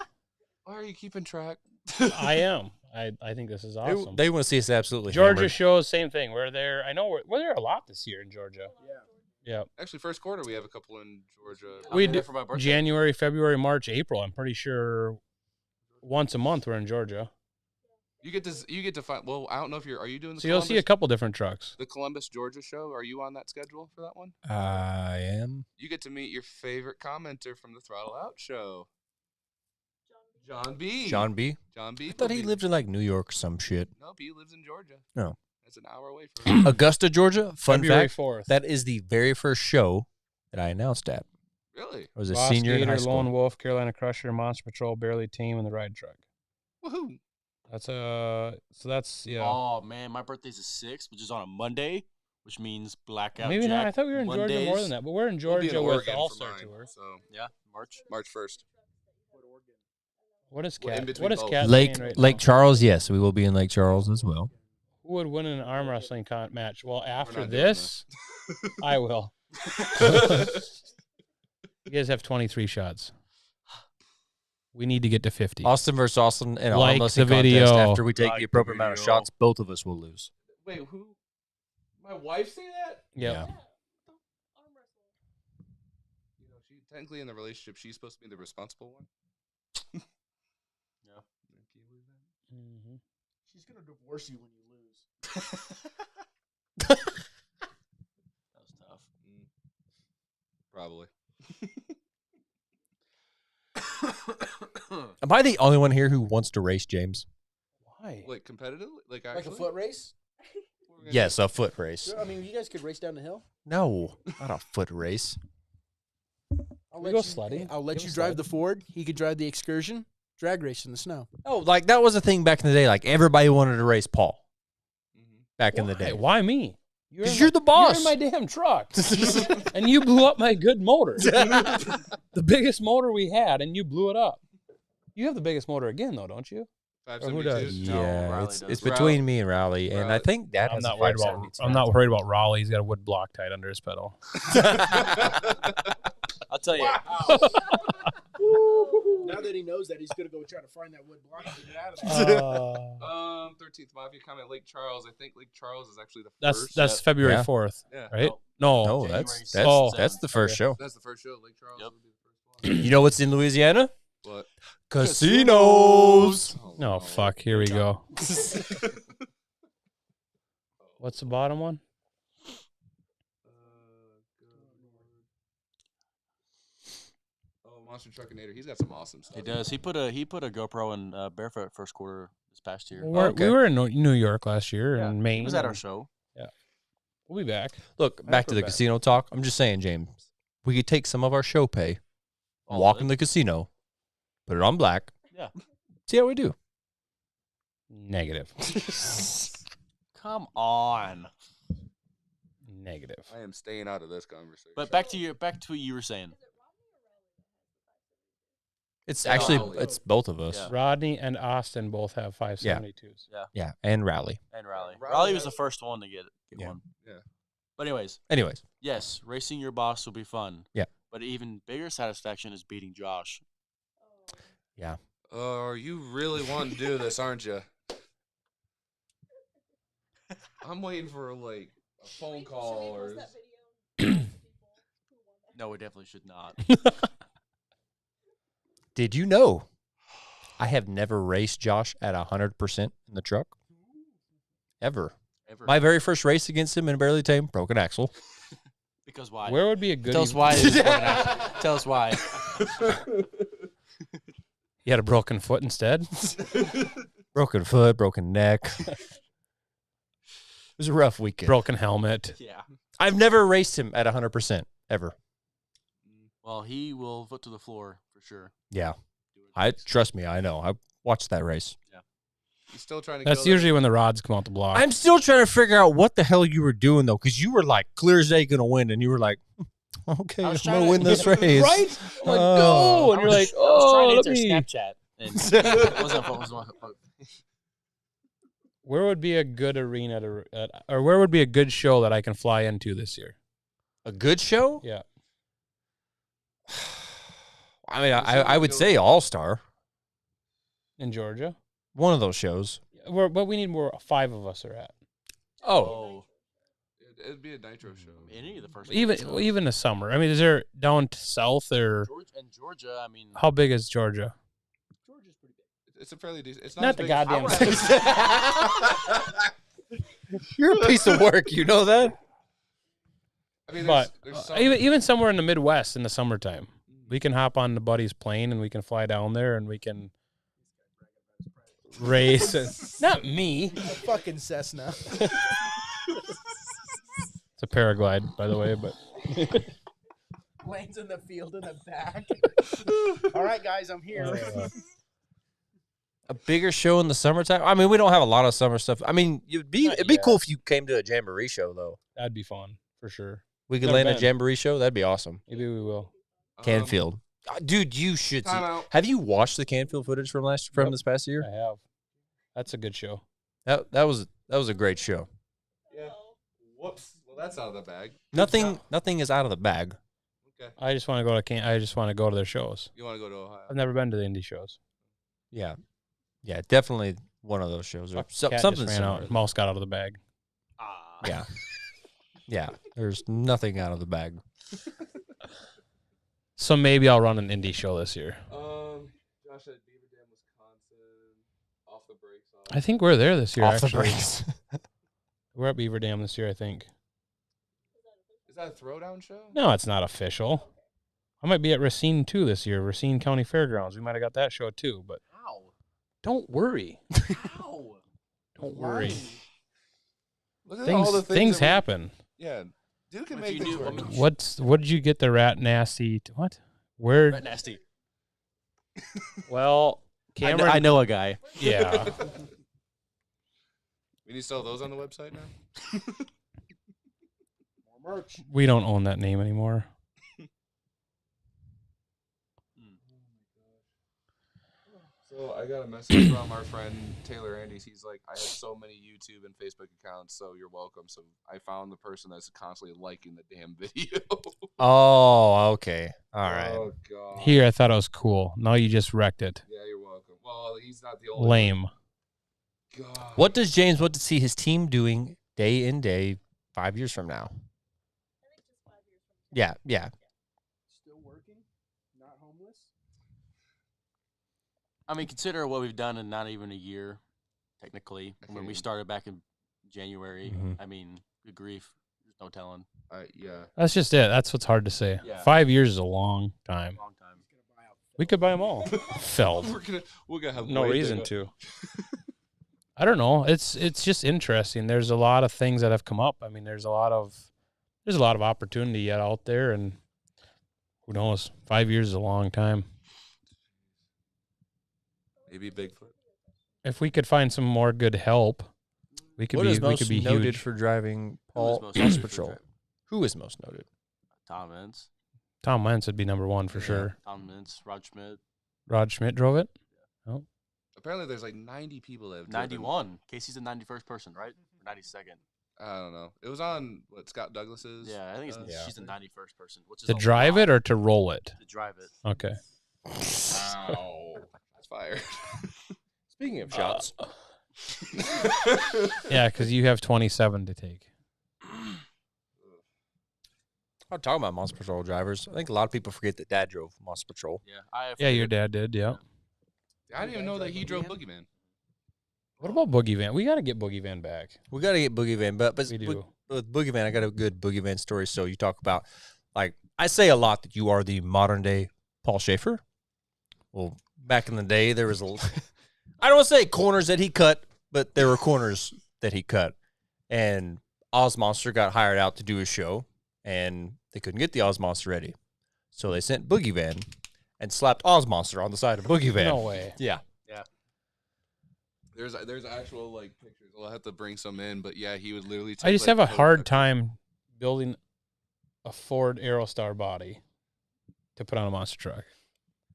Why are you keeping track? I am. I think this is awesome. They want to see us absolutely Georgia hammered. shows, same thing. We're there. I know we're there a lot this year in Georgia. Yeah. Actually, first quarter we have a couple in Georgia. We there do for my birthday. January, February, March, April. I'm pretty sure once a month we're in Georgia. You get to find. Well, I don't know if are you doing the So you'll Columbus, see a couple different trucks. the Columbus, Georgia show? Are you on that schedule for that one? I am. You get to meet your favorite commenter from the Throttle Out show, John B. John B. John B. I thought he lived in like New York or some shit. Nope, he lives in Georgia. No. That's an hour away from him. Augusta, Georgia. Fun February fact: 4th. that is the very first show that I announced at. Really? I was a Boss, senior in Gator, high school. Lone Wolf, Carolina Crusher, Monster Patrol, Barely Team, and the Ride Truck. Woohoo! That's so that's Oh man, my birthday's the 6th, which is on a Monday, which means blackout. maybe Jack not. I thought we were in Georgia more Mondays. than that, but we're in We'll be Georgia in with Oregon the All for Star mine, Tour. So Yeah, March. March 1st. What is Well, in Cat? between What is both. Cat Lake saying right Lake now? Charles. Yes, we will be in Lake Charles as well. Who would win in an arm wrestling match? Well, after not doing this, I will. You guys have 23 shots. We need to get to 50. Austin versus Austin in an Like arm wrestling the contest. video. After we take Like the the appropriate amount of video. shots, both of us will lose. Wait, who? My wife say that? Yep. Yeah. You know, she technically in the relationship, she's supposed to be the responsible one. Yeah. Can you believe that? Mhm. She's gonna divorce you when you lose. That was tough. Probably. Am I the only one here who wants to race, James? Why? Like competitively? Like Like actually? a foot race? What we're gonna Yes, a foot race. I mean, you guys could race down the hill. No, not a foot race. I'll We let go you, sledding. I'll let Give you us drive sled. the Ford. He could drive the Excursion. Drag race in the snow. Oh, like that was a thing back in the day. Like everybody wanted to race Paul back in the day. Why me? Because you're the boss. You're in my damn truck, and you blew up my good motor, the biggest motor we had, and you blew it up. You have the biggest motor again, though, don't you? Or who 572? does? No, Yeah, Riley it's does. between me and Rowley, and I Rowley. think that I'm has not a worried about. 572. I'm not worried about Raleigh. He's got a wood block tied under his pedal. I'll tell you. Now that he knows that, he's gonna go try to find that wood block and get it out of there. 13th Mafia comment Lake Charles. I think Lake Charles is actually the that's first. that's February Yeah. 4th, Yeah. right? No. No, No, January that's 6th. Oh. that's the first show. That's the first show. Lake Charles Yep. will be the first one. You know what's in Louisiana? What? Casinos. no, fuck. Here we go. What's the bottom one? Oh, Monster Truckinator. He's got some awesome stuff. He does. He put a GoPro in Barefoot first quarter this past year. Okay. We were in New York last year Yeah, in Maine. He was at our and show. We'll be back. Look, back to we're the back. casino talk. I'm just saying, James, we could take some of our show pay, All walk of in it. the casino, put it on black. Yeah. See how we do. Negative. Come on. Negative. I am staying out of this conversation. But back to what you were saying. It's Yeah. actually Rowley. it's both of us. Yeah. Rodney and Austin both have 572s. Yeah, and Rowley. And Riley. Riley Riley was has- the first one to get Yeah. one. Yeah. But anyways, Anyways, yes, racing your boss will be fun. Yeah. But even bigger satisfaction is beating Josh. You really want to do this, aren't you? I'm waiting for like a phone call or. No, we definitely should not. did you know I have never raced Josh at 100% in the truck? Ever. Ever. My very first race against him in Barely Tame, broken axle. Because why? Where would be a good? Tell us why. Tell us why. You had a broken foot instead. Broken foot, broken neck. It was a rough weekend. Broken helmet. Yeah. I've never raced him at 100% ever. Well, he will foot to the floor for sure. Yeah. Trust me, I know. I watched that race. He's still trying to. That's kill usually when the rods come out the block. I'm still trying to figure out what the hell you were doing though, because you were like clear as day gonna win, and you were like, okay, I I'm was gonna trying to- win this race. right? I'm like, Oh. go, and you're like, I was oh, trying let to answer me. Snapchat. And it wasn't. Where would be a good arena or where would be a good show that I can fly into this year? A good show? Yeah. I mean, I would say All Star. In Georgia. One of those shows. But we need more. 5 of us are at. Oh, It'd be a nitro show. Any of the first Even the summer. I mean, is there down south or Georgia, I mean, how big is Georgia? Georgia's pretty big. It's a fairly decent. It's Not as the big goddamn You're a piece of work. You know that? I mean, But there's some, even somewhere in the Midwest in the summertime, we can hop on the buddy's plane and we can fly down there and we can race. Not me. A fucking Cessna. It's a paraglide, by the way, but Lane's in the field in the back. All right, guys, I'm here. A bigger show in the summertime? I mean, we don't have a lot of summer stuff. I mean, it'd be cool if you came to a jamboree show, though. that'd be fun for sure. We could Never land a been. jamboree show. That'd be awesome. Maybe we will. Canfield, dude, you should see. Time out. Have you watched the Canfield footage from Yep. this past year? I have. That's a good show. That was a great show. Yeah. Whoops. Well, that's out of the bag. Nothing is out of the bag. Okay. I just want to go to I just want to go to their shows. You want to go to Ohio? I've never been to the indie shows. Yeah, definitely one of those shows. Or Cat something just ran out. similar. Mouse got out of the bag. Yeah, yeah. There's nothing out of the bag. So maybe I'll run an indie show this year. Josh at Beaver Dam, Wisconsin. Off the brakes. I think we're there this year. Off the actually. brakes. We're at Beaver Dam this year, I think. Is that a throwdown show? No, it's not official. I might be at Racine too this year, Racine County Fairgrounds. We might have got that show too, but don't worry. Ow. Don't worry. Look at all the Things that we- happen. Yeah. Dude can If make you things knew- I work. mean, What did you get the rat nasty? What? Where? Rat nasty. Well, Cameron. I know a guy. Yeah. We need to sell those on the website now. More merch. We don't own that name anymore. So I got a message from our friend Taylor Andes. He's like, I have so many YouTube and Facebook accounts, so you're welcome. So I found the person that's constantly liking the damn video. Oh, okay. All right. Oh god. Here, I thought it was cool. Now you just wrecked it. Yeah, you're welcome. Well, he's not the only. Lame. God. What does James want to see his team doing day in day 5 years from now? Yeah. Still working? Not homeless? I mean, consider what we've done in not even a year, technically. When we started back in January, Mhm. I mean, good grief. There's no telling. Yeah. That's just it. That's what's hard to say. Yeah. 5 years is a long time. Long time. We could buy them all. Feld. We're gonna have No way reason bigger- to. I don't know. It's just interesting. There's a lot of things that have come up. I mean, there's a lot of opportunity yet out there, and who knows? 5 years is a long time. Maybe Bigfoot. If we could find some more good help, we could What is be we most could be noted huge. for driving Who is Paul most Mouse noted for Patrol? driving? Who is most noted? Tom Ince. Tom Wentz would be number one for Yeah, sure. Tom Ince, Rod Schmidt. Rod Schmidt drove it. Apparently, there's like 90 people that have driven. 91. Casey's the 91st person, right? Or 92nd. I don't know. It was on Scott Douglas's. Yeah, I think yeah. she's the 91st person. Which is To a drive lot it or to roll it? to drive it. Okay. Wow. That's fire. Speaking of shots, Yeah, because you have 27 to take. I'm talking about Monster Patrol drivers. I think a lot of people forget that Dad drove Monster Patrol. Yeah, I Yeah, your dad did. Yeah. I didn't even know that he drove Boogeyman. What about Boogie Van? We got to get Boogie Van back. We got to get Boogie Van, but We do. with Boogie Van, I got a good Boogie Van story. So you talk about, like, I say a lot that you are the modern day Paul Schaefer. Well, back in the day, there was a, I don't want to say corners that he cut, but there were corners that he cut. And Oz Monster got hired out to do a show, and they couldn't get the Oz Monster ready. So they sent Boogie Van and slapped Oz Monster on the side of Boogie Van. No way. Yeah. There's actual like pictures. I'll have to bring some in, but yeah, he would literally. Take, I just like, have a photo hard pictures. time building a Ford Aerostar body to put on a monster truck.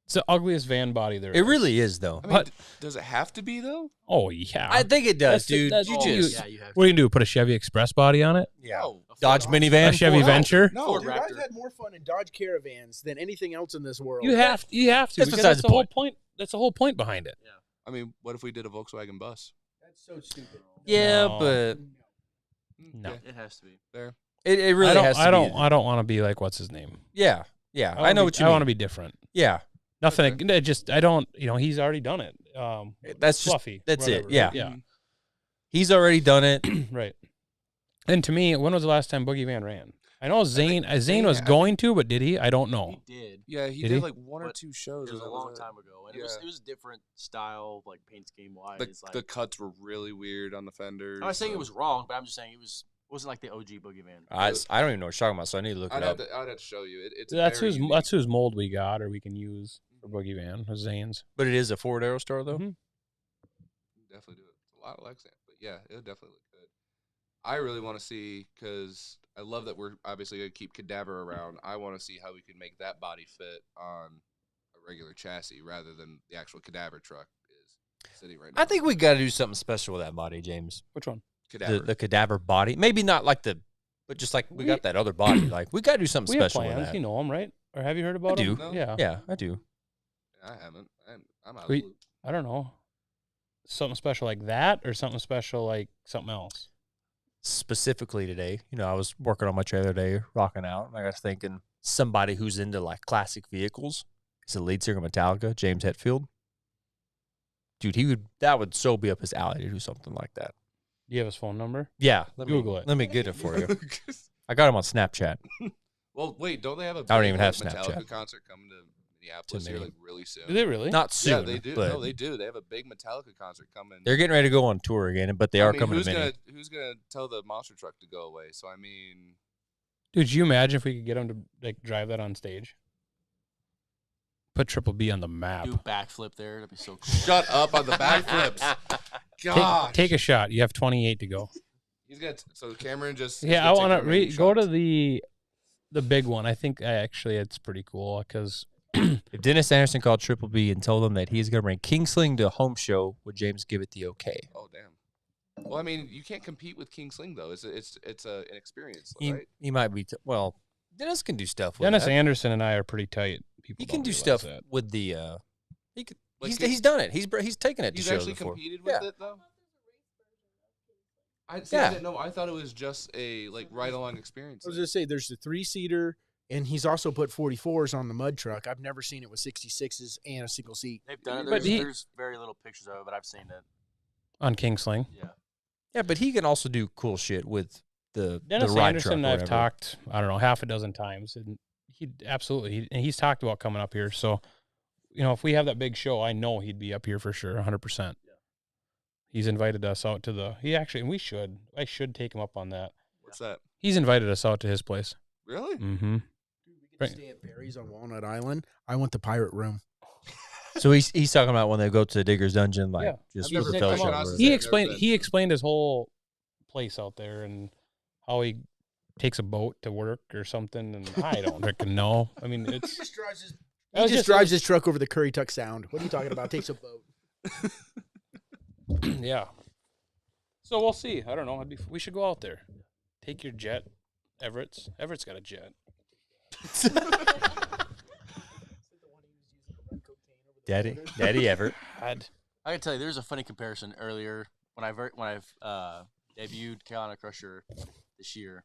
It's the ugliest van body there is. It really is, though. I mean, does it have to be though? Oh, yeah. I think it does, That's the- dude. that's- You oh, just, yeah, you have What do you do? Put a Chevy Express body on it? yeah. No. Dodge A minivan. Chevy Ford- Venture? No, Ford Dude, Raptor. I've had more fun in Dodge Caravans than anything else in this world. You have to. That's because besides that's the the whole point. point. That's the whole point behind it. I mean, what if we did a Volkswagen bus? That's so stupid. Yeah, No. but No. It has to be. There. It really has to I be. don't want to be like what's his name. Yeah. I know what you mean. I want to be different. Yeah. Nothing. It just I don't. He's already done it. That's just Fluffy. that's whatever, it. Yeah. right? Yeah. He's already done it. Right. And to me, when was the last time Boogie Van ran? I know Zane Zane was had- going to, but did he? I don't know. He did. Yeah, he Did did he? like one or But two shows. It was and a that long it. time ago, and Yeah. it was a different style, like paint scheme wise. The cuts were really weird on the fenders. I'm not saying it was wrong, but I'm just saying it wasn't like the OG Boogie Van. I don't even know what you're talking about, so I need to look it up. I'd have to show you. It's That's very whose unique. that's whose mold we got, or we can use for Boogie Van. Zane's. But it is a Ford Aerostar though. Mhm. Definitely do it. It's a lot of Lexan, but yeah, it'll definitely look good. I really want to see, because I love that we're obviously going to keep Cadaver around. I want to see how we can make that body fit on a regular chassis rather than the actual Cadaver truck is sitting right now. I think we got to do something special with that body, James. Which one? Cadaver. The cadaver body, maybe not like but just like we got that other body. Like we got to do something We have special with plans. that. You know them, right? Or have you heard about do. them? No. Yeah. Yeah, I do. I haven't. I'm out We- of the loop. I don't know. Something special like that, or something special like something else. Specifically today, I was working on my trailer today, rocking out, and I was thinking somebody who's into like classic vehicles. He's the lead singer of Metallica, James Hetfield. Dude, that would so be up his alley to do something like that. Do you have his phone number? Yeah, Google it. Let me get it for you. I got him on Snapchat. Well, wait, don't they have a I don't big, even have Metallica Snapchat. concert coming to Minneapolis To here me. like really soon? Do they really? Not soon. Yeah, they do. But No, they do. They have a big Metallica concert coming. they're getting ready to go on tour again, but they are coming who's to Mini. who's gonna tell the monster truck to go away? So I mean, Dude, you imagine if we could get him to like drive that on stage? Put Triple B on the map. Do backflip there. That'd be so cool. shut up on the backflips. God, Take a shot. You have 28 to go. he's got so Cameron just. Yeah, I want to go to the big one. I think actually it's pretty cool because If Dennis Anderson called Triple B and told him that he's going to bring Kingsling to a home show, would James give it the okay? Oh damn. Well, I mean, you can't compete with King Sling though. It's an experience, right? He might be. Well, Dennis can do stuff with Dennis that. Anderson and I are pretty tight. People He can don't do realize stuff that. with the. He could. Like, He's done it. He's taken it to He's shows actually before. competed with Yeah. it though. I Yeah. didn't know. I thought it was just a like ride along experience. I was gonna say there's the 3-seater, and he's also put 44s on the mud truck. I've never seen it with 66s and a single seat. They've done it. But There's very little pictures of it, but I've seen it. On Kingsling. Yeah. Yeah, but he can also do cool shit with the Dennis ride Anderson truck. and or I've whatever. talked, I don't know, half a dozen times, and he's talked about coming up here. So, if we have that big show, I know he'd be up here for sure, 100%. Yeah. He's invited us out to I should take him up on that. What's that? He's invited us out to his place. Really? Mm-hmm. Dude, we get Right. to stay at Barry's on Walnut Island. I want the pirate room. So he's talking about when they go to the Digger's Dungeon, like Yeah. just I've never for the been. fellowship. Come or on. whatever. He Never explained been. he explained his whole place out there and how he takes a boat to work or something, and I don't freaking know. I mean, it's He just drives his, That was drives his truck over the Curry Tuck Sound. What are you talking about? Takes a boat. yeah. So we'll see. I don't know. We should go out there. Take your jet, Everett's. Everett's got a jet. Daddy Everett. God. I can tell you, there's a funny comparison earlier when I've debuted Carolina Crusher this year.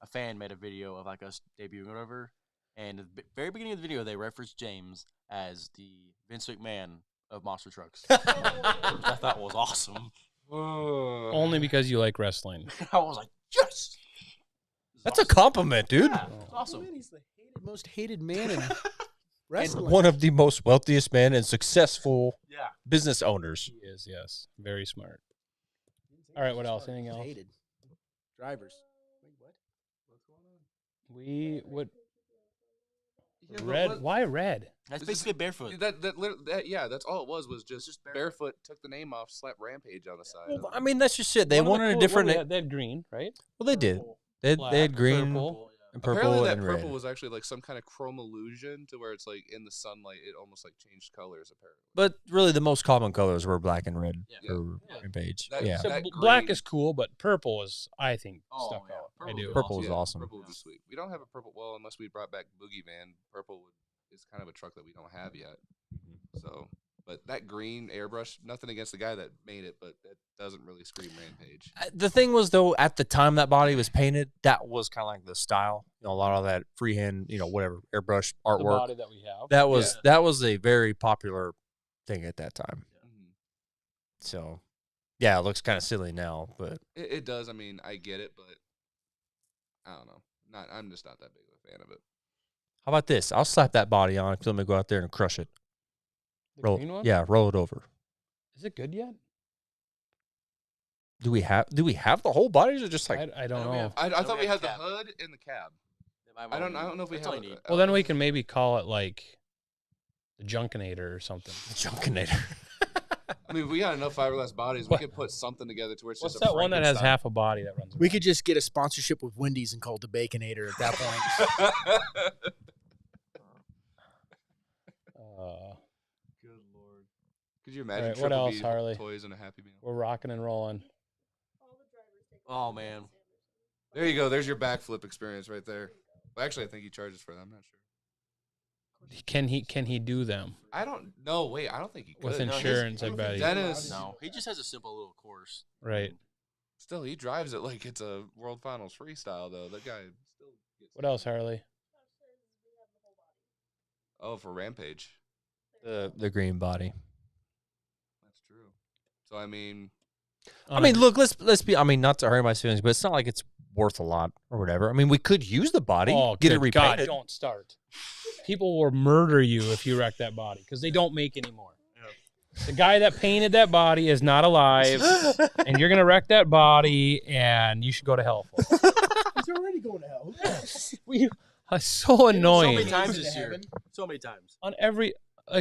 A fan made a video of like us debuting or whatever, and at the very beginning of the video, they referenced James as the Vince McMahon of monster trucks. Which I thought was awesome. Only because you like wrestling. I was like, yes. That's a compliment, dude. Yeah, it's awesome. Man, he's the most hated man in And wrestling. one of the most wealthiest men and successful Yeah. business owners. He is, yes. Very smart. All right, what else? Anything else? Hated drivers. Wait, what? We would Yeah, but red. what- Why red? That's It's just- basically barefoot. Yeah, that's all it was just barefoot. Took the name off, slapped Rampage on the side. Well, I mean, that's just it. They One of the wanted a cool- different. what they had green, right? Well, they did. They Black, had green purple. and Apparently purple that and purple red. was actually like some kind of chrome illusion to where it's like in the sunlight it almost like changed colors apparently. But really, the most common colors were black and red Yeah. for Yeah. Rampage. That- Yeah. So that black green- is cool, but purple is, I think, Oh, stuck yeah. out. I Purple do. is Purple was Yeah, awesome. Purple would be sweet. We don't have a purple. Well, unless we brought back Boogie Van, purple is kind of a truck that we don't have yet. So, But that green airbrush, nothing against the guy that made it, but it doesn't really scream Rampage. The thing was, though, at the time that body was painted, that was kind of like the style. You know, a lot of that freehand, whatever airbrush The artwork. body that we have. That was a very popular thing at that time. Mm-hmm. So, yeah, it looks kind of silly now, but It does. I mean, I get it, but I don't know. I'm just not that big of a fan of it. how about this? I'll slap that body on if you let me go out there and crush it. The green one? Yeah, roll it over. Is it good yet? Do we have the whole body, or is it just like I don't know. I thought we had the cab. hood and the cab. I I don't know if we That's have all you need. Well, then we can maybe call it like the Junkinator or something. the Junkinator? I mean, we got enough fiberglass bodies. We could put something together to where it's What's just a that one that has Frankenstein. half a body that runs? We around? could just get a sponsorship with Wendy's and call it the Baconator at that point. Good Lord. Could you imagine Alright, what Triple else, B Harley? toys and a Happy Meal? We're rocking and rolling. Oh man. There you go. There's your backflip experience right there. Well, actually, I think he charges for that. I'm not sure. Can he do them I don't know. Wait, I don't think he could. with No, his- insurance? I bet he. Dennis, No, he just has a simple little course. Right. still, he drives it like it's a World Finals freestyle, though. That guy still gets. What else, Harley? Oh, for Rampage. the green body. That's true. So, I mean, I mean, look, let's be. I mean, not to hurt my feelings, but it's not like it's worth a lot or whatever. I mean, we could use the body, get it good God, repainted. don't start. People will murder you if you wreck that body because they don't make anymore. The guy that painted that body is not alive, and you're gonna wreck that body, and you should go to hell for it. He's already going to hell. It's so So annoying many times Into this year. heaven. So many times. on every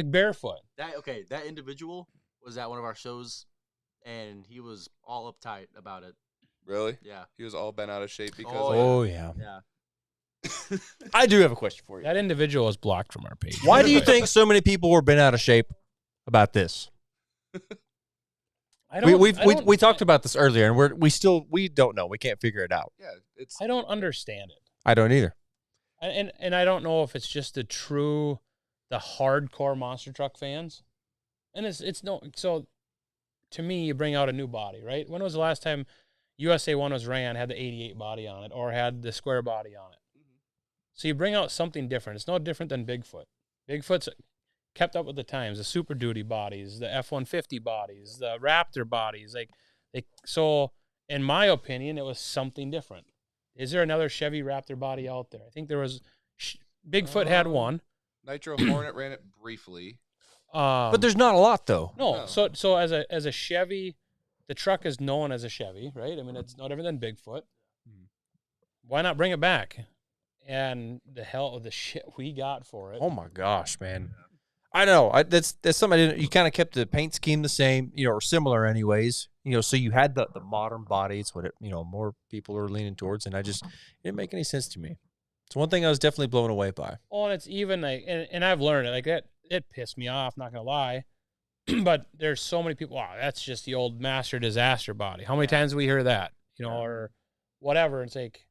barefoot. That individual was at one of our shows, and he was all uptight about it. really? Yeah. He was all bent out of shape because Oh, of yeah. Yeah. I do have a question for you. That individual is blocked from our page. Why do you think so many people were bent out of shape about this? We talked about this earlier, and we don't know. We can't figure it out. Yeah, it's I don't understand it. I don't either. And I don't know if it's just the hardcore monster truck fans. And it's no, so to me, you bring out a new body, right? When was the last time USA 1 was ran, had the 88 body on it or had the square body on it? So you bring out something different. It's no different than Bigfoot. Bigfoot's kept up with the times, the Super Duty bodies, the F-150 bodies, the Raptor bodies. So in my opinion, it was something different. Is there another Chevy Raptor body out there? I think there was. Bigfoot had one. Nitro Hornet ran it briefly. But there's not a lot, though. No. So as a Chevy, the truck is known as a Chevy, right? I mean, it's no different than Bigfoot. Why not bring it back? And the shit we got for it. Oh my gosh, man! I know that's something I didn't. You kind of kept the paint scheme the same, or similar, anyways. So you had the modern body. It's what more people are leaning towards, and it didn't make any sense to me. It's one thing I was definitely blown away by. Oh, and it's even like, and I've learned it like that. It pissed me off. Not gonna lie, but there's so many people. Wow, that's just the old Master Disaster body. How many times do we hear that? Or whatever. It's like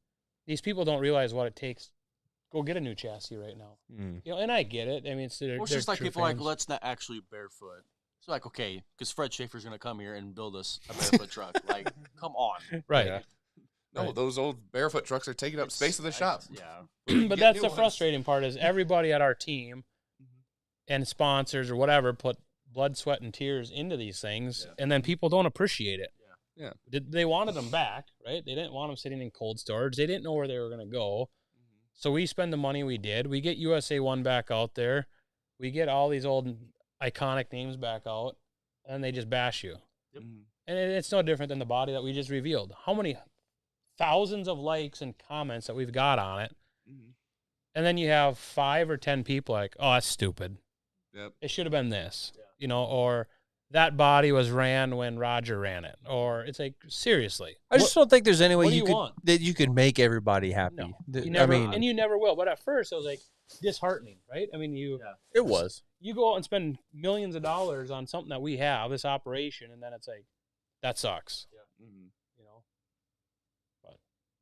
these people don't realize what it takes. Go get a new chassis right now. And I get it. I mean, it's just like people like, let's not actually barefoot. It's like, okay, because Fred Schaefer's going to come here and build us a barefoot truck. Like, come on. Right. Yeah. No, those old barefoot trucks are taking up space in the shop. Yeah. But that's the frustrating part is everybody at our team and sponsors or whatever put blood, sweat, and tears into these things, and then people don't appreciate it. Yeah. They wanted them back, right? They didn't want them sitting in cold storage. They didn't know where they were going to go. So we spend the money we did. We get USA 1 back out there. We get all these old iconic names back out, and they just bash you. Yep. And it's no different than the body that we just revealed. How many thousands of likes and comments that we've got on it, and then you have 5 or 10 people like, oh, that's stupid. Yep. It should have been this, or that body was ran when Roger ran it, or it's like, seriously. I just don't think there's any way what do you you could want? that you could make everybody happy. No, The- you never, I mean, and you never will. But at first, it was like disheartening, right? I mean, it was. you go out and spend millions of dollars on something that we have, this operation, and then it's like, that sucks. But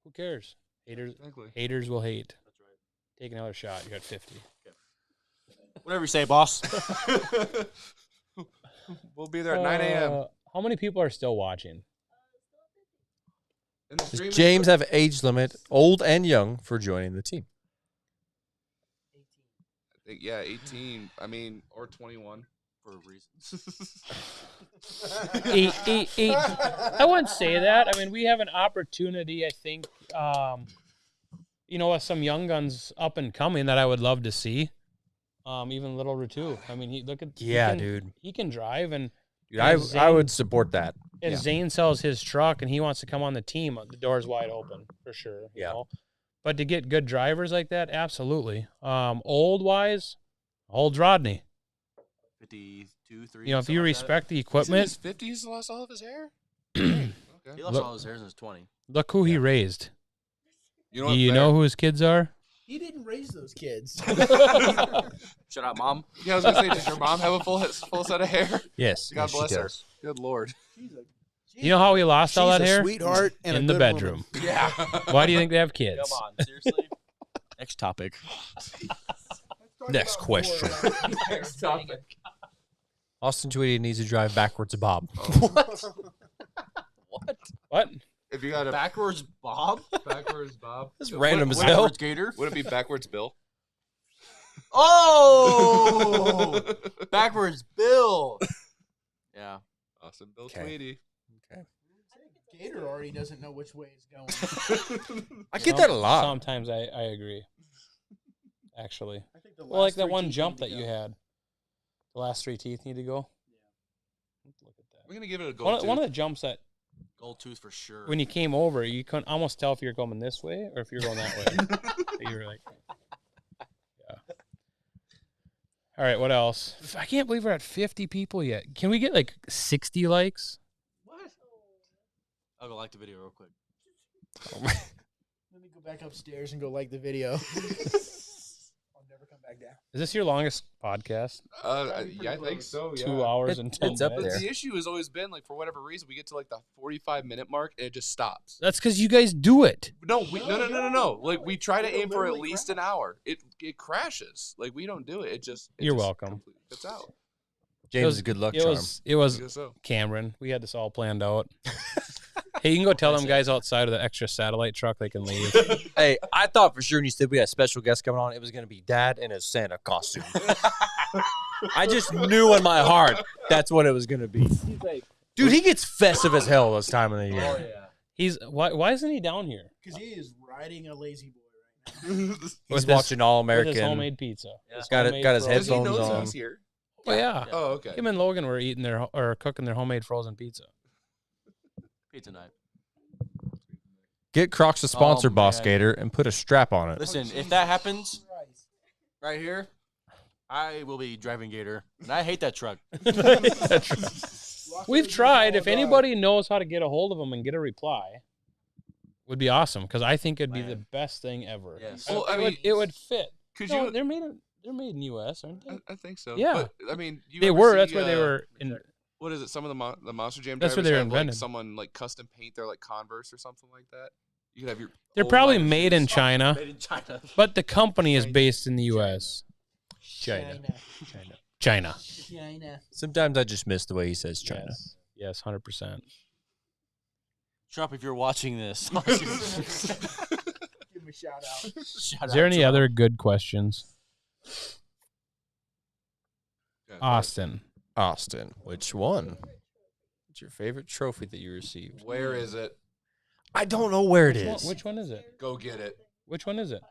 who cares? Haters will hate. That's right. Take another shot. You got 50. Whatever you say, boss. We'll be there at 9 a.m. How many people are still watching? And the stream Does is- James have age limit, old and young, for joining the team? I think, yeah, 18. I mean, or 21. For a reason. Eight. I wouldn't say that. I mean, we have an opportunity, I think, with some young guns up and coming that I would love to see. Even little Ratu. I mean, Dude. He can drive, and Dude, I would support that. if Zane sells his truck and he wants to come on the team, the door's wide open for sure. You know? But to get good drivers like that, absolutely. Old Rodney. 52, 3. If you something like respect the He's in equipment, his 50s, he's lost all of his hair? that. Okay. He lost all his hair since 20. look who he raised. You Do you know who his kids are? He didn't raise those kids. Shut up, Mom. Yeah, I was gonna say, does your mom have a full set of hair? Yes. God bless she her. does. Good Lord. You know how he lost all that hair? Sweetheart and In a the good bedroom. woman. Yeah. Why do you think they have kids? Come on, seriously. Next topic. Next question. Next topic. Austin tweeted he needs to drive backwards, Bob. What? What? If you got a Backwards Bob? backwards Bob, That's random as hell. Backwards Gator? would it be backwards Bill? Oh! Backwards Bill. Yeah. Austin Bill Okay. Tweedy. Gator already doesn't know which way it's going. I get that a lot. Sometimes I agree. Actually. I think the Well, like last that three one teeth jump need that to you go. had. The last 3 teeth need to go. Yeah. Look at that. We're gonna give it a go. One of the jumps that Gold tooth for sure. when you came over, you couldn't almost tell if you're going this way or if you're going that way. You were like, yeah. All right, what else? I can't believe we're at 50 people yet. Can we get like 60 likes? I'll go like the video real quick. Let me go back upstairs and go like the video. I'll never come back down. Is this your longest podcast? Yeah, I think so. Yeah. 2 hours and 10 it's up minutes. But there. the issue has always been like, for whatever reason, we get to like the 45-minute mark and it just stops. That's because you guys do it. No. Like we try to aim for at least an hour. It crashes. Like we don't do it. It You're just welcome. completely It's out. James is a good luck It charm. was I guess so. Cameron. We had this all planned out. Hey, you can go tell them guys outside of the extra satellite truck they can leave. Hey, I thought for sure when you said we had a special guest coming on, it was going to be Dad in a Santa costume. I just knew in my heart that's what it was going to be. Dude, he gets festive as hell this time of the year. Oh, yeah. He's why isn't he down here? Because he is riding a lazy boy right now. He's With watching All With his American. homemade pizza. Yeah. His Got homemade his frozen- Does he headphones know on. he's here? Oh yeah. Oh, okay. Him and Logan were eating or cooking their homemade frozen pizza. Pizza night. Get Crocs to sponsor Oh, Boss man. Gator and put a strap on it. Listen, if that happens right here, I will be driving Gator. And I hate that truck. We've tried. If anybody knows how to get a hold of them and get a reply, would be awesome because I think it'd be the best thing ever. Yes. Well, I mean, it would fit. Could No, you? they're made in U.S., aren't they? I think so. Yeah. But, I mean, you They ever were. see, That's where they were. In, What is it? Some of the Monster Jam That's where drivers they were have, like, invented. someone like custom paint their like Converse or something like that. You could have your. they're old probably line made in shoes. China, Made in China. but the company is based in the U.S. China. China. China. Sometimes I just miss the way he says China. Yes, 100%. Trump, if you're watching this. Give him a shout out. Is there any other good questions? Yeah. Austin. Austin, which one? What's your favorite trophy that you received? Where is it? I don't know where it Which one- is. Which one is it? Go get it. Which one is it?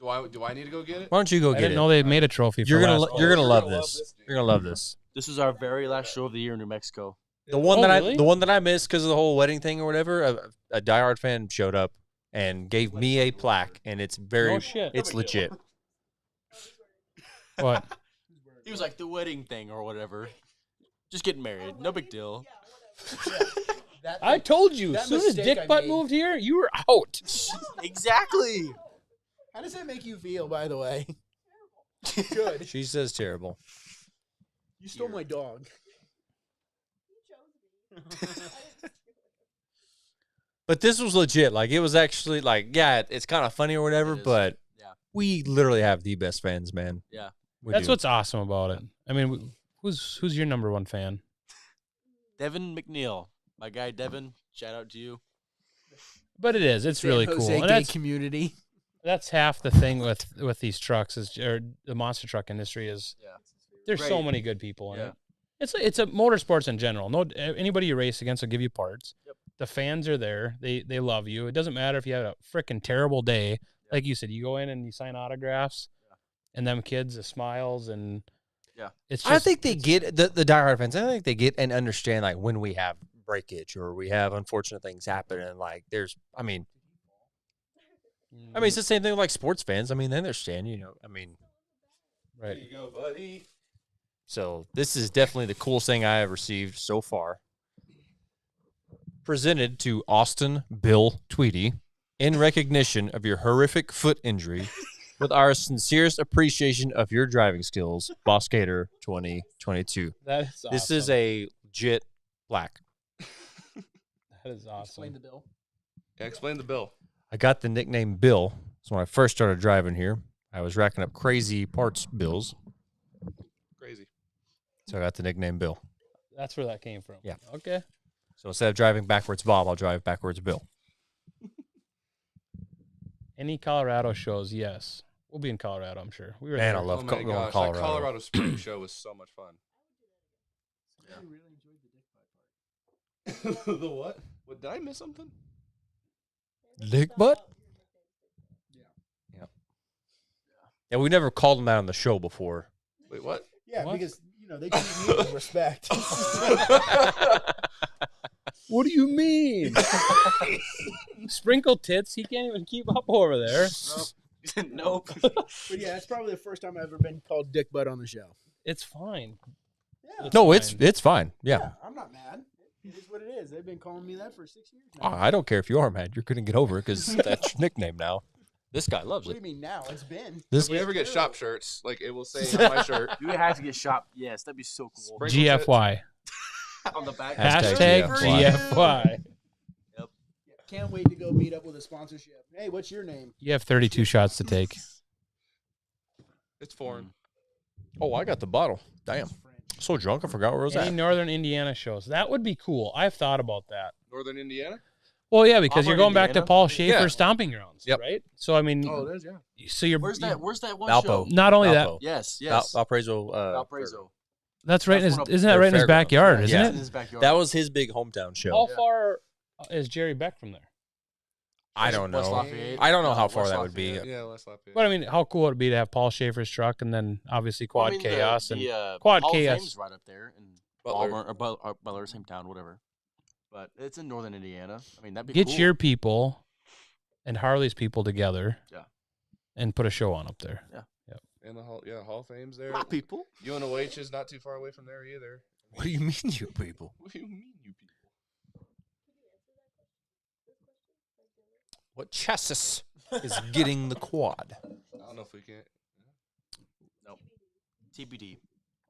Do I need to go get it? Why don't you go I get didn't it? know they made a trophy. You're for gonna last you're year. gonna You're love gonna love this. this, dude. You're gonna love this. This is our very last show of the year in New Mexico. The one Oh, that really? the one that I missed because of the whole wedding thing or whatever. A diehard fan showed up and gave me a plaque, and it's very No shit. it's legit. What? He was like the wedding thing or whatever. Just getting married. No big deal. I told you. That As soon as mistake I Dick Butt made. moved here, you were out. Exactly. How does that make you feel, by the way? Good. She says terrible. You stole my dog. But this was legit. Like it was actually like it's kind of funny or whatever. It is. But Yeah. we literally have the best fans, man. Yeah. We That's do. what's awesome about it. I mean, Who's your number one fan? Devin McNeil, my guy Devin. Shout out to you. But it is. It's San really Jose cool. And gay community. that's half the thing with these trucks or the monster truck industry is there's so Great. many good people in Yeah. it. It's a motorsports in general. No, anybody you race against will give you parts. Yep. The fans are there. They love you. It doesn't matter if you had a freaking terrible day. Like you said, you go in and you sign autographs, and them kids, the smiles, and it's. Just, I think they get the diehard fans. I think they get and understand like when we have breakage or we have unfortunate things happen, and like there's, I mean, it's the same thing with like sports fans. I mean, they understand, right. There you go, buddy. So this is definitely the coolest thing I have received so far. Presented to Austin Bill Tweedy in recognition of your horrific foot injury with our sincerest appreciation of your driving skills, Boss Gator 2022. That is This is awesome. a legit black. That is awesome. Explain the bill. Yeah, explain the bill. I got the nickname Bill. So when I first started driving here, I was racking up crazy parts bills. Crazy. So I got the nickname Bill. That's where that came from. Yeah. Okay. So instead of driving backwards Bob, I'll drive backwards Bill. Any Colorado shows, yes. We'll be in Colorado, I'm sure. We were Man, there. I love Oh my going to gosh, Colorado. that Colorado Spring show was so much fun. I really enjoyed the dick butt part. The what? What, did I miss something? Dick butt? Yeah, we never called him out on the show before. Wait, what? Yeah, What? because they treat me with respect. What do you mean? Sprinkle tits, he can't even keep up over there. Nope. But yeah, that's probably the first time I've ever been called dick butt on the show. It's fine. Yeah. No, fine. it's fine. Yeah. I'm not mad. It is what it is. They've been calling me that for 6 years Oh, now. I don't care if you are mad. You're going to get over it because that's your nickname now. This guy loves What do it. you mean now? It's been. This If we ever get shop shirts, like it will say on my shirt. Do we have to get shot? Yes, that'd be so cool. Sprinkle tits. GFY. On the back. Hashtag GFY. Can't wait to go meet up with a sponsorship. Hey, what's your name? You have 32 shots to take. It's foreign. Oh, I got the bottle. Damn. So drunk, I forgot where it was Any at. Northern Indiana shows. That would be cool. I've thought about that. Northern Indiana? Well, yeah, because you're Auburn, going back to Indiana? Paul Schaefer's Yeah. stomping grounds, Yep. right? So, I mean, Oh, it is, yeah. so you're Where's that one Valpo. show? not only Valpo. Yes, Val- yes. Valparaiso. Valparaiso. that's right. In That's his, one of isn't that their right in his fairgrounds. backyard, Yeah. isn't It's it? in his backyard. That was his big hometown show. How far is Jerry Beck from there? I don't West know. Lafayette. I don't know how far West that would be. Lafayette. Yeah, West Lafayette. But I mean, how cool would it be to have Paul Schaefer's truck and then obviously Well, Quad I mean, Chaos the, and Quad Quad Chaos. Fame's right up there in Butler. Auburn, or Butler, same town, whatever. But it's in Northern Indiana. I mean, that'd be Get cool. your people and Harley's people together, Yeah. and put a show on up there. And the Hall of Fame's there. My people. UNOH is not too far away from there either. What do you mean, you people? What do you mean, you people? What chassis is getting the quad? I don't know if we can. Nope. TBD.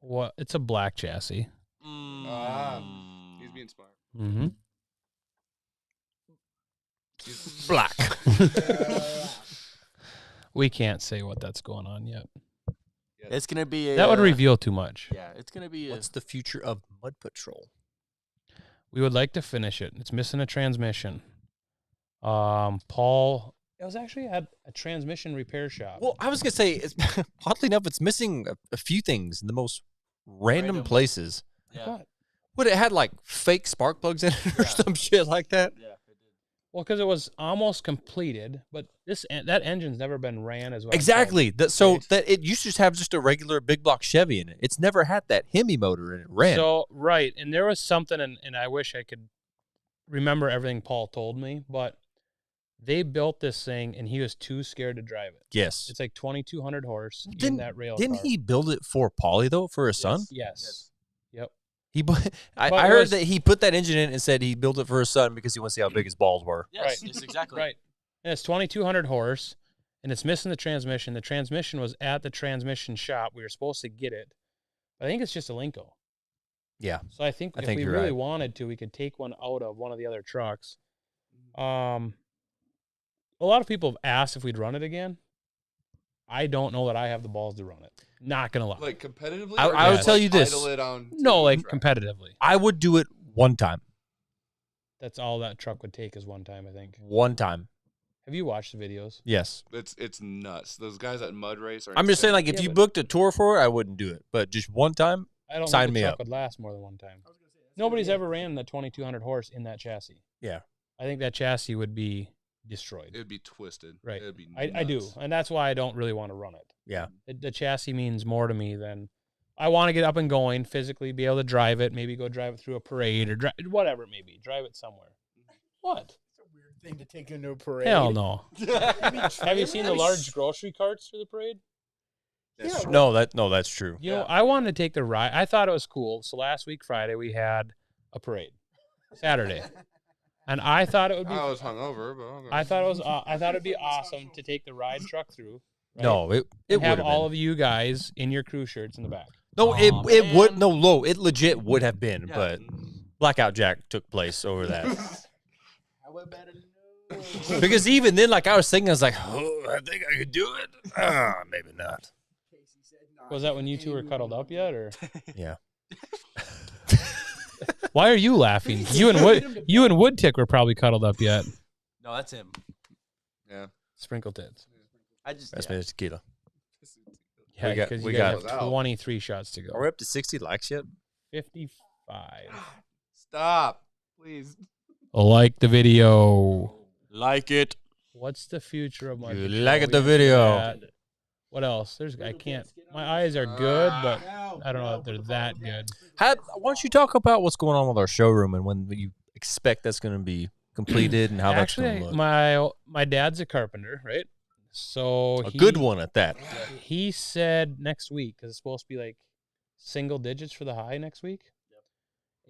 What? It's a black chassis. He's being smart. Mm-hmm. Black. We can't say what that's going on yet. It's gonna be a, That would reveal too much. Yeah, it's gonna be. What's the future of Mud Patrol? We would like to finish it. It's missing a transmission. Paul, it was actually at a transmission repair shop. Well, I was gonna say, oddly enough, it's missing a few things in the most random places. Yeah. What, it had like fake spark plugs in it or some shit like that? Yeah. It did. Well, because it was almost completed, but that engine's never been ran as well. Exactly. That it used to just have just a regular big block Chevy in it. It's never had that Hemi motor in it. Ran. So right, and there was something, and I wish I could remember everything Paul told me, but they built this thing, and he was too scared to drive it. yes. It's like 2,200 horse in Didn't- that rail Didn't car. he build it for Paulie though, for his son? Yes. Yep. He, I But it heard was- that he put that engine in and said he built it for his son because he wants to see how big his balls were. Yes. Right. Yes. Exactly. Right. And it's 2,200 horse, and it's missing the transmission. The transmission was at the transmission shop. We were supposed to get it. I think it's just a Linko. Yeah. So I think if we you're really right. wanted to, we could take one out of one of the other trucks. A lot of people have asked if we'd run it again. I don't know that I have the balls to run it. Not gonna lie. Like competitively? I or would just, tell like, you this. idle it on No, like track? competitively. I would do it one time. That's all that truck would take is one time, I think. One time. Have you watched the videos? Yes. It's nuts. Those guys at Mud Race are I'm just saying, like, if Yeah, you but- booked a tour for it, I wouldn't do it. But just one time, I don't Sign think the me truck up. would last more than one time. Nobody's ever ran the 2200 horse in that chassis. Yeah. I think that chassis would be destroyed. It'd be twisted. Right. It'd be I do, nuts. and that's why I don't really want to run it. Yeah. The chassis means more to me than I want to get up and going, physically be able to drive it, maybe go drive it through a parade or whatever it may be, drive it somewhere. What? Weird thing to take into a parade. Hell no. Have you seen the large grocery carts through the parade? That's true. No, that's true. You know, I wanted to take the ride. I thought it was cool. So last week, Friday, we had a parade. Saturday. And I thought it would be I was hungover, but okay. I thought it'd be awesome to take the ride truck through. Right? No, it And would have all of you guys in your crew shirts in the back. No, Aw, it would man. no low. It legit would have been, Yeah. but Blackout Jack took place over that. How about a no? Because even then, like I was thinking, I was like, oh, I think I could do it. Maybe not. Casey said not. Was that when you two were cuddled up yet, or Yeah. why are you laughing? You and Woodtick were probably cuddled up yet. No, that's him. Yeah. Sprinkle tits. I just That's yeah. me, tequila. Yeah, We got- because we you guys got- have 23 shots to Are go. we up to 60 likes yet? 55. Stop. Please. Like the video. Like it. What's the future of my? You patrol? like We the answered video. that. What else? I can't. My eyes are good, but I don't know if they're that good. Why don't you talk about what's going on with our showroom and when you expect that's going to be completed and how that's going Actually, to look? my dad's a carpenter, right? So A good one at that. He said next week because it's supposed to be like single digits for the high next week,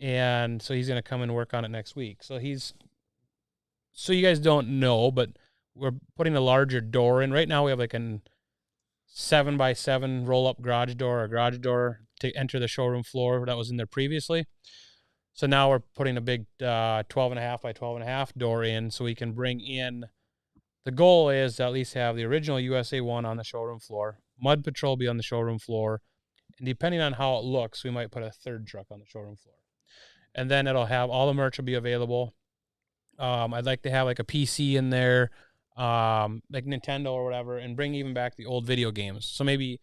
and so he's gonna come and work on it next week. So you guys don't know, but we're putting a larger door in. Right now we have like a 7x7 roll up garage door, to enter the showroom floor that was in there previously. So now we're putting a big 12.5 by 12.5 door in, so we can bring in. The goal is to at least have the original USA 1 on the showroom floor, Mud Patrol be on the showroom floor, and depending on how it looks, we might put a third truck on the showroom floor. And then it'll have all the merch will be available. I'd like to have like a PC in there, like Nintendo or whatever, and bring even back the old video games. So maybe,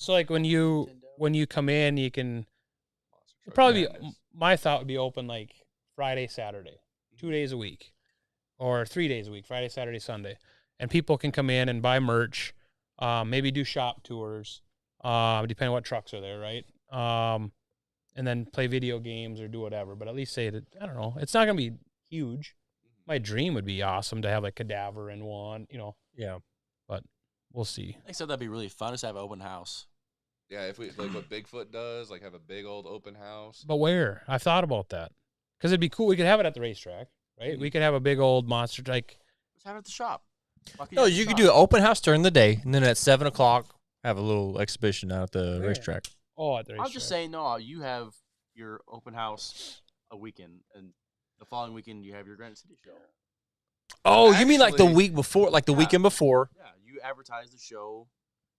like when you come in, you can it'd probably be, my thought would be open like Friday, Saturday, 2 days a week. Or 3 days a week, Friday, Saturday, Sunday. And people can come in and buy merch, maybe do shop tours, depending on what trucks are there, right? And then play video games or do whatever. But at least say that, I don't know, it's not going to be huge. My dream would be awesome to have like Cadaver in one, Yeah. but we'll see. I said that'd be really fun to have an open house. Yeah, if we like what Bigfoot does, like have a big old open house. But where? I've thought about that. Because it'd be cool. We could have it at the racetrack, right? We could have a big old monster, like, Let's have it at the shop. Why can't No, have it at you the could shop? do an open house during the day, and then at 7 o'clock, have a little exhibition out at the Where? racetrack. at the racetrack. I'm just saying, no, you have your open house a weekend, and the following weekend you have your Granite City show. Oh, you mean like the Actually- week before, like the Yeah. weekend before? Yeah, you advertise the show.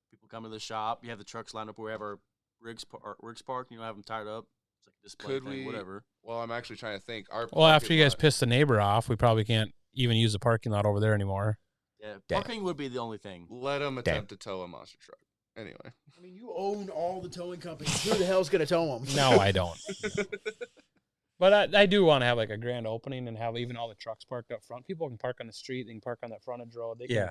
People come to the shop. You have the trucks lined up where we have our rigs park. You know, have them tied up. It's like a display Could thing, we? whatever. Well, I'm actually trying to think. Our Well, after parking you guys lot- piss the neighbor off, we probably can't even use the parking lot over there anymore. Yeah, Damn. parking would be the only thing. let them Damn. attempt to tow a monster truck. Anyway, I mean, you own all the towing companies. Who the hell's gonna tow them? No, I don't. But I do want to have like a grand opening and have even all the trucks parked up front. People can park on the street. They can park on that frontage road. They can, Yeah.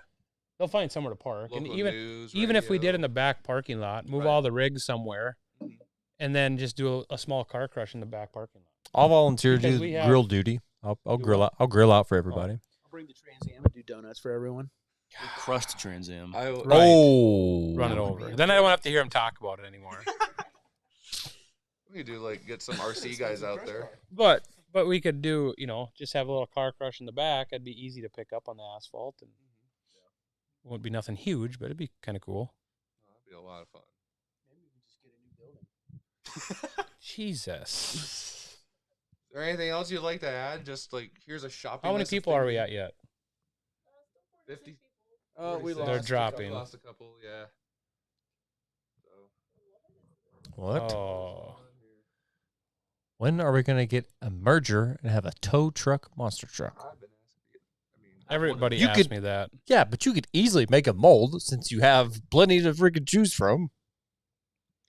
they'll find somewhere to park. local and even news, if we did radio. in the back parking lot, move Right. all the rigs somewhere, Mhm. and then just do a small car crush in the back parking lot. I'll volunteer to Because do we have- grill duty. I'll Do grill what? out. I'll grill out for everybody. I'll bring the Trans Am and do donuts for everyone. We crushed the Trans Am. I, Right. Oh, Run it over. Then I don't have to hear him talk about it anymore. we could do like get some RC guys out there. But we could do, just have a little car crush in the back. It'd be easy to pick up on the asphalt, and it wouldn't be nothing huge, but it'd be kind of cool. That'd be a lot of fun. Maybe we can just get a new building. Jesus. Is there anything else you'd like to add? Just like here's a shopping. How many list of people are we things- at yet? 50. Oh, we 46. lost. They're a couple. dropping. Lost a couple, yeah. What? Oh. When are we gonna get a merger and have a tow truck monster truck? Everybody You asked could- me that. Yeah, but you could easily make a mold since you have plenty to freaking choose from.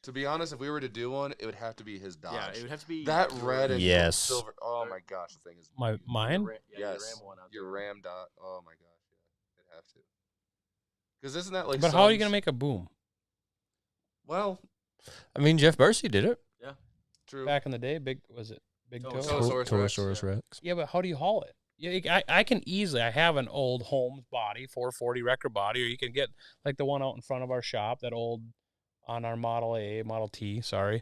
To be honest, if we were to do one, it would have to be his Dodge. Yeah, it would have to be that red and Yes. silver. Oh my gosh, the thing is. Mine? Yes, your Ram Dot. Oh my gosh, yeah, it'd have to. Because isn't that like? But how are you Suns? gonna make a boom? Well, I mean, Jeff Bursey did it. true. Back in the day, big toe? Totosaurus Rex. Yeah, but how do you haul it? Yeah, I can easily. I have an old Holmes body, 440 record body, or you can get like the one out in front of our shop, that old on our Model T, sorry.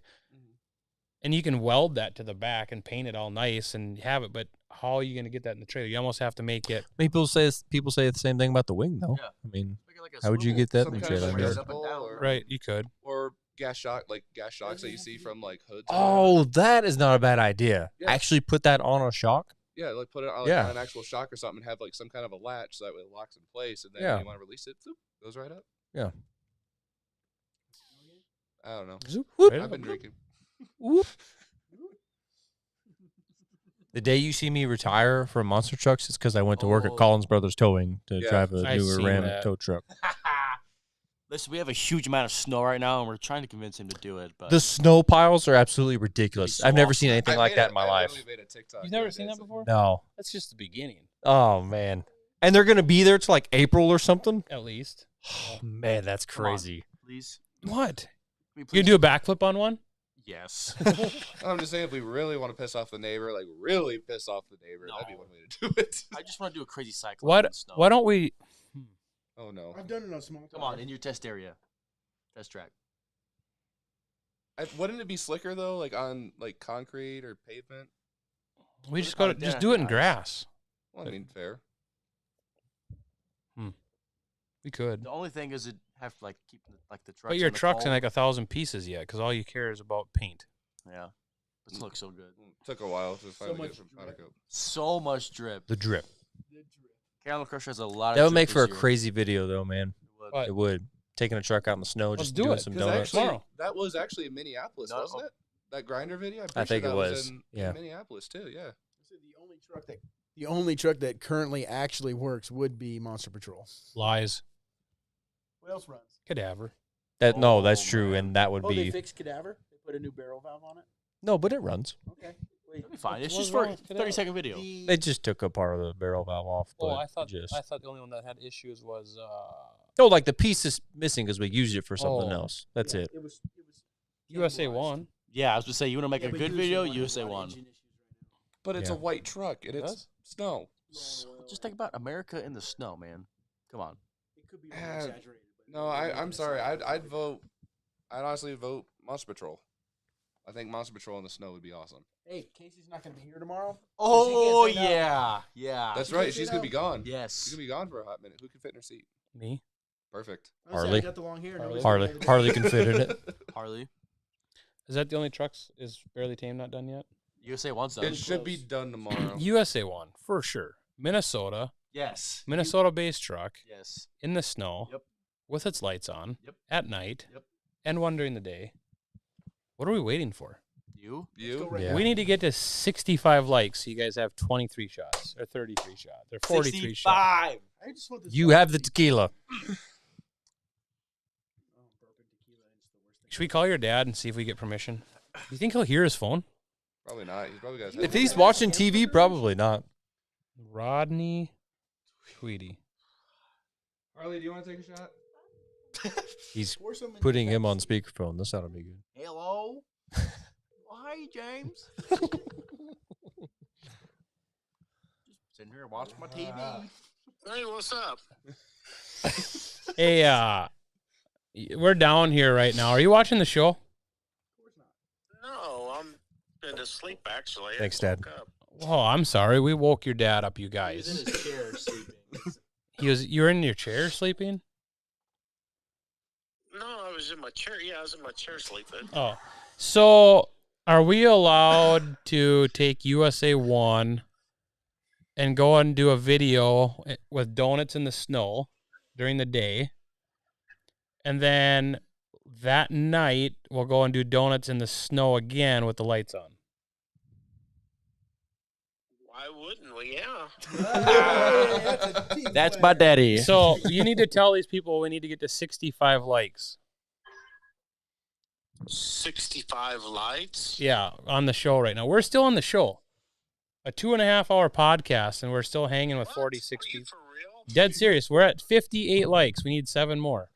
And you can weld that to the back and paint it all nice and have it. But how are you going to get that in the trailer? You almost have to make it. People say the same thing about the wing, though. Yeah. I mean, Make it like a how would you swivel. get that Some in the kind of trailer? like I mean, swivel or- Right, you could. Or gas shock that you see from like hoods. or Oh, whatever. that is not a bad idea. Yeah. Actually, put that on a shock. Yeah, like put it on, Yeah. on an actual shock or something, and have like some kind of a latch so that way it locks in place, and then Yeah. when you want to release it, zoop, goes right up. Yeah. I don't know. Right I've up. been drinking. The day you see me retire from monster trucks is because I went to work at Oh. Collins Brothers Towing to Yeah, drive a I've newer seen Ram that. tow truck. Listen, we have a huge amount of snow right now, and we're trying to convince him to do it. But The snow piles are absolutely ridiculous. so I've never awesome. seen anything like that in my life. Made a TikTok You've the never other seen day, that so- before? No. That's just the beginning, Oh, man. And they're going to be there till like April or something? at least. Oh, man, that's Come on, crazy. please. What? Can we You please- can do a backflip on one? Yes. I'm just saying, if we really want to piss off the neighbor, like really piss off the neighbor, that'd be No. one way to do it. I just want to do a crazy cycle. What? In the snow. Why don't we? Oh no. I've done it on small. Come on, in your test area, test track. Wouldn't it be slicker though, like on like concrete or pavement? We just about go a to just den do it in on ice? grass. Well, I mean, fair. We could. The only thing is, it have to like keep like the trucks. But your in the truck's in cold. like 1,000 pieces yet, because all you care is about paint. Yeah, it looks so good. Took a while to finally much get some powder coat. So much drip. The drip. Carolina Crusher has a lot of. That would drip make for a this year. crazy video, though, man. Would. What? It would. Taking a truck out in the snow, Let's just do doing it, some 'Cause donuts. actually, Tomorrow. that was actually in Minneapolis, No, wasn't it? That grinder video. I'm I pretty think sure it that was, in yeah. Minneapolis too. Yeah. The only truck that currently actually works would be Monster Patrol. Lies. What else runs? Cadaver. No, that's Oh, true, man. and that would Oh, they be fixed Cadaver. They put a new barrel valve on it. no, but it runs. Okay. Wait. It'll be fine. It's What's just for wrong with a Cadaver? 30-second video. They just took a part of the barrel valve off. Oh, But I thought just the only one that had issues was no, like the piece is missing because we used it for something Oh. else. That's Yeah, it. It was USA One. Yeah, I was gonna say you want to make Yeah, a but good video, USA one. But it's Yeah. a white truck and it's does? snow. Just think about America in the snow, man. Come on. It could be Yeah, exaggerated. But No, I'm sorry. I'd vote. I'd honestly vote Monster Patrol. I think Monster Patrol in the snow would be awesome. Hey, Casey's not going to be here tomorrow. Oh she can't say no. yeah. That's she right. can't say She's gonna no. be gone. She's Yes. gonna be gone for a hot minute. Who can fit in her seat? Me. Perfect. I was saying, Harley. I got the long hair. nobody's Harley, gonna be able to- Harley can fit in it. Harley. Is that the only trucks? Is Barely Tame not done yet? USA one's done. It should be done tomorrow. USA One for sure. Minnesota. Yes. Minnesota-based truck Yes. in the snow. Yep. With its lights on. Yep. At night. Yep. And one during the day. What are we waiting for? You? You? right Yeah. We need to get to 65 likes so you guys have 23 shots or 33 shots or 43 shots. 65. I just want this You truck have to the be- tequila. Oh, bourbon tequila is the worst thing. Should we call your dad and see if we get permission? You think he'll hear his phone? Probably not. He's probably got. If he's watching TV, probably not. Rodney Tweedy. Harley, do you want to take a shot? He's Pour some in putting your him on Pepsi. speakerphone. This ought to be good. Hello. Hi, James. Just sitting here watching my TV. Hey, what's up? Hey, we're down here right now. Are you watching the show? No, I'm been asleep actually. I Thanks, Dad. woke up. Oh, I'm sorry. We woke your dad up, you He was guys. in his chair sleeping. You were in your chair sleeping? No, I was in my chair. Yeah, I was in my chair sleeping. Oh. So, are we allowed to take USA One and go and do a video with donuts in the snow during the day? And then that night, we'll go and do donuts in the snow again with the lights on. Why wouldn't we? Yeah. That's my daddy. So you need to tell these people we need to get to 65 likes. 65 lights. Yeah, on the show right now. We're still on the show. A 2.5-hour podcast, and we're still hanging with 40, 60. Are you for real? Dead serious. We're at 58 likes. We need 7 more.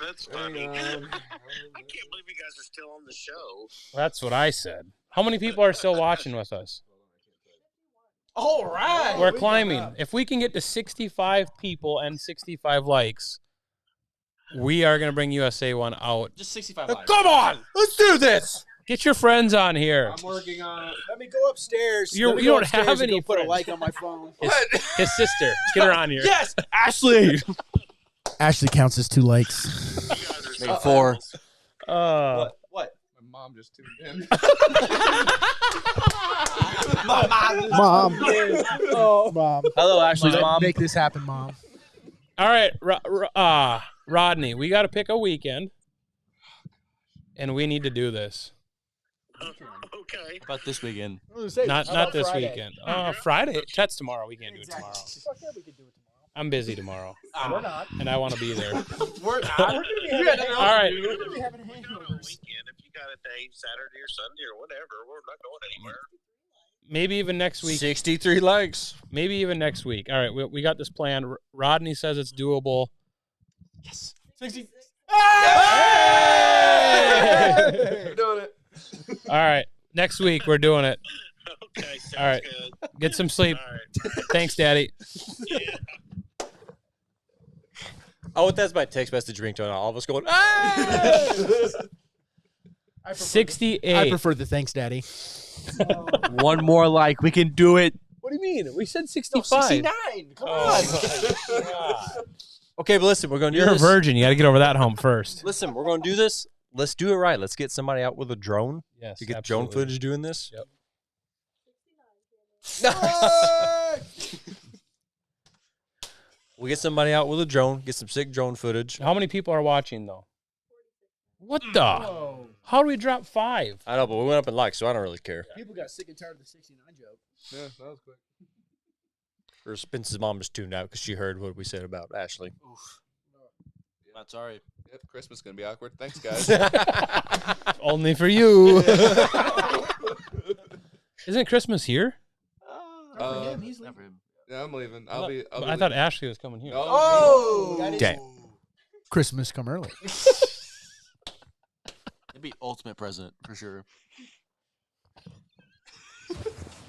That's funny. I can't believe you guys are still on the show. That's what I said. How many people are still watching with us? All right. We're climbing. If we can get to 65 people and 65 likes, we are going to bring USA 1 out. Just 65 lives. Come on! Let's do this! Get your friends on here. I'm working on it. Let me go upstairs. You Let me don't go upstairs have and any go put a friends. like on my phone. His sister. Get her on here. Yes, Ashley. Ashley counts as 2 likes. You guys are Maybe so 4. fools. What? My mom just tuned in. Mom. Mom. Hello, Ashley's mom. Make this happen, Mom. All right, Rodney, we got to pick a weekend, and we need to do this. Okay. About this weekend. Not this weekend. Friday. That's tomorrow. We can't do it tomorrow. I'm busy tomorrow. We're not. And I want to be there. We're not. All right. We can do it on a weekend. If you got a day, Saturday or Sunday or whatever, we're not going anywhere. Maybe even next week. 63 likes. Maybe even next week. All right, we got this plan. Rodney says it's doable. Yes. 60. We're doing it. All right, next week we're doing it. Okay, sounds All right. good. Get some sleep. All right. Thanks, Daddy. Oh, that's my text message ringtone. All of us going, ah! 68. I prefer the thanks, Daddy. One more like. We can do it. What do you mean? We said 65. 69. Come on. Okay, but listen, we're going to do You're a this. virgin. You got to get over that hump first. Listen, we're going to do this. Let's do it right. Let's get somebody out with a drone Yes, to get absolutely. drone footage doing this. Yep. We'll get somebody out with a drone, get some sick drone footage. How many people are watching, though? What the? Whoa. How do we drop 5? I know, but we went up in likes, so I don't really care. People got sick and tired of the 69 joke. Yeah, that was quick. Or Spence's mom just tuned out because she heard what we said about Ashley. Not sorry. Yep, Christmas is gonna be awkward. Thanks, guys. Only for you. Isn't Christmas here? For him, he's Not for him. Yeah, I'm leaving. I'll be. I thought Ashley was coming here. No, Oh! Damn. Christmas come early. It'd be ultimate present for sure.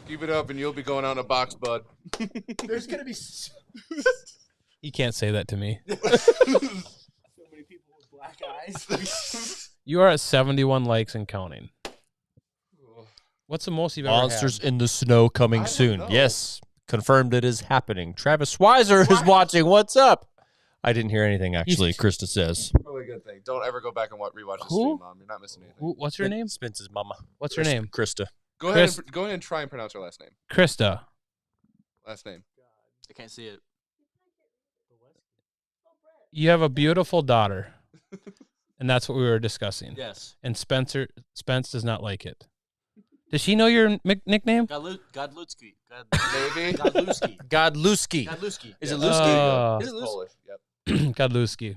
keep it up, and you'll be going out in a box, bud. There's going to be You can't say that to me. so many people with black eyes. You are at 71 likes and counting. What's the most you've ever Monsters had? in the Snow coming I don't soon. know. Yes, confirmed it is happening. Travis Weiser is watching. What's up? I didn't hear anything, actually, Krista says. Probably a good thing. Don't ever go back and rewatch the Who? stream, Mom. You're not missing anything. What's her name? Spence's mama. What's her name? Krista. Go ahead, Chris- and, go ahead and try and pronounce her last name. Krista. Last name. I can't see it. You have a beautiful daughter. And that's what we were discussing. Yes. And Spence does not like it. Does she know your nickname? Godlutsky. Maybe. Godlutsky. Godluski. Godlutsky. Is it Yeah. Lusky? It's Polish. Yep. Godluski.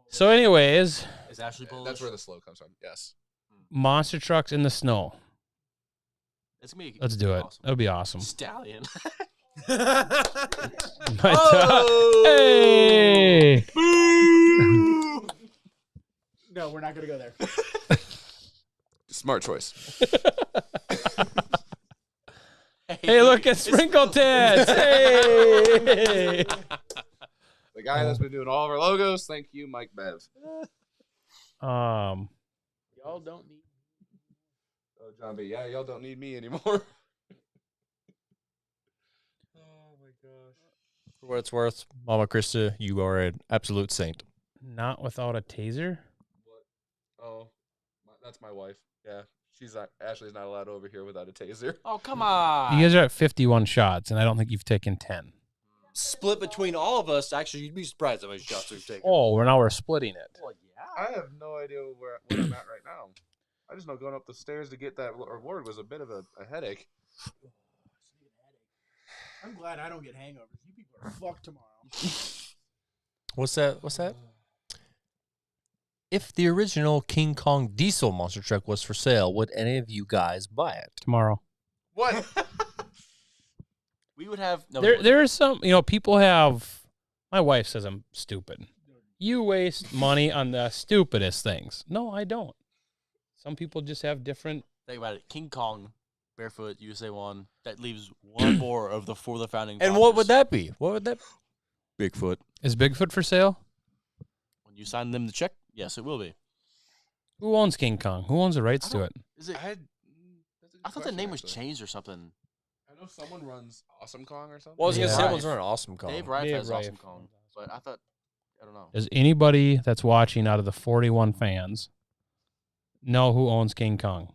So anyways, Is Ashley Polish? That's where the slow comes from. Yes. monster trucks in the snow. It's gonna be Let's do it. awesome. That'll be awesome. Stallion. Hey! No, we're not going to go there. Smart choice. Hey, look at Sprinkle Tits! Hey! The guy that's been doing all of our logos. Thank you, Mike Bev. Y'all don't need. Oh, John B. Yeah, y'all don't need me anymore. Oh my gosh. For what it's worth, Mama Krista, you are an absolute saint. Not without a taser? Oh, that's my wife. Yeah, Ashley's not allowed over here without a taser. Oh, come on. You guys are at 51 shots, and I don't think you've taken 10. split between all of us, actually, you'd be surprised how many shots we've taken. Oh, we're splitting it. Well, yeah. I have no idea where I'm at right now. I just know going up the stairs to get that reward was a bit of a headache. I'm glad I don't get hangovers. You people are fucked tomorrow. What's that? If the original King Kong diesel monster truck was for sale, would any of you guys buy it? Tomorrow. What? We would have no. There is some, people have. My wife says I'm stupid. You waste money on the stupidest things. No, I don't. Some people just have different. Think about it. King Kong, barefoot, USA 1. That leaves one more of the founding. And what would that be? What would that? Bigfoot. Is Bigfoot for sale? When you sign them the check, yes, it will be. Who owns King Kong? Who owns the rights to it? Is it? That's a good I thought the question, name was actually. changed or something. I know someone runs Awesome Kong or something. Well, I was going to say, Yeah. someone's running Awesome Kong. Dave Rife Dave has Rife. Awesome Kong, but I thought, I don't know. Does anybody that's watching out of the 41 fans know who owns King Kong?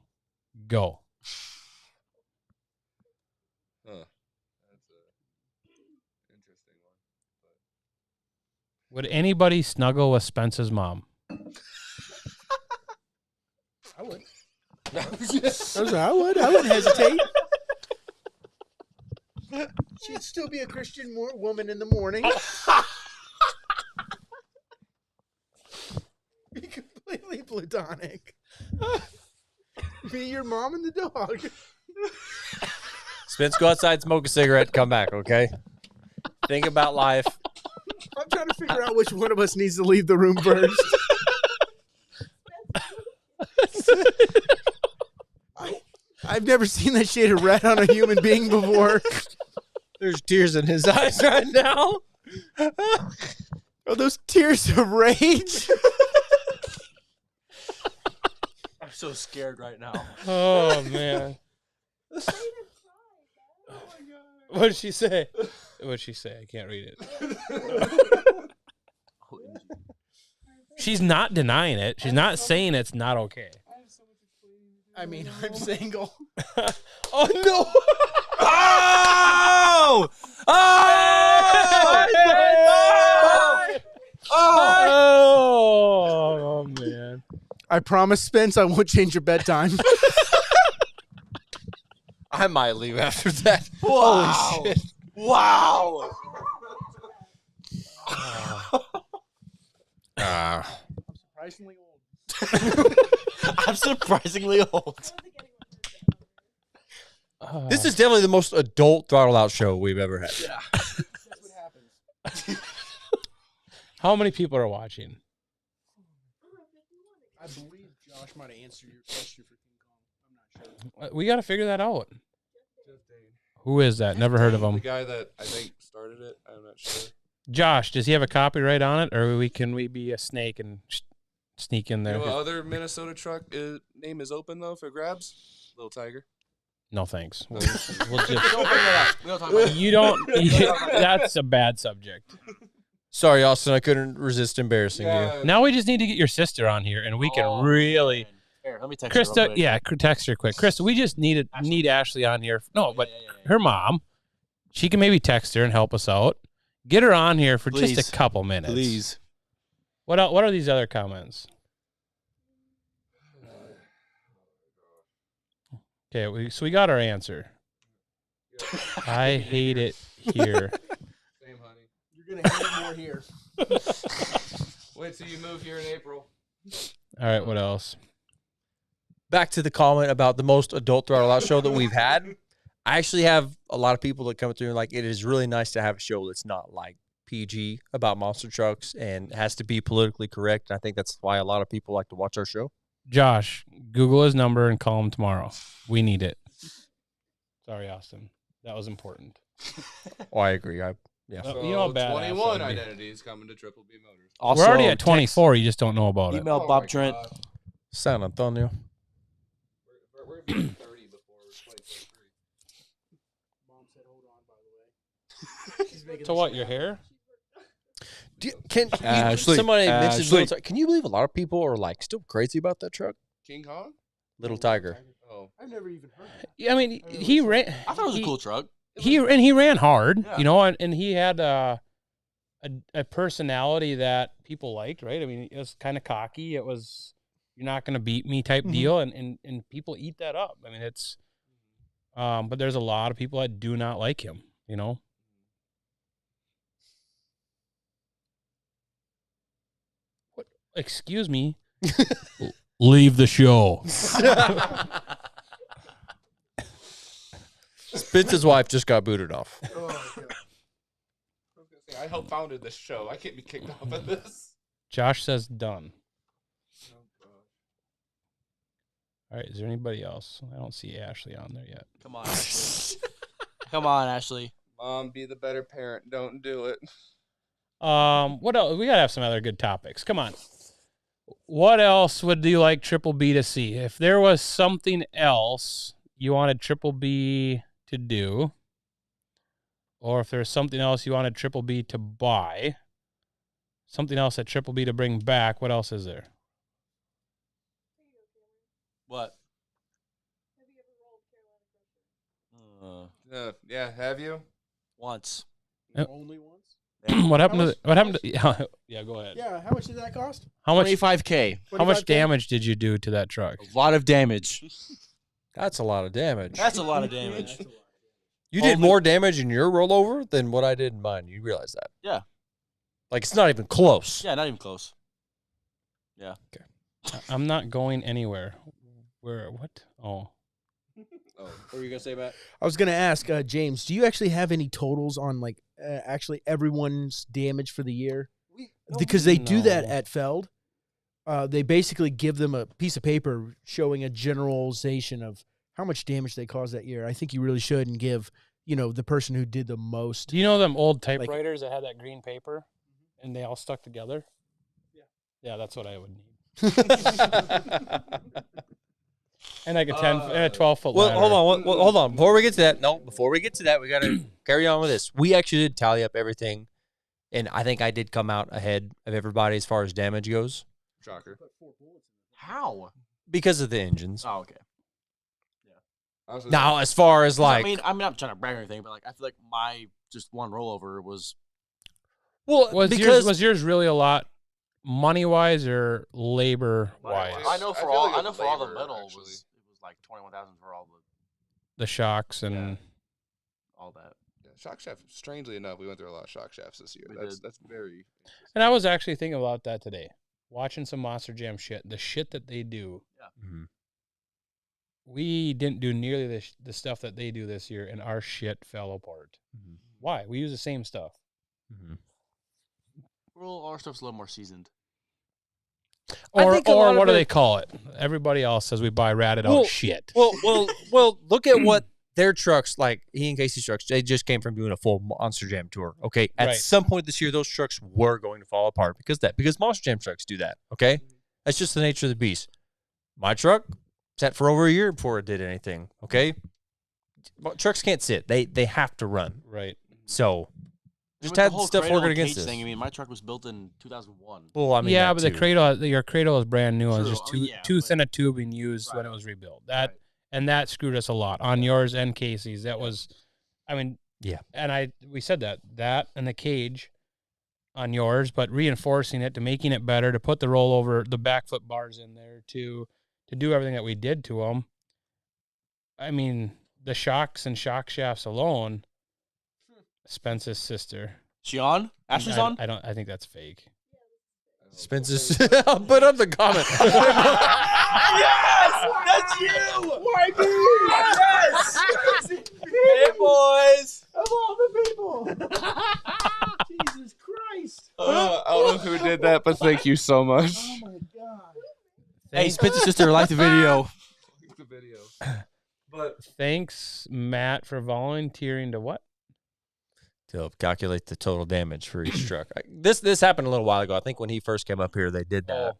Go. Huh. That's a interesting one. Would anybody snuggle with Spence's mom? I would. I wouldn't hesitate. She'd still be a Christian woman in the morning. Be completely platonic. Be your mom and the dog. Spence, go outside, smoke a cigarette, come back, okay? Think about life. I'm trying to figure out which one of us needs to leave the room first. I've never seen that shade of red on a human being before. There's tears in his eyes right now. Are those tears of rage? I'm so scared right now. Oh, man. What did she say? What did she say? I can't read it. She's not denying it. She's not saying it's not okay. I mean, I'm single. Oh, no. Oh! Oh, man. I promise, Spence, I won't change your bedtime. I might leave after that. Wow. Holy shit. Wow. Surprisingly old. I'm surprisingly old. This is definitely the most adult throttle out show we've ever had. Yeah. That's what happens. How many people are watching? I believe Josh might have answered your question for King Kong. I'm not sure. We got to figure that out. Who is that? Never heard of The him. guy that I think started it. I'm not sure. Josh, does he have a copyright on it, or can we be a snake and sneak in You there? know what other Minnesota truck name is open though for grabs? Little Tiger. No, thanks. We'll just, Don't bring that up. We don't talk about it. you don't. That's a bad subject. Sorry, Austin, I couldn't resist embarrassing you. Now we just need to get your sister on here, and we can really. Here, let me text her real Krista, quick. yeah, text her quick. Krista, we just need Ashley on here. No, but her mom, she can maybe text her and help us out. Get her on here for Please. just a couple minutes. Please. What are these other comments? Okay, so we got our answer. I hate it here. Same, honey. You're going to hate it more here. Wait till you move here in April. All right, what else? Back to the comment about the most adult throttle out show that we've had. I actually have a lot of people that come through and like, it is really nice to have a show that's not like PG about monster trucks and has to be politically correct. And I think that's why a lot of people like to watch our show. Josh, Google his number and call him tomorrow. We need it. Sorry, Austin. That was important. Oh, I agree. Yeah. So, you know how badass 21 that'd be. identities coming to Triple B Motors. Also, We're already at text- 24. You just don't know about it. Email Oh Bob my Trent. God. San Antonio. We're 30 before 2023. Mom said, hold on, by the way. She's making To the what, your snap. hair? Can Ashley, somebody mentioned Ashley. Little Tiger? Can you believe a lot of people are like still crazy about that truck? King Kong? Little Tiger. Oh. I've never even heard of that. Yeah, I mean, he ran. I thought it was a cool truck. he ran hard, Yeah. you know, and he had a personality that people liked, right? I mean, it was kind of cocky. It was you're not going to beat me type deal, and people eat that up. I mean, it's but there's a lot of people that do not like him, you know. What? Excuse me. Leave the show. Spence's wife just got booted off. I helped founded this show. I can't be kicked off of this. Josh says done. All right, is there anybody else? I don't see Ashley on there yet. Come on, Ashley. Come on, Ashley. Mom, be the better parent. Don't do it. What else? We gotta have some other good topics. Come on. What else would you like Triple B to see? If there was something else you wanted Triple B to do, or if there's something else you wanted Triple B to buy, something else that Triple B to bring back, what else is there? What? Yeah, have you? Once. Yep. Only once. What happened to yeah, go ahead. Yeah, how much did that cost? How much 25K. how much 25K? damage did you do to that truck? A lot of damage. That's a lot of damage. That's a lot of damage. You did more damage in your rollover than what I did in mine. You realize that? Yeah. Like, it's not even close. Yeah, not even close. I'm not going anywhere. Where what? Oh. What were you going to say, Matt? I was going to ask, James, do you actually have any totals on, like, actually everyone's damage for the year? Because they do that No. at Feld. They basically give them a piece of paper showing a generalization of how much damage they caused that year. I think you really should and give, the person who did the most. Do you know them old typewriters that had that green paper and they all stuck together? Yeah, that's what I would need. And like a 12-foot Well, ladder. hold on. Before we get to that, we got to carry on with this. We actually did tally up everything, and I think I did come out ahead of everybody as far as damage goes Shocker. How? because of the engines. Oh, okay. Now, as far as like, I'm not trying to brag or anything, but like I feel like my just one rollover was well, was yours really a lot money-wise or labor-wise? I know for I feel all like I know for all the labor, metal actually. was like 21,000 for all The shocks and all that. Yeah, shock shaft. Strangely enough, we went through a lot of shock shafts this year. We That's did. very. I was actually thinking about that today. Watching some Monster Jam shit, the shit that they do. Yeah. Mhm. We didn't do nearly the stuff that they do this year, and our shit fell apart. Mhm. Why? We use the same stuff. Mhm. Well, our stuff's a little more seasoned. I Or think a lot of what do it- they call it? Everybody else says we buy ratted Well, out shit. Well, look at what their trucks, like Ian Casey's trucks, they just came from doing a full Monster Jam tour. Okay, at Right. some point this year, those trucks were going to fall apart because Monster Jam trucks do that. Okay, that's just the nature of the beast. My truck sat for over a year before it did anything. Okay, trucks can't sit; they have to run. Right. So just With the had whole stuff cradle working and against cage this. thing. I mean, my truck was built in 2001. Well, I mean, yeah, that but the too. cradle, your cradle is brand new. It was True. just Oh, yeah, too but- thin a tubing used when it was rebuilt. And that screwed us a lot on yours and Casey's. That was, I mean, Yeah. And we said that and the cage on yours, but reinforcing it to making it better, to put the rollover, the back foot bars in there, to do everything that we did to them. I mean, the shocks and shock shafts alone. Spence's sister. She on? Ashley's on? I think that's fake. Spence's. I'll put up the comment. Yes! That's you! Why me? Yes! Hey, boys! Of all the people. Jesus Christ. I don't know who did that, but thank you so much. Oh my God. Hey, Spencer's sister liked the video. The video. But Thanks, Matt, for volunteering to what? To calculate the total damage for each truck. This happened a little while ago. I think when he first came up here, they did that.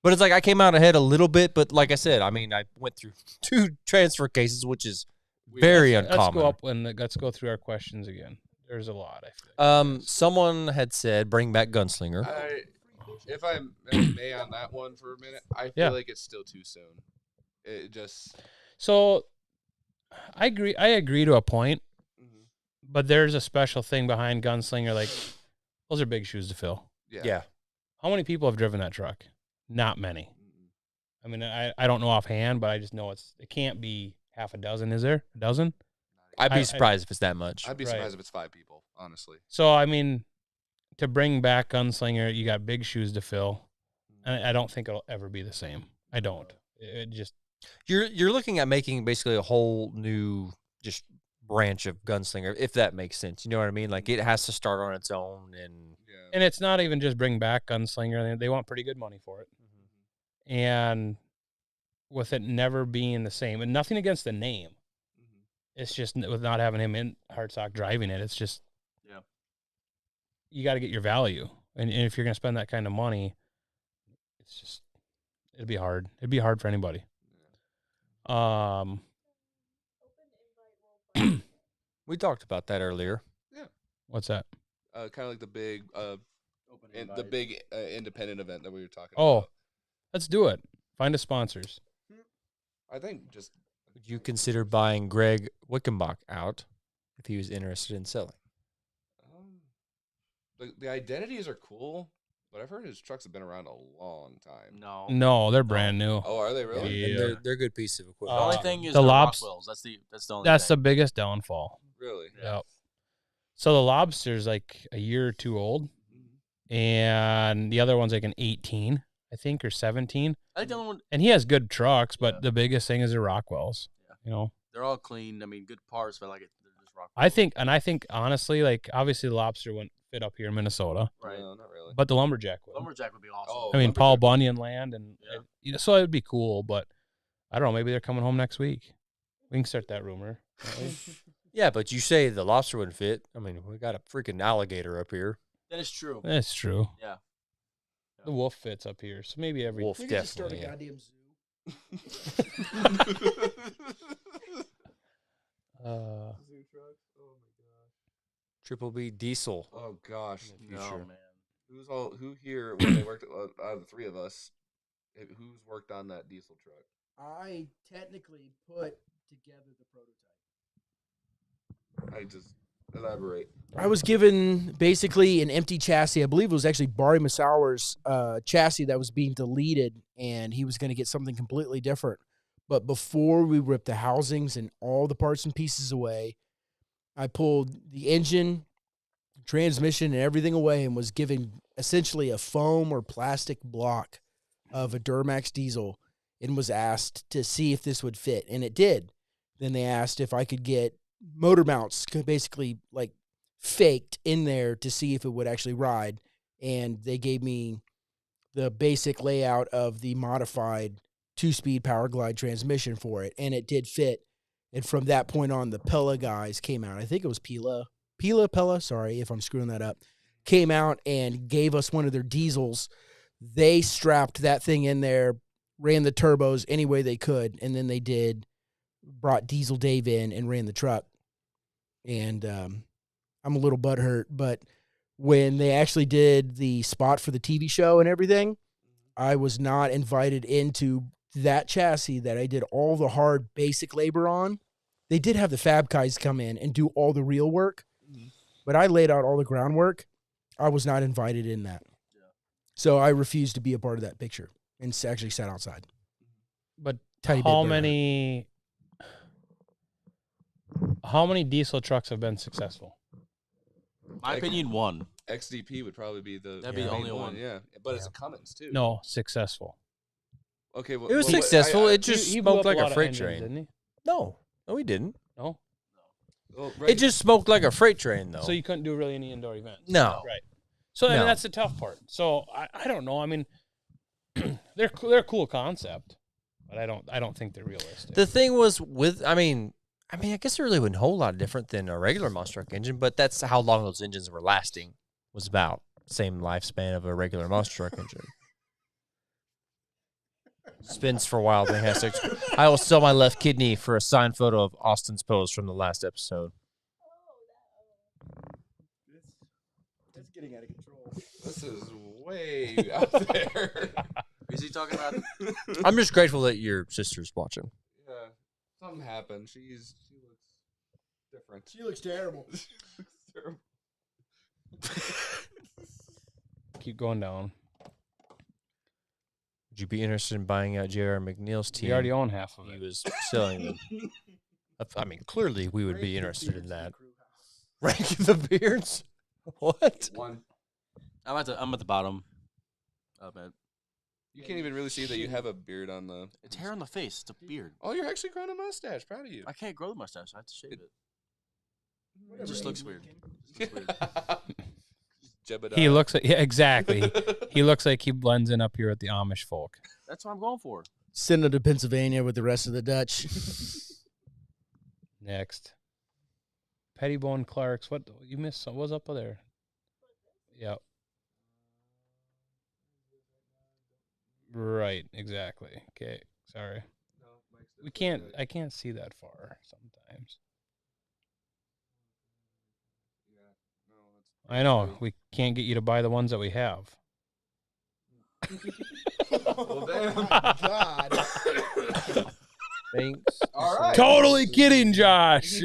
But it's like I came out ahead a little bit. But like I said, I mean, I went through 2 transfer cases, which is very uncommon. Let's go through our questions again. There's a lot. I feel. Someone had said bring back Gunslinger. if I may on that one for a minute, I feel Yeah. like it's still too soon. It just So I agree to a point, Mhm. but there's a special thing behind Gunslinger. Like, those are big shoes to fill. Yeah. How many people have driven that truck? Not many. Mm-mm. I mean, I don't know offhand, but I just know it can't be half a dozen. Is there a dozen? I'd I- be surprised if it's that much. I'd be Right. surprised if it's 5 people, honestly. So, I mean, to bring back Gunslinger, you got big shoes to fill. And I don't think it'll ever be the same. I don't. It just, You're looking at making basically a whole new just branch of Gunslinger, if that makes sense. You know what I mean? Like it has to start on its own, and Yeah. and it's not even just bring back Gunslinger. They want pretty good money for it. And with it never being the same, and nothing against the name, it's just with not having him in Hardsock driving it, it's just, Yeah. you got to get your value. And if you're going to spend that kind of money, it's just, it'd be hard. It'd be hard for anybody. we talked about that earlier. What's that? Kind of like the big, independent event that we were talking Oh, about. let's do it. Find us sponsors. I think just Would you consider buying Greg Wickenbach out if he was interested in selling? the identities are cool, but I've heard his trucks have been around a long time. No, they're brand new. Oh, are they really? Yeah. And they're a good piece of equipment. The only thing is the the lobs- Rockwells. That's the only That's the thing. biggest downfall. Really? Yep. So the Lobster's like a year or two old, and the other one's like an 18, I think, or 17. I think the only one, And he has good trucks, but Yeah. the biggest thing is the Rockwells. Yeah. You know, they're all clean. I mean, good parts, but like they're just Rockwells. I think honestly, like obviously the Lobster wouldn't fit up here in Minnesota, Right. No, not really. but the Lumberjack would. Lumberjack would be awesome. Oh, I mean, Paul Lumberjack. Bunyan land, and Yeah. you know, so it would be cool. But I don't know. Maybe they're coming home next week. We can start that rumor. can't we? Yeah, but you say the Lobster wouldn't fit. I mean, we got a freaking alligator up here. That is true. That's true. Yeah. The wolf fits up here, so maybe every Wolf We could just start a definitely. goddamn zoo. Uh, Triple B diesel. Oh gosh. No, man. Who here when they worked out of the three of us? Who's worked on that diesel truck? I technically put together the prototype. I just elaborate. I was given basically an empty chassis. I believe it was actually Barry Masauer's chassis that was being deleted, and he was going to get something completely different. But before we ripped the housings and all the parts and pieces away, I pulled the engine, transmission, and everything away and was given essentially a foam or plastic block of a Duramax diesel and was asked to see if this would fit, and it did. Then they asked if I could get motor mounts basically like faked in there to see if it would actually ride, and they gave me the basic layout of the modified 2-speed power glide transmission for it, and it did fit. And from that point on, the Pella guys came out. I think it was Pella, sorry if I'm screwing that up, came out and gave us one of their diesels. They strapped that thing in there, ran the turbos any way they could, and then they brought Diesel Dave in and ran the truck. And I'm a little butthurt, but when they actually did the spot for the TV show and everything, I was not invited into that chassis that I did all the hard basic labor on. They did have the fab guys come in and do all the real work, but I laid out all the groundwork. I was not invited in that. So I refused to be a part of that picture and actually sat outside. but Tiny bit how butthurt. many diesel trucks have been successful? My opinion, one. XDP would probably be the That'd be the main only one. Yeah, but it's a Cummins too. No, successful. Okay, well, It was well, successful. I- It just He blew smoked up like lot a of freight engines, train. didn't he? No, he didn't. No. well, right. It just smoked like a freight train, though. So you couldn't do really any indoor events. No. Right. So I mean, No. that's the tough part. So I don't know. I mean, they're a cool concept, but I don't think they're realistic. The thing was with, I mean, I guess it really wasn't a whole lot different than a regular monster truck engine, but that's how long those engines were lasting. Was about the same lifespan of a regular monster truck engine. Spins for a while, then has sex. I will sell my left kidney for a signed photo of Austin's pose from the last episode. That's getting out of control. This is way out there. Is he talking about? I'm just grateful that your sister's watching. Yeah, Something happened. She looks different. She looks terrible. Keep going down. Would you be interested in buying out J.R. McNeil's team? We already own half of He it. was selling them. I mean, clearly we would be interested in that. Ranking the beards? What? One. I'm at the bottom of it. You can't even really see that you have a beard on the. It's hair on the face. It's a beard. Oh, you're actually growing a mustache. Proud of you. I can't grow the mustache. I have to shave it. It just looks weird. He looks like exactly. He looks like he blends in up here with the Amish folk. That's what I'm going for. Send him to Pennsylvania with the rest of the Dutch. Next, Pettibone Clark's. What you missed? What was up there? Yep. Right. Exactly. Okay. Sorry. We can't. I can't see that far sometimes. I know. We can't get you to buy the ones that we have. Well, damn. God. Thanks. All right. Totally kidding, Josh.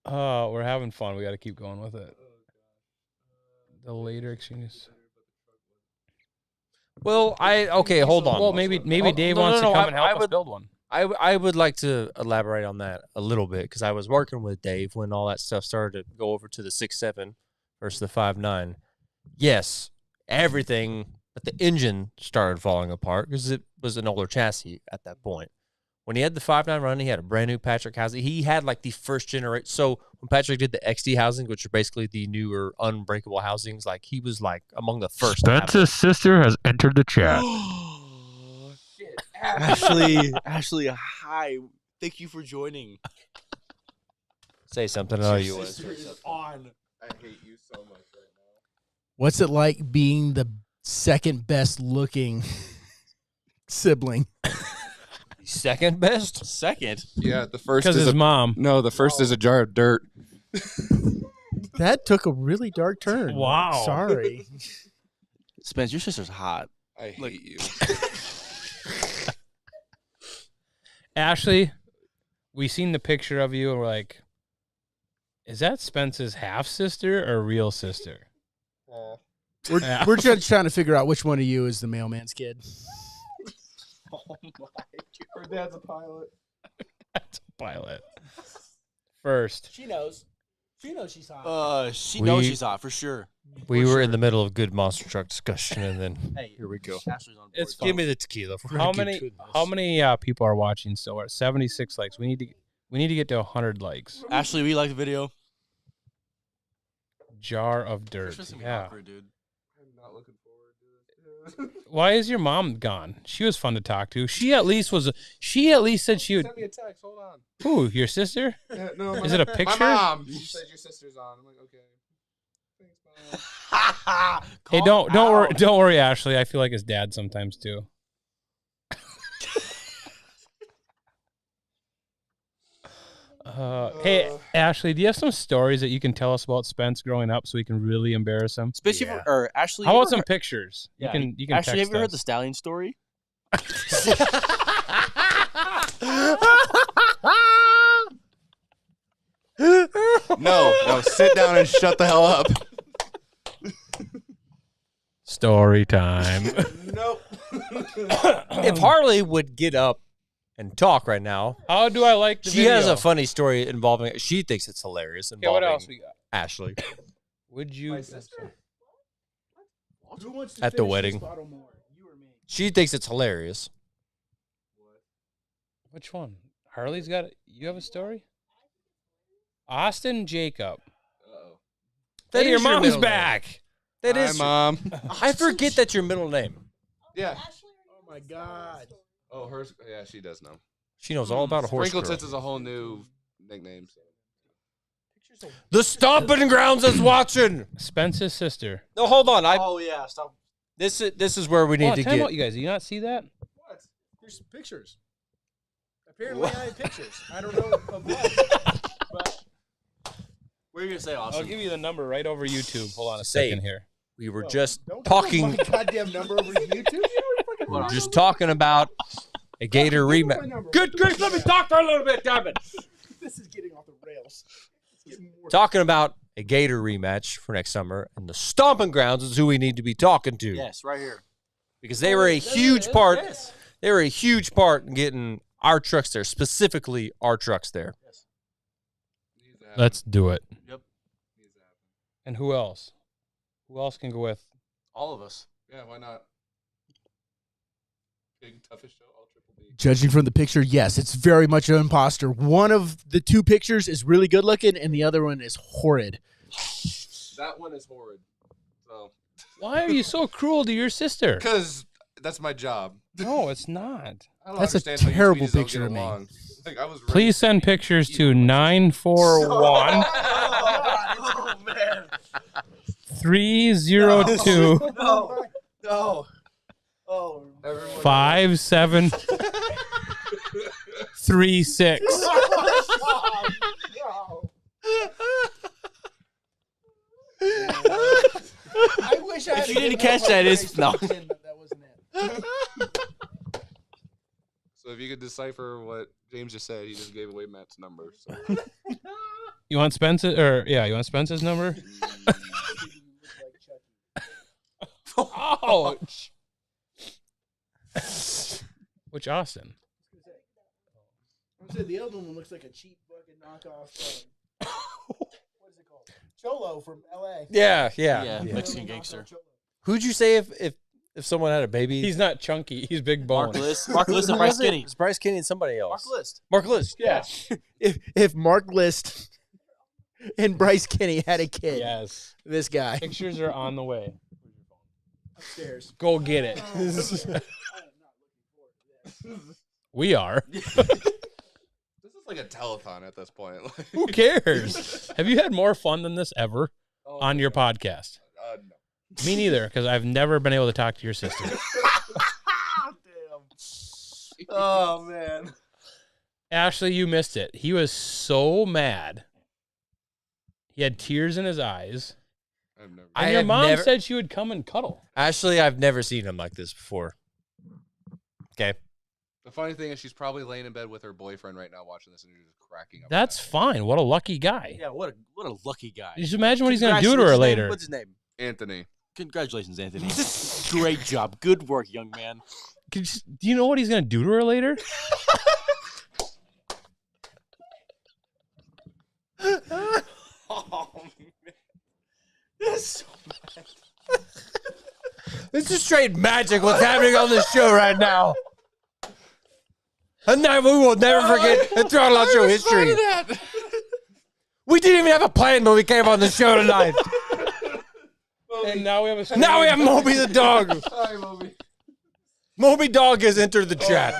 We're having fun. We got to keep going with it. The later exchanges. Well, hold on. Well, maybe Dave no, wants no, to come and I help us would- build one. I would like to elaborate on that a little bit because I was working with Dave when all that stuff started to go over to the 6.7 versus the 5.9. Yes, everything, but the engine started falling apart because it was an older chassis at that point. When he had the 5.9 running, he had a brand new Patrick housing. He had like the first generation. So when Patrick did the XD housing, which are basically the newer unbreakable housings, like he was like among the first. Spence's sister has entered the chat. Ashley, hi. Thank you for joining. Say something. I know you would. On. I hate you so much right now. What's it like being the second best looking sibling? Second best? Second. Yeah, the first Because is his a mom. no. The first is a jar of dirt. That took a really dark turn. Wow. Sorry. Spence, your sister's hot. I hate you. Ashley, we seen the picture of you and we're like, is that Spence's half sister or real sister? We're just trying to figure out which one of you is the mailman's kid. Oh my God. Her dad's a pilot. That's a pilot. First, She knows. She knows she's hot. She knows We- she's hot for sure. We were in the middle of good monster truck discussion, and then Hey, here we go. Ashley's on board. It's Give me the tequila. We're how gonna get many to this. how many people are watching still? We're at 76 likes. We need to get to 100 likes. Ashley, we like the video. Jar of dirt. It's just gonna be Yeah. awkward, dude. I'm not looking forward to this. Why is your mom gone? She was fun to talk to. She at least said she would. Send me a text. Hold on. Who? Your sister? Yeah, no, Is it a picture? My mom. She said your sister's on. I'm like, okay. Thanks, Mom. Hey, don't worry, Ashley. I feel like his dad sometimes too. Hey, Ashley, do you have some stories that you can tell us about Spence growing up so we can really embarrass him? Spence, or Ashley, How you about ever some heard- pictures? Yeah, You can Ashley, have text you heard us. the stallion story? No, sit down and shut the hell up. Story time. Nope. If Harley would get up and talk right now, How do I like the she video? has a funny story involving. She thinks it's hilarious Okay, involving what else we got? Ashley. Would you? My sister? Who wants to At the finish wedding. this bottle more? You or me? She thinks it's hilarious. Which one? Harley's got it. You have a story? Austin Jacob. Uh-oh. That Hey, your is your mom's middle back. That Hi, is. Mom. I forget that's your middle name. Yeah. Oh my God. Oh, hers. Yeah, she does know. She knows all about a horse. Sprinkle girl. Tits is a whole new nickname. The stomping grounds is watching. Spence's sister. No, hold on. Oh yeah, stop. This is where we need to Time out, get. you guys. Do you not see that? What? Here's some pictures. Apparently I have pictures. I don't know of what. But What are you gonna say, I'll Austin? give you the number right over YouTube. Hold on a Say. second here. We were just don't give talking. my goddamn number over YouTube. You know what fucking We were just talking about a Gator Give me my rematch. number. Good grief, let me talk for a little bit, damn it. This is getting off the rails. It's getting more- Talking about a Gator rematch for next summer, and the Stomping Grounds is who we need to be talking to. Yes, right here. Because they were a huge part. They were a huge part in getting our trucks there, specifically our trucks there. Let's do it. Yep. And who else? Who else can go with? All of us. Yeah, why not? Big toughest show, all triple B. Judging from the picture, yes, it's very much an imposter. One of the two pictures is really good looking, and the other one is horrid. That one is horrid. So. Why are you so cruel to your sister? Because that's my job. No, it's not. I don't That's a understand how you terrible sweeties don't picture get of me. along. Like, I was Please send pictures to 941 Oh, man. 302 No. No. Oh. 5736. I wish I had If you a didn't good catch enough that, it's- face no. to pretend that wasn't it. So if you could decipher what James just said, he just gave away Matt's number. So. You want Spence's you want Spence's number? Ouch. Which Austin? I said the other one looks like a cheap fucking knockoff. What is it called? Cholo from LA. Yeah. Yeah, Mexican gangster. Who'd you say if someone had a baby? He's not chunky. He's big bone. Mark List and Bryce Skinny. It's Bryce Kenny and somebody else. Mark List. Mark List. Yeah. If Mark List and Bryce Kenny had a kid, Yes. this guy Pictures are on the way. upstairs. Go get it. We are. This is like a telethon at this point. Who cares? Have you had more fun than this ever on your podcast? No. Me neither, because I've never been able to talk to your sister. Oh, man. Ashley, you missed it. He was so mad. He had tears in his eyes. I've never. And I your have mom never- said she would come and cuddle. Actually, I've never seen him like this before. Okay. The funny thing is, she's probably laying in bed with her boyfriend right now, watching this, and you're just cracking up. That's fine. What a lucky guy. Yeah, what a lucky guy. Just imagine what he's going to do to her later. What's his name? Anthony. Congratulations, Anthony. Great job. Good work, young man. Do you know what he's going to do to her later? Oh, man. This is so bad. This is straight magic what's happening on this show right now. And now we will never forget the Throttle Out Show history. We didn't even have a plan when we came on the show tonight. And now we have a Now we have Moby the dog. Hi, Moby. Moby Dog has entered the chat.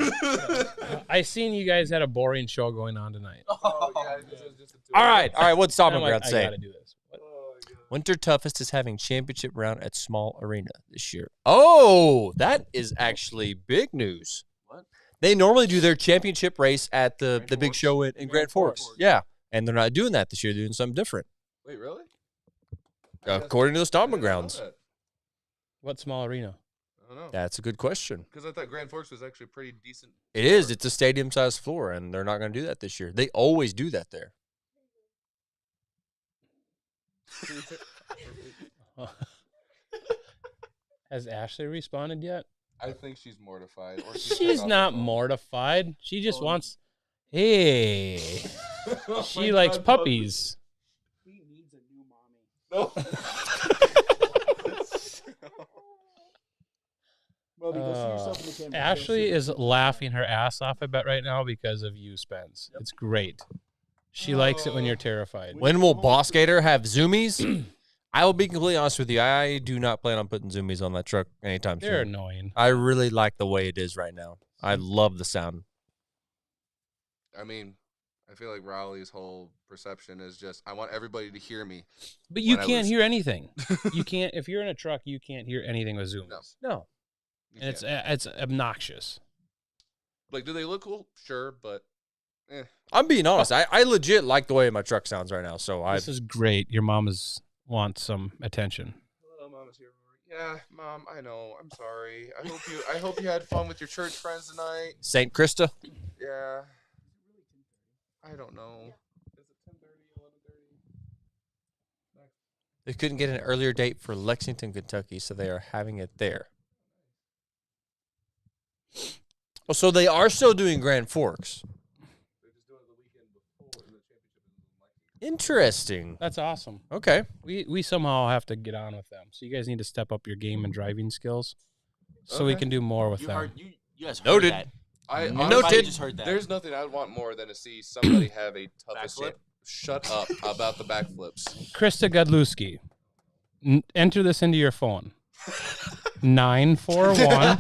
I seen you guys had a boring show going on tonight. Oh, yeah, this is just a two- All right. What's Stomping I'm like, Ground I say? got to do this. What? Winter Toughest is having championship round at Small Arena this year. Oh, that is actually big news. What? They normally do their championship race at the big Forks. show in Grand Forks. Yeah, and they're not doing that this year. They're doing something different. Wait, really? According to the I Stomping didn't know Grounds. that. What small arena? I don't know. That's a good question. Because I thought Grand Forks was actually pretty decent. It is. It's a stadium-sized floor, and they're not going to do that this year. They always do that there. Has Ashley responded yet? I think she's mortified. Or She's not mortified. She just wants. Hey, she likes puppies. He needs a new mommy. No. Bubby, go see yourself in the camera. Ashley is laughing her ass off, I bet, right now because of you, Spence. It's great. She likes it when you're terrified. When will Boss Gator have zoomies? I will be completely honest with you. I do not plan on putting zoomies on that truck anytime They're soon. annoying. I really like the way it is right now. I love the sound. I mean, I feel like Raleigh's whole perception is just, I want everybody to hear me. But you when I can't was- hear anything. You can't if you're in a truck. You can't hear anything with zoomies. No. You And can't. it's obnoxious. Like, do they look cool? Sure, but I'm being honest. I legit like the way my truck sounds right now. So This is great. Your mom wants some attention. Hello, Mama's here. Yeah, Mom, I know. I'm sorry. I hope you had fun with your church friends tonight. St. Krista. Yeah. I don't know. Is it 10:30, 11:30? They couldn't get an earlier date for Lexington, Kentucky, so they are having it there. Oh, so they are still doing Grand Forks. They're just doing it the weekend before the championship is in Lexington. Interesting. That's awesome. Okay. We somehow have to get on with them. So you guys need to step up your game and driving skills, so we Okay. can do more with You them. heard you guys heard Noted. that. I Everybody honestly, just heard that. there's nothing I'd want more than to see somebody have a toughest Backflip? Shut up about the backflips. Krista Godlewski, enter this into your phone. 941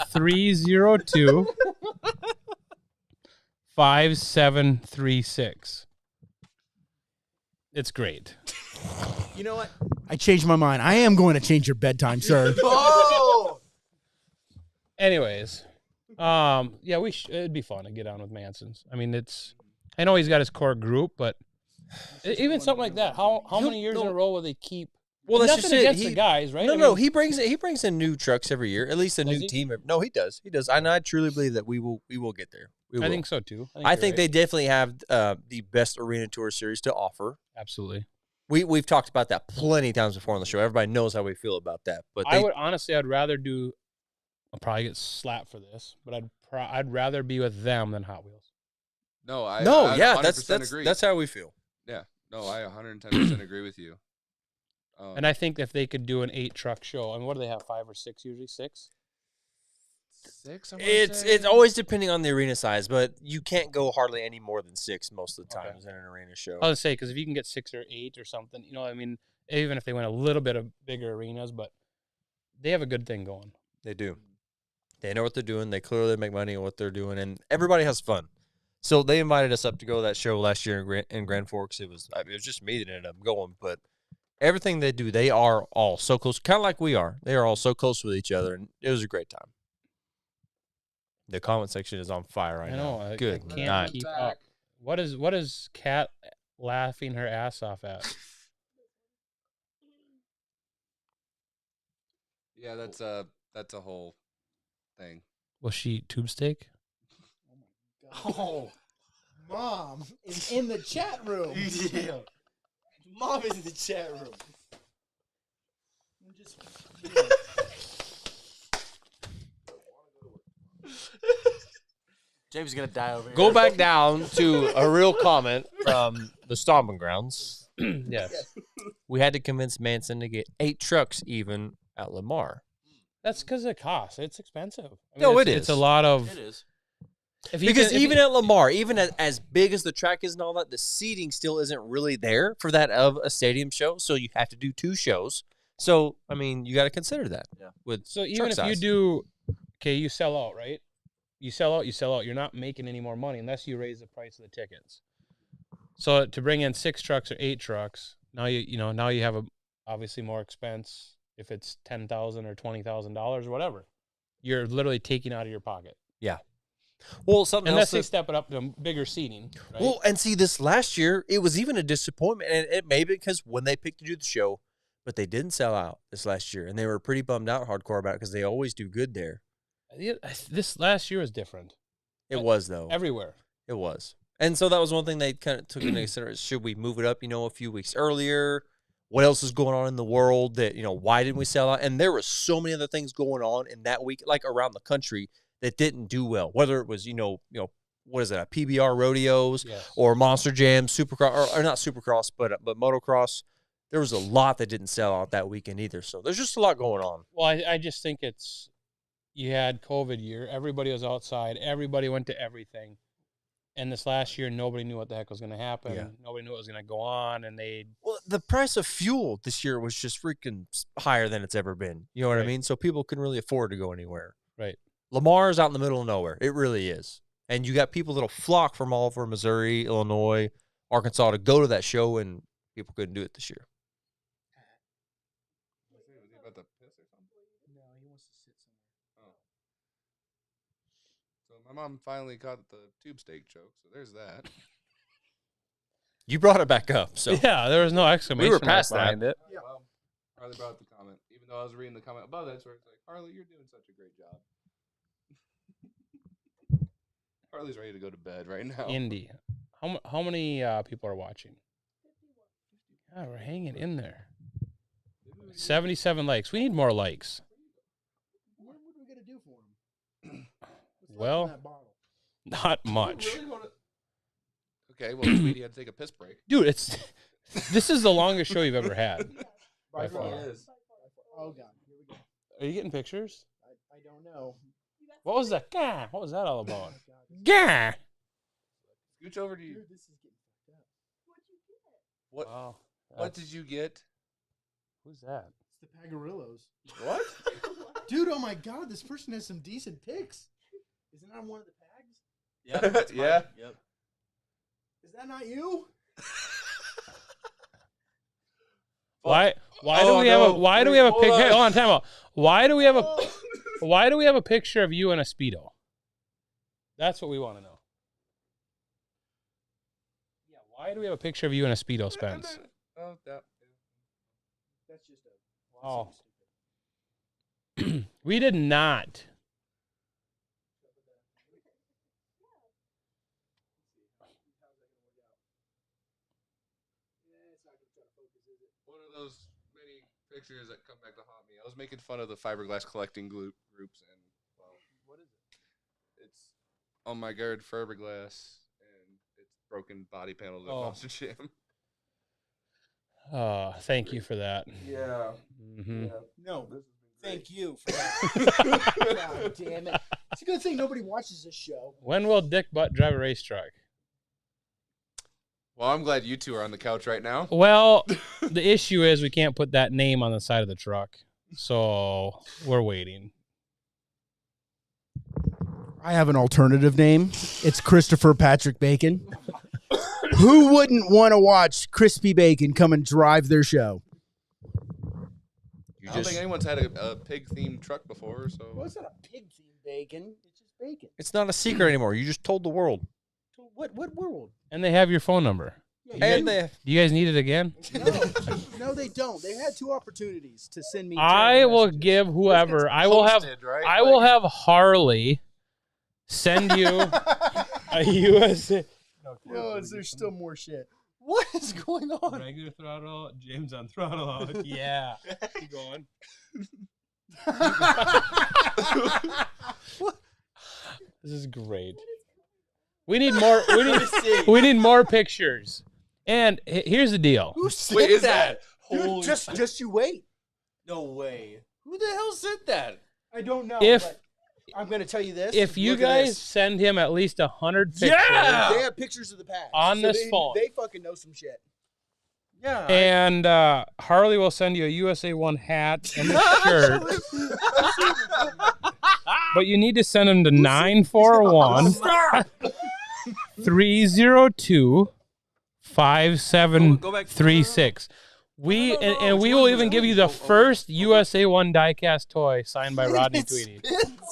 302 5736. It's great. You know what? I changed my mind. I am going to change your bedtime, sir. Oh! Anyways, yeah, it'd be fun to get on with Manson's. I mean, I know he's got his core group, but even something like that. How many years in a row will they keep? Well, that's Nothing just it. against the guys, right? No, he brings in new trucks every year. At least a new he? team. No, he does. He does. And I truly believe that we will get there. We will. I think so too. I think they definitely have the best arena tour series to offer. absolutely. We've talked about that plenty of times before on the show. Everybody knows how we feel about that. But I'd rather do. I'll probably get slapped for this, but I'd rather be with them than Hot Wheels. No, I that's agree. that's how we feel. Yeah, no, I 110% agree with you. And I think if they could do an 8-truck show, I mean, what do they have? 5 or 6 usually? 6. 6. It's always depending on the arena size, but you can't go hardly any more than 6 most of the times in an arena show. I was say because if you can get 6 or 8 or something, I mean, even if they went a little bit of bigger arenas, but they have a good thing going. They do. They know what they're doing. They clearly make money on what they're doing, and everybody has fun. So they invited us up to go to that show last year in Grand Forks. It was just me that ended up going, but everything they do, they are all so close, kind of like we are. They are all so close with each other, and it was a great time. The comment section is on fire right now. I Good can't night. keep up. What is Kat laughing her ass off at? Yeah, that's a whole thing. Was she tube steak? Oh, Mom is in the chat room. Yeah. Mom is in the chat room. James is gonna die over here. Go back down to a real comment from the Stomping Grounds. Yes. We had to convince Manson to get 8 trucks even at Lamar. That's because it costs. It's expensive. I mean, No, it's, it is. It's a lot of. It is. Because even at Lamar, even as big as the track is and all that, the seating still isn't really there for that of a stadium show. So you have to do 2 shows. So, I mean, you got to consider that. Yeah. So even if you do, you sell out, right? You sell out. You're not making any more money unless you raise the price of the tickets. So to bring in 6 trucks or 8 trucks, now you have obviously more expense. If it's $10,000 or $20,000 or whatever, you're literally taking out of your pocket. Yeah. Well, something Unless they else. step it up to bigger seating. Right? Well, and see, this last year, it was even a disappointment. And it may be because when they picked to do the show, but they didn't sell out this last year. And they were pretty bummed out hardcore about it because they always do good there. This last year was different. It was, though. Everywhere. It was. And so that was one thing they kind of took into consideration. Should we move it up, a few weeks earlier? What else is going on in the world that, why didn't we sell out? And there were so many other things going on in that week, like around the country, that didn't do well. Whether it was, what is that, PBR rodeos or Monster Jam, Supercross, or not Supercross, but motocross. There was a lot that didn't sell out that weekend either. So there's just a lot going on. Well, I just think you had COVID year. Everybody was outside. Everybody went to everything. And this last year, nobody knew what the heck was going to happen. Yeah. Nobody knew what was going to go on. And Well, the price of fuel this year was just freaking higher than it's ever been. You know what I mean? So people couldn't really afford to go anywhere. Right. Lamar's out in the middle of nowhere. It really is. And you got people that'll flock from all over Missouri, Illinois, Arkansas to go to that show, and people couldn't do it this year. My mom finally caught the tube steak joke, so there's that. You brought it back up, so yeah, there was no exclamation. we were past mark behind that. it. Well, Harley brought up the comment. Even though I was reading the comment above that, where it's like, Harley, you're doing such a great job. Harley's ready to go to bed right now. Indy. How many people are watching? Yeah, we're hanging in there. 77 likes. We need more likes. What are we gonna do for him? Well, not much. Okay, well, Sweetie had to take a piss break. Dude, this is the longest show you've ever had. By far. far. Oh god, here we go. Are you getting pictures? I don't know. What was that? Gah! What was that all about? Gah! Scooch over to you. Dude, this is getting fucked up. What? Wow. What did you get? Who's that? It's the Pagarillos. What? Dude, oh my god, this person has some decent pics. Isn't that one of the Pags? Yeah. that's mine. Yeah. Yep. Is that not you? Why Oh, do we have a no. why do we have a Hold pic? on. Hey, hold on, time out. Why do we have a picture of you in a Speedo? That's what we want to know. Yeah, why do we have a picture of you in a Speedo, Spence? Oh, that. That's just a Wow. We did not. One of those many pictures that come back to haunt me. I was making fun of the fiberglass collecting groups, and well, what is it? It's on my guard fiberglass, and it's broken body panels at Oh. Monster Jam. Thank you for that. Yeah. Mm-hmm. No. Thank you for that. God damn it. It's a good thing nobody watches this show. When will Dick Butt drive a race truck? Well, I'm glad you two are on the couch right now. Well, the issue is we can't put that name on the side of the truck, so we're waiting. I have an alternative name. It's Christopher Patrick Bacon. Who wouldn't want to watch Crispy Bacon come and drive their show? I don't think anyone's had a pig-themed truck before, so. Well, it's not a pig-themed bacon. It's just bacon. It's not a secret anymore. You just told the world. What world? And they have your phone number. Yeah, Do you guys need it again? No, they don't. They had two opportunities to send me. I terrible will messages. give whoever. I will have. Right? I will have Harley send you a USA. No, there's still more shit. What is going on? Regular throttle, James on throttle. Yeah, keep going. This is great. We need more. We need more pictures. And here's the deal. Who sent Wait, is that? Dude, Holy just you wait. no way. Who the hell sent that? I don't know. If- but I'm going to tell you this. If you Look at guys this. send him at least 100 pictures, They have pictures of the past On this phone. They fucking know some shit. Yeah. and Harley will send you a USA One hat and a shirt. But you need to send him to 941 302 5736. And we will even give you the first USA One diecast toy signed by Rodney Tweedy.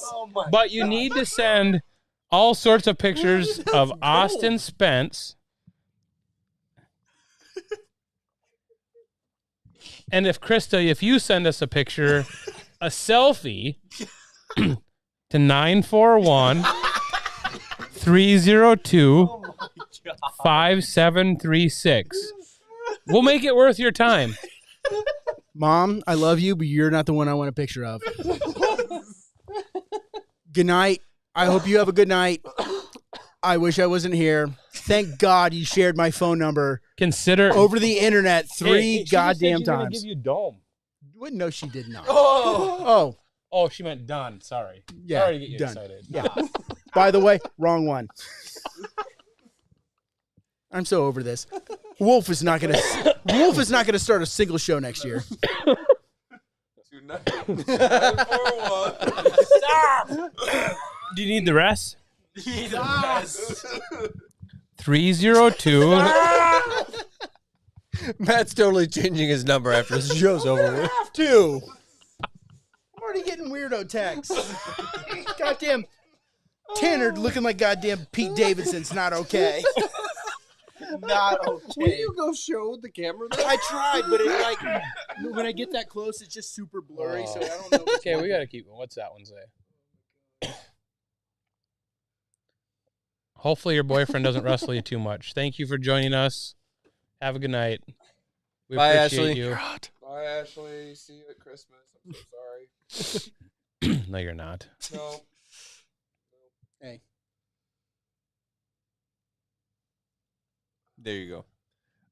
Oh my But you need to send all sorts of pictures of Austin Spence. And if Krista, if you send us a picture, a selfie to 941 302 5736. We'll make it worth your time. Mom, I love you, but you're not the one I want a picture of. Good night. I hope you have a good night. I wish I wasn't here. Thank God you shared my phone number Consider over the internet three Hey, she just said goddamn she's gonna times. Give you dome. What? No, she did not. Oh. Oh, she meant done. Sorry. Yeah, Sorry to get you done. excited. Yeah. By the way, wrong one. I'm so over this. Wolf is not gonna start a single show next year. 941. Do you need the rest? Yes. 302. Matt's totally changing his number after this show's over with. Have to. I'm already getting weirdo texts. Goddamn Tanner looking like goddamn Pete Davidson's not okay. not okay. Will you go show the camera? I tried, but it like when I get that close, it's just super blurry. So I don't know. Okay, we gotta keep. What's that one say? Hopefully your boyfriend doesn't wrestle you too much. Thank you for joining us. Have a good night. We Bye, appreciate Ashley. you. Bye, Ashley. See you at Christmas. I'm so sorry. No, you're not. No. Hey. There you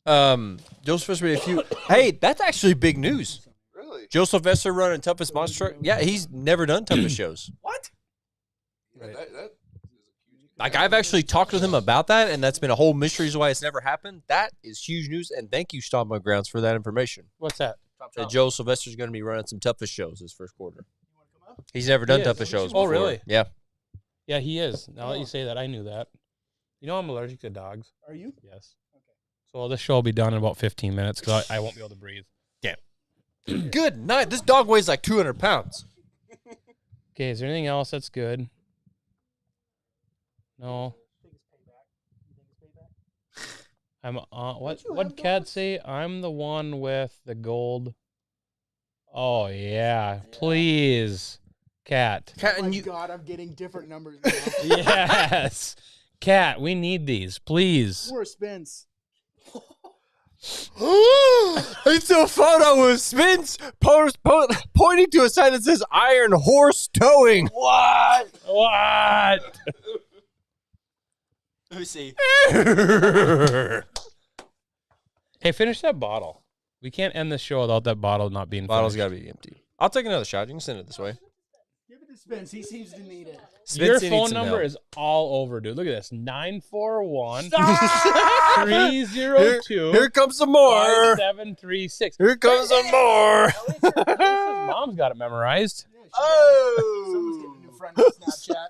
go. Joe Sylvester, if you hey, that's actually big news. Really? Joe Sylvester running toughest monster truck. Yeah, he's never done toughest shows. What? Yeah, that is a huge. Like I've actually talked with him about that, and that's been a whole mystery as to why it's never happened. That is huge news, and thank you, Stomp My Grounds, for that information. What's that? That Joe Sylvester's going to be running some toughest shows this first quarter. He's never done He is. toughest shows. Oh, before. really? Yeah. Yeah, he is. Now that you say that, I knew that. You know I'm allergic to dogs. Are you? Yes. Okay. So this show will be done in about 15 minutes because I won't be able to breathe. Good night. This dog weighs like 200 pounds. Okay, is there anything else that's good? No. I'm what'd Cat say? I'm the one with the gold. Oh yeah. Please. Cat. Cat, Oh and my you, God, I'm getting different numbers now. Yes. Cat, we need these, please. More spins. it's a photo of Spence pointing to a sign that says Iron Horse Towing. What? What? Let me see. Hey, finish that bottle. We can't end this show without that bottle not being Bottle's finished. got to be empty. I'll take another shot. You can send it this way. Give it to Spence. He seems to need it. Your Spence needs phone some number help. is all over, dude. Look at this. 941-302. Here comes some more. 5736. Here comes some more. His mom's got it memorized. Oh! Someone's getting a new friend on Snapchat.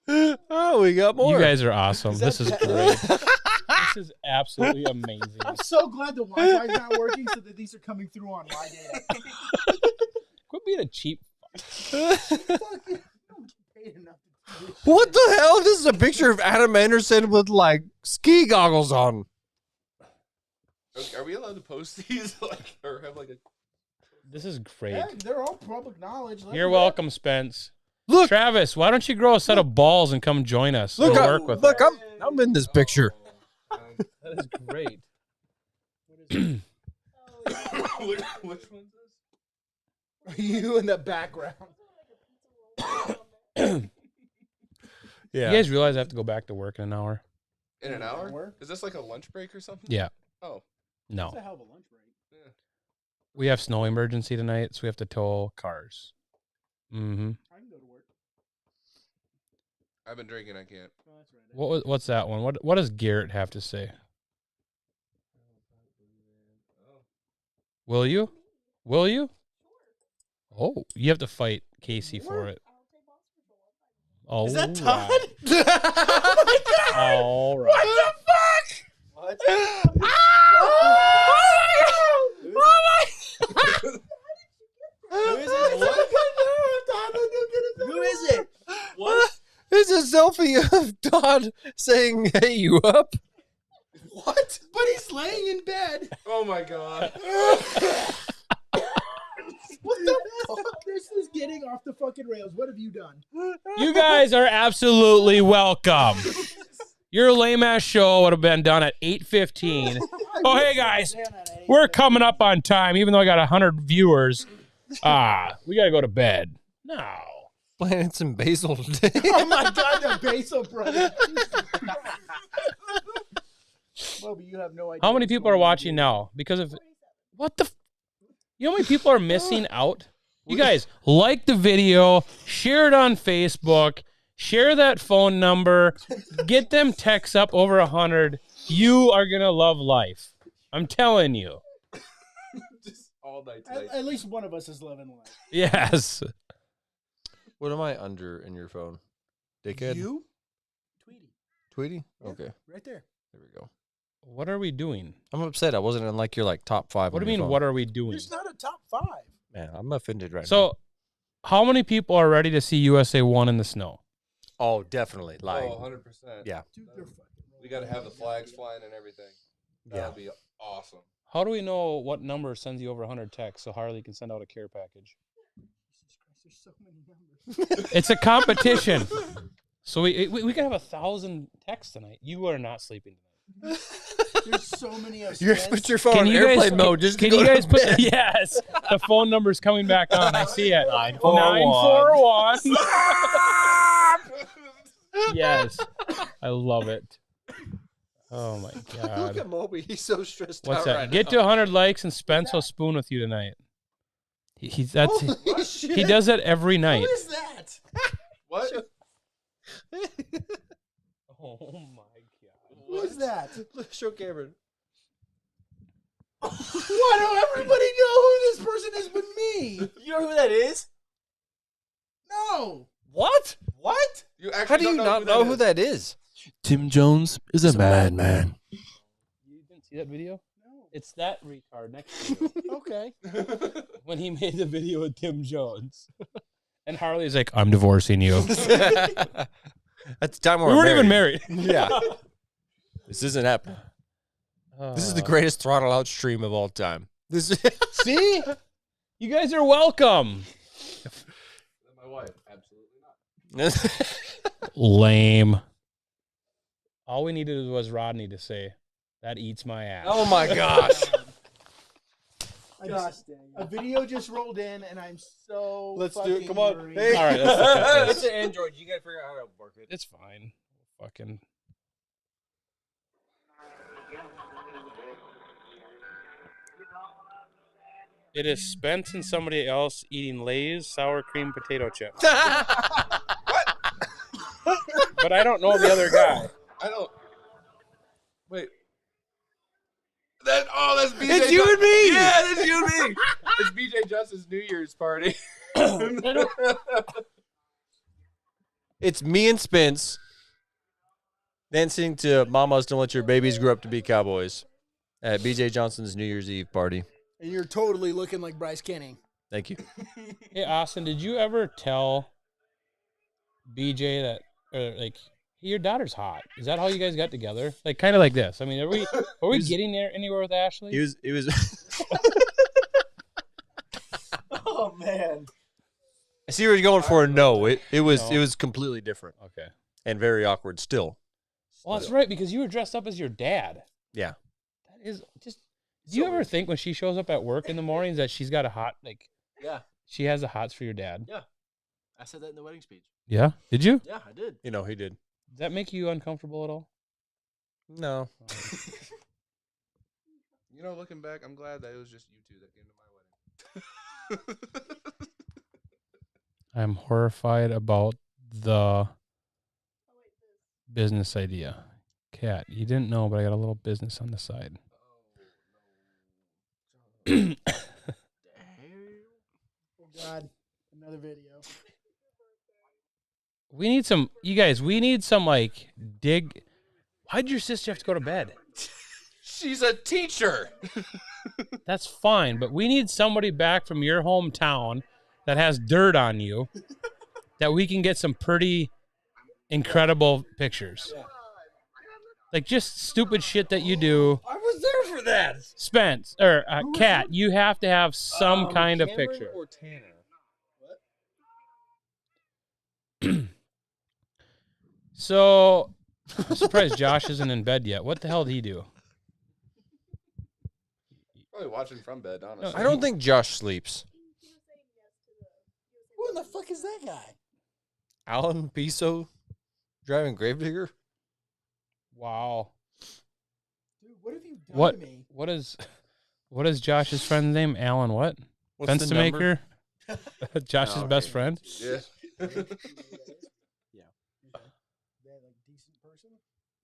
Oh! Oh, we got more. You guys are awesome. This is great. This is absolutely amazing. I'm so glad the Wi-Fi's not working so that these are coming through on my data. Quit being a cheap. Fucking don't get paid enough to do this What shit. the hell? This is a picture of Adam Anderson with like ski goggles on. Are we allowed to post these? Like, or have like a? This is great. Yeah, they're all public knowledge. Let You're them welcome, Spence. Look, Travis, why don't you grow a set of balls and come join us? look, We'll work with look. it. I'm in this picture. That is great. Which one's this? Are you in the background? You guys realize I have to go back to work in an hour? In an hour? Hour? Is this like a lunch break or something? Yeah. Oh. No. That's a hell of a lunch break. We have snow emergency tonight, so we have to tow cars. Mm-hmm. I can go to work. I've been drinking. I can't. Oh, that's right. What's that one? What does Garrett have to say? Will you? Will you? Oh, you have to fight Casey for it. Oh, Is that Todd? Oh my God! All right. What the fuck? What? Who is it? What? It's a selfie of Todd saying, "Hey, you up?" What? But he's laying in bed. Oh my god. What the fuck? This is getting off the fucking rails. What have you done? You guys are absolutely welcome. Your lame ass show would have been done at 8:15. Oh, hey guys, we're coming up on time, even though I got 100 viewers. We gotta go to bed. No. Planting some basil today. Oh my god, the Basil brother. Well, but you have no idea. How many what's people are going on watching here. now? Because of what the? You know how many people are missing out? You guys like the video, share it on Facebook, share that phone number, get them texts up over 100. You are gonna love life. I'm telling you. Just all night tonight. At least one of us is living life. Yes. What am I under in your phone? Dickhead? You? Tweety. Tweety? Yeah, Okay. Right there. There we go. What are we doing? I'm upset. I wasn't in like your like top 5. What do you mean? What are we doing? There's not a top 5. Man, I'm offended right now. So, how many people are ready to see USA 1 in the snow? Oh, definitely. Like, 100%. Yeah. Dude, they're fucking We got to have the flags flying and everything. That'll be awesome. How do we know what number sends you over 100 texts so Harley can send out a care package? There's so many numbers. It's a competition. So we can have 1,000 texts tonight. You are not sleeping tonight. There's so many of put your phone on airplane mode. Just can to go you to guys put bed. yes? The phone number's coming back on. I see it. 941. 941. Yes, I love it. Oh my Look god! at Moby. He's so stressed What's out that? right Get now. to 100 likes and Spence will spoon with you tonight. He's that's Holy shit. he does that every night. What is that? What? Oh my god! What is that? Show Cameron. Why don't everybody know who this person is but me? You know who that is? No. What? What? You actually How do you don't not know who is. that is? Tim Jones is a madman. You didn't see that video? No. It's that retard next to you. Okay. When he made the video with Tim Jones, and Harley's like, "I'm divorcing you." At the time We weren't even married. Yeah. This isn't happening. This is the greatest throttle out stream of all time. This is See, you guys are welcome. My wife, absolutely not. Lame. All we needed was Rodney to say, "That eats my ass." Oh my gosh. A video just rolled in, and I'm so. Let's do it. fucking Come on. worried. Hey. All right, let's look at It's this. an Android. You gotta figure out how to work it. It's fine. Fucking. It is Spence and somebody else eating Lay's sour cream potato chips. But I don't know the other guy. I don't. Wait. That's BJ. It's you and me. Yeah, it's you and me. It's BJ Justice's New Year's party. It's me and Spence dancing to Mamas Don't Let Your Babies Grow Up to Be Cowboys at BJ Johnson's New Year's Eve party. And you're totally looking like Bryce Kenning. Thank you. Hey, Austin, did you ever tell BJ that, or like, hey, your daughter's hot? Is that how you guys got together? Like, kind of like this. I mean, are we getting there anywhere with Ashley? It was. Oh man. I see where you're going for. No, it was completely different Okay. and very awkward still. Well, that's right, because you were dressed up as your dad. Yeah. That is just. Do you ever think when she shows up at work in the mornings that she's got a hot, like, Yeah, she has the hots for your dad? yeah. I said that in the wedding speech. Yeah. Did you? Yeah, I did. You know, he did. Does that make you uncomfortable at all? No. You know, looking back, I'm glad that it was just you two that came to my wedding. I'm horrified about the business idea. Kat, you didn't know, but I got a little business on the side. Oh God. Another video. We need some, you guys, we need some, like, dig. Why'd your sister have to go to bed? She's a teacher. That's fine, but we need somebody back from your hometown that has dirt on you that we can get some pretty incredible pictures. Like, just stupid shit that you do. I was there for that. Spence, or Kat, you have to have some kind of Cameron picture. or Tanner? So, I'm surprised Josh isn't in bed yet. What the hell did he do? Probably watching from bed, honestly. I don't think Josh sleeps. Who in the fuck is that guy? Alan Piso driving Gravedigger? Wow. Dude, what have you done to me? What is Josh's friend's name? Alan what? What's Fence the to number? maker? Josh's best friend? Yeah.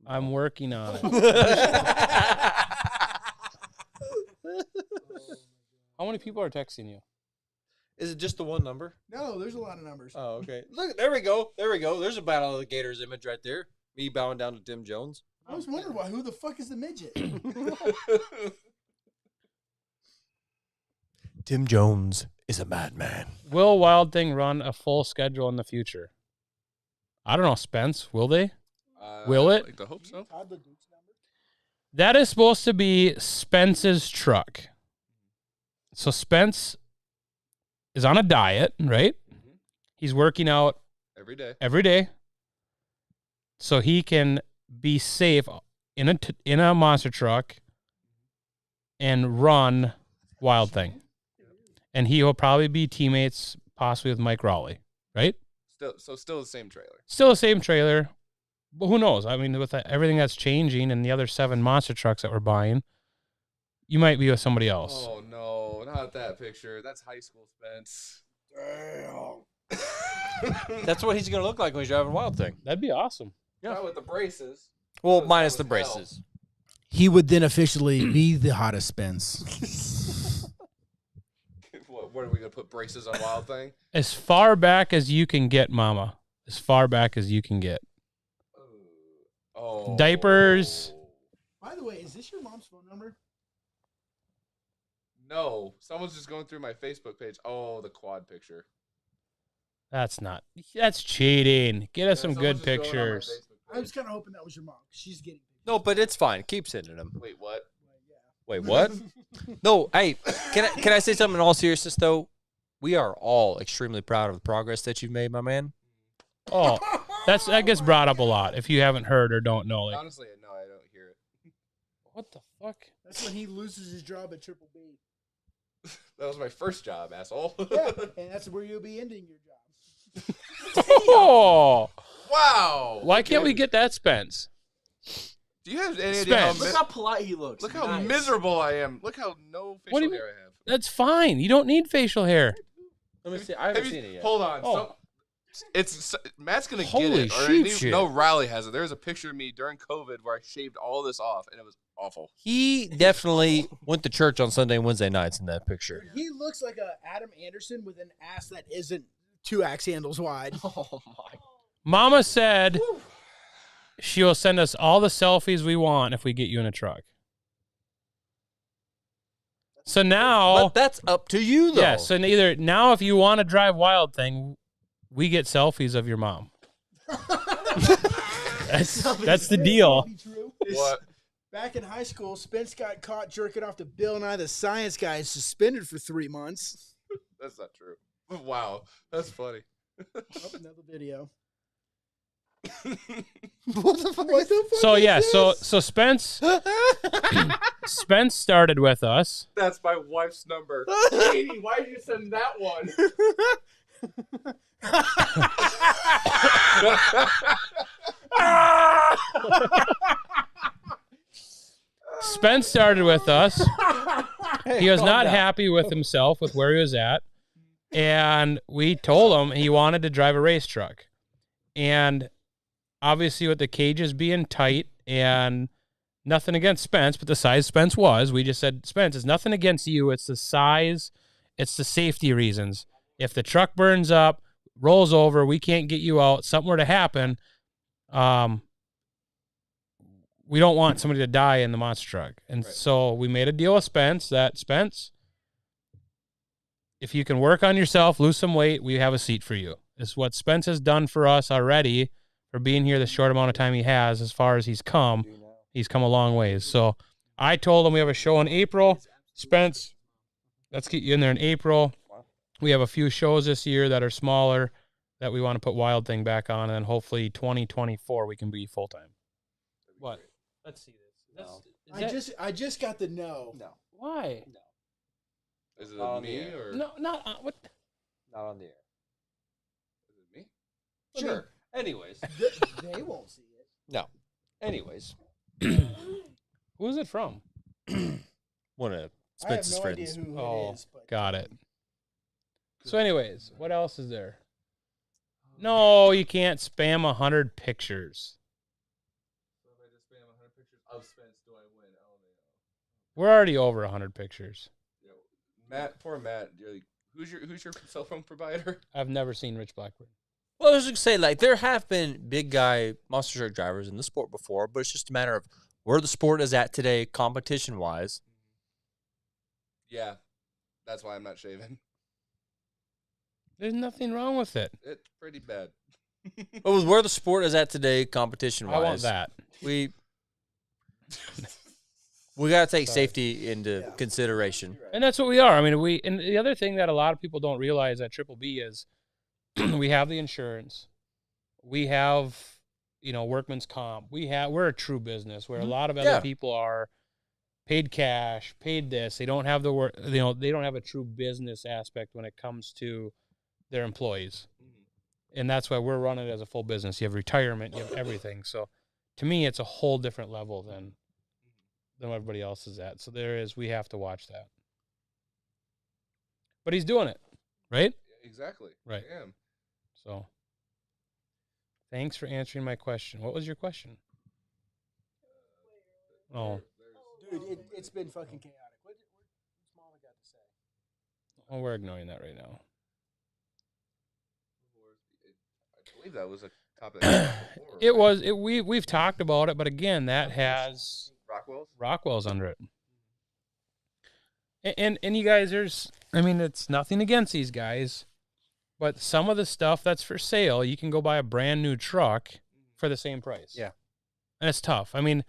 I'm working on it. How many people are texting you? Is it just the one number? No, there's a lot of numbers. Oh, okay. Look, there we go. There we go. There's a Battle of the Gators image right there. Me bowing down to Tim Jones. I was wondering who the fuck is the midget? Tim Jones is a madman. Will Wild Thing run a full schedule in the future? I don't know, Spence. Will they? Will it? I'd like to hope so. That is supposed to be Spence's truck. So Spence is on a diet, right? He's working out Every day. so he can be safe in a monster truck and run Wild Thing. And he will probably be teammates possibly with Mike Rowley, right? Still the same trailer. Still the same trailer. But who knows? I mean, with everything that's changing and the other 7 monster trucks that we're buying, you might be with somebody else. Oh no, not that picture. That's high school Spence. Damn. That's what he's going to look like when he's driving Wild Thing. That'd be awesome. Yeah, with the braces. Well, That minus was the hell. braces. He would then officially be the hottest Spence. What are we gonna put braces on Wild Thing? As far back as you can get, Mama. As far back as you can get. Oh. Diapers. By the way, is this your mom's phone number? No, someone's just going through my Facebook page. Oh, the quad picture. That's cheating. Get us some Someone's good just going on my pictures. Facebook I was page. kind of hoping that was your mom. She's getting. No, but it's fine. Keep sending them. Wait, what? Wait, what? No, hey, can I say something in all seriousness, though? We are all extremely proud of the progress that you've made, my man. Oh, that gets brought up a lot if you haven't heard or don't know. Like, Honestly, no, I don't hear it. what the fuck? That's when he loses his job at Triple B. That was my first job, asshole. Yeah, and that's where you'll be ending your job. Oh, Wow. why can't we get that, Spence? Do you have any idea how, Spence. Look how polite he looks. look how Nice. miserable I am? Look how no What do facial you hair I have. That's fine. You don't need facial hair. Let me see. I haven't seen it yet. Hold on. Oh. It's Matt's gonna Holy get it. Or sheep even- shit. No, Riley has it. There's a picture of me during COVID where I shaved all this off, and it was awful. He definitely went to church on Sunday and Wednesday nights in that picture. He looks like a Adam Anderson with an ass that isn't 2 axe handles wide. Oh, my. Mama said she will send us all the selfies we want if we get you in a truck. So now, But that's up to you, though. yeah. So either now, if you want to drive Wild Thing, we get selfies of your mom. That's the deal. What? Back in high school, Spence got caught jerking off to Bill Nye the Science Guy, suspended for 3 months. That's not true. Wow, that's funny. Oh, another video. What the fuck? So yeah, so Spence Spence started with us. That's my wife's number. Katie, why did you send that one? Spence started with us. He was not happy with himself with where he was at, and we told him he wanted to drive a race truck. And obviously, with the cages being tight and nothing against Spence, but the size Spence was, we just said, Spence, it's nothing against you. It's the size. It's the safety reasons. If the truck burns up, rolls over, we can't get you out, something were to happen, we don't want somebody to die in the monster truck. And so we made a deal with Spence that, Spence, if you can work on yourself, lose some weight, we have a seat for you. It's what Spence has done for us already for being here the short amount of time he has. As far as he's come a long ways. So I told him we have a show in April. Spence, let's get you in there in April. We have a few shows this year that are smaller that we want to put Wild Thing back on, and then hopefully 2024 we can be full-time. What? Let's see this. I just got the no. No. Why? Is it On me the air. or No, not what? Not on the air. is it me? Sure. Anyways. They won't see it. No. Anyways. Who is it from? One of I have Spence's no idea friends. who Oh, it is. But got it. So anyways, what else is there? No, you can't spam 100 pictures. So if I just spam 100 pictures of Spence, do I win? Oh, no. We're already over 100 pictures. Matt, poor Matt. Who's your cell phone provider? I've never seen Rich Blackburn. Well, I was going to say, like, there have been big guy monster truck drivers in the sport before, but it's just a matter of where the sport is at today, competition-wise. Yeah, that's why I'm not shaving. There's nothing wrong with it. It's pretty bad. But with where the sport is at today, competition-wise, I want that. We got to take safety into consideration. And that's what we are. I mean, and the other thing that a lot of people don't realize at Triple B is we have the insurance. We have, workman's comp. We're a true business where a lot of other people are paid cash, paid this. They don't have the work, they don't have a true business aspect when it comes to their employees. And that's why we're running it as a full business. You have retirement, you have everything. So to me, it's a whole different level than what everybody else is at. So we have to watch that. But he's doing it, right? Exactly. Right. I am. So thanks for answering my question. What was your question? Oh. Dude, it's been fucking chaotic. What's Mama got to say? Well, we're ignoring that right now. I believe that was a topic. We've talked about it, but again, that has Rockwell's under it. And you guys, it's nothing against these guys, but some of the stuff that's for sale, you can go buy a brand new truck for the same price. Yeah. And it's tough. I mean,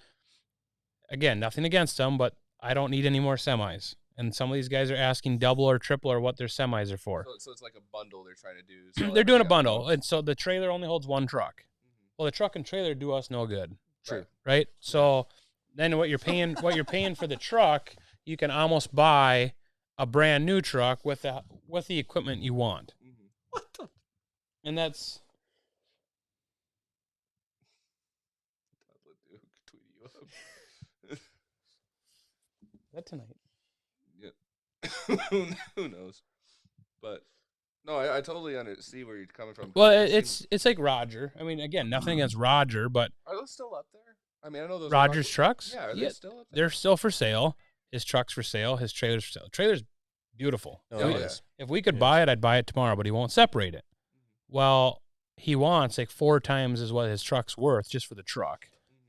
again, nothing against them, but I don't need any more semis. And some of these guys are asking double or triple or what their semis are for. So it's like a bundle they're trying to do. So They're doing a bundle. And so the trailer only holds one truck. Well, the truck and trailer do us no good. True. Right? So then what you're paying for the truck, you can almost buy a brand new truck with the equipment you want. What the? And that's that tonight. Yeah. Who knows? But no, I totally see where you're coming from. Well, it's like Roger. I mean, again, nothing against Roger, but are those still up there? I mean, I know those Roger's trucks. Yeah, are they still up there? They're still for sale. His truck's for sale. His trailer's for sale. Trailer's beautiful. Oh, yeah. If we could buy it, I'd buy it tomorrow, but he won't separate it. Well, he wants like 4 times as what his truck's worth just for the truck.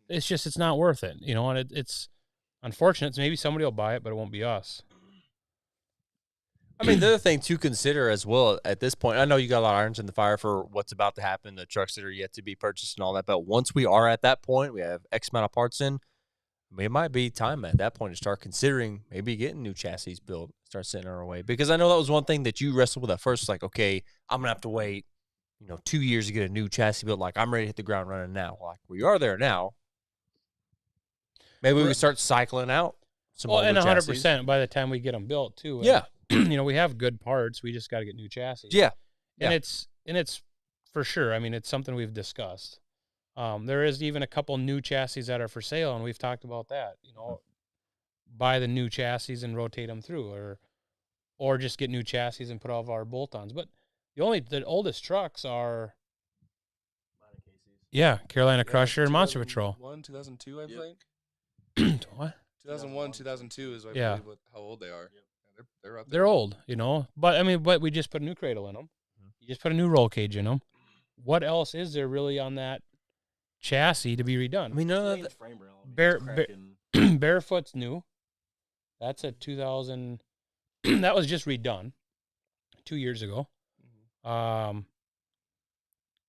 It's not worth it, and it's unfortunate. So maybe somebody will buy it, but it won't be us. I mean, the other thing to consider as well at this point, I know you got a lot of irons in the fire for what's about to happen, the trucks that are yet to be purchased and all that, but once we are at that point, we have X amount of parts in, it might be time at that point to start considering maybe getting new chassis built, start sending our way. Because I know that was one thing that you wrestled with at first, like, okay, I'm going to have to wait, 2 years to get a new chassis built. Like, I'm ready to hit the ground running now. Like, we are there now. Maybe we start cycling out some older and 100% chassis. by the time we get them built too. And, Yeah. We have good parts. We just got to get new chassis. Yeah. And it's for sure. I mean, it's something we've discussed. There is even a couple new chassis that are for sale, and we've talked about that. Buy the new chassis and rotate them through, or just get new chassis and put all of our bolt-ons. But the oldest trucks are, Carolina Crusher and Monster Patrol. 2002, I think. What? 2001, 2002 is I believe how old they are. Yeah, they're up there. They're old, but we just put a new cradle in them. You just put a new roll cage in them. What else is there really on that chassis to be redone? I mean, none of The frame rail. Barefoot's new. That's a 2000. That was just redone 2 years ago.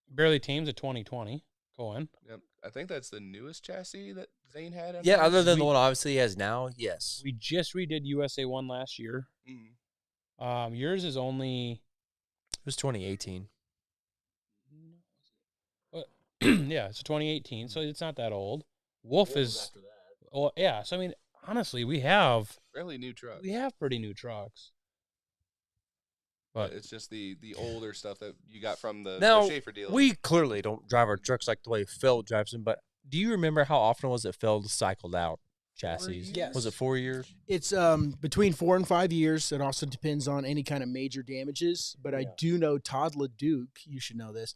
Barely Tame's a 2020 going. Yep. I think that's the newest chassis that Zane had. Yeah, other than the one obviously he has now, yes. We just redid USA 1 last year. Yours is only... It was 2018. Yeah, it's 2018, so it's not that old. Wolf is... Oh, yeah, so I mean, honestly, we have... Fairly new trucks. We have pretty new trucks. But it's just the older stuff that you got from the Schaefer deal. We clearly don't drive our trucks like the way Phil drives them, but do you remember how often was it Phil cycled out chassis? Yes. Was it 4 years? It's between 4 and 5 years. It also depends on any kind of major damages. But I do know Todd LeDuc, you should know this,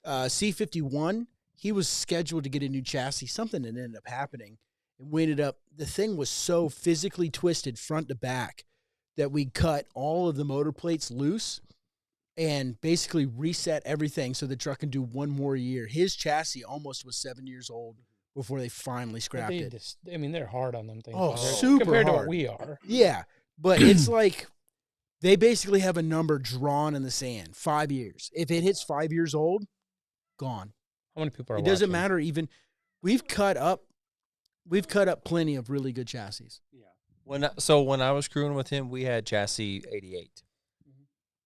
C51, he was scheduled to get a new chassis. Something that ended up happening. And we ended up, the thing was so physically twisted front to back that we cut all of the motor plates loose and basically reset everything so the truck can do 1 more year. His chassis almost was 7 years old before they finally scrapped it. They're hard on them things. Oh, super compared hard. To what we are. Yeah, but it's like they basically have a number drawn in the sand, 5 years. If it hits 5 years old, gone. How many people are It watching? doesn't matter. Even we've cut up plenty of really good chassis. When I was crewing with him, we had chassis 88,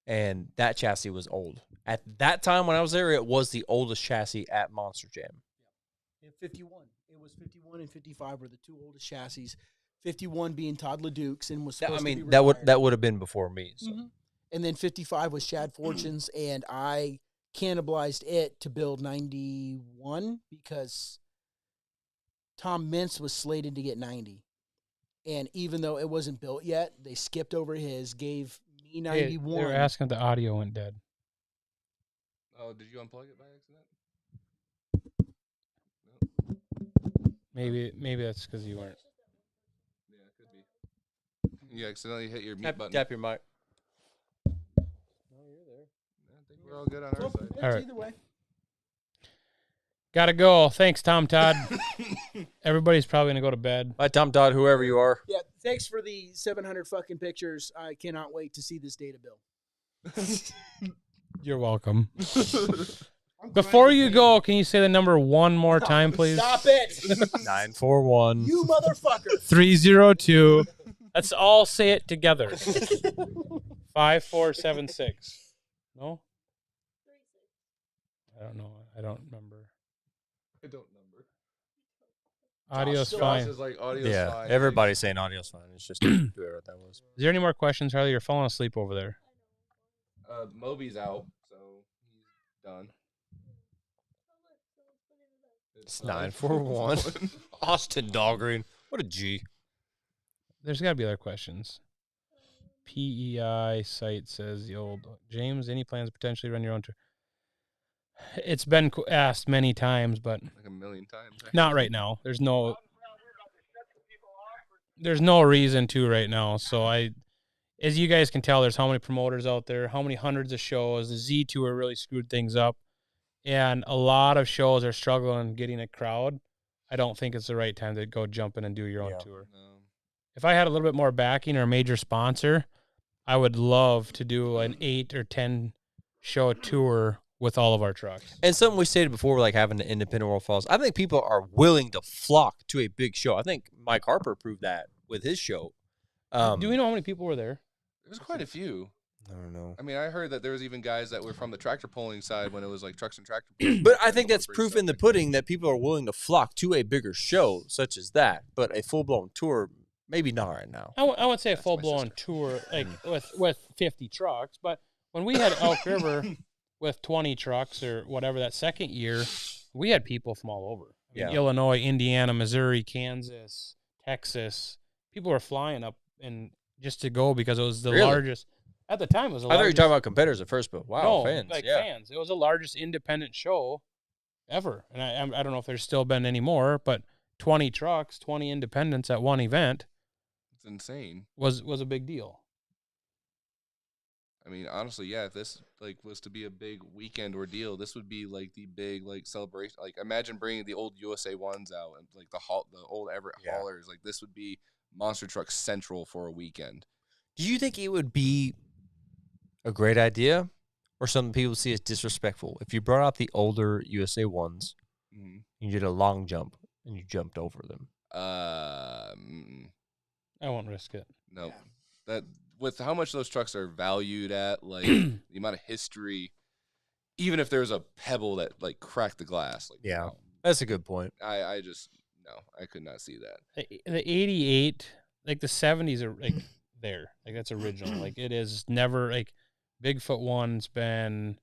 and that chassis was old. At that time when I was there, it was the oldest chassis at Monster Jam. In 51, it was 51 and 55 were the two oldest chassis. 51 being Todd LeDuc's and was supposed to be retired. that would have been before me. So. And then 55 was Chad Fortune's, and I cannibalized it to build 91 because Tom Mintz was slated to get 90. And even though it wasn't built yet, they skipped over his, gave me 91. They were asking if the audio went dead. Oh, did you unplug it by accident? Maybe that's because you weren't. Yeah, it could be. You accidentally hit your mute button. Tap your mic. No, you're there. I think we're all good on our side. All right. Either way. Gotta go. Thanks, Tom Todd. Everybody's probably gonna go to bed. Bye, Tom Todd, whoever you are. Yeah, thanks for the 700 fucking pictures. I cannot wait to see this data bill. You're welcome. Before you go, can you say the number one more time, please? Stop it. 941. You motherfucker. 302. Let's all say it together. 5476. No? I don't know. I don't remember. I don't number. Audio's Josh fine. is like audio's Yeah, fine. everybody's saying audio's fine. It's just whoever that was. Is there any more questions, Harley? You're falling asleep over there. Moby's out, so he's done. It's 941. Austin Dahlgren. What a G. There's got to be other questions. PEI site says the old James. Any plans to potentially run your own tour? It's been asked many times, but Like a million times. not right now. There's no reason to right now. So as you guys can tell, there's how many promoters out there, how many hundreds of shows. The Z Tour really screwed things up, and a lot of shows are struggling getting a crowd. I don't think it's the right time to go jump in and do your own tour. No. If I had a little bit more backing or a major sponsor, I would love to do an 8 or 10 show tour with all of our trucks. And something we stated before, like having the independent World Falls, I think people are willing to flock to a big show. I think Mike Harper proved that with his show. Do we know how many people were there? There was quite a few. I don't know. I mean, I heard that there was even guys that were from the tractor pulling side when it was like trucks and tractor. But I think that's proof in the pudding that people are willing to flock to a bigger show such as that. But a full-blown tour, maybe not right now. I would say a full-blown tour, like with 50 trucks. But when we had Elk River with 20 trucks or whatever that second year, we had people from all over. I mean, Illinois, Indiana, Missouri, Kansas, Texas. People were flying up and just to go because it was the largest. At the time, it was the I thought you were largest. talking about competitors at first, but wow, No, fans. like yeah. fans. It was the largest independent show ever. And I don't know if there's still been any more, but 20 trucks, 20 independents at one event. It's insane. Was a big deal. I mean, honestly, yeah. If this like was to be a big weekend ordeal, this would be like the big like celebration. Like, imagine bringing the old USA ones out and like the old Everett haulers. Like, this would be Monster Truck Central for a weekend. Do you think it would be a great idea, or something people see as disrespectful if you brought out the older USA ones, you did a long jump and you jumped over them? I won't risk it. No, that with how much those trucks are valued at, like the amount of history, even if there's a pebble that like cracked the glass, like no. That's a good point. I just no, I could not see that. The 88, like the 70s are like there, like that's original. Like it is never like Bigfoot one's been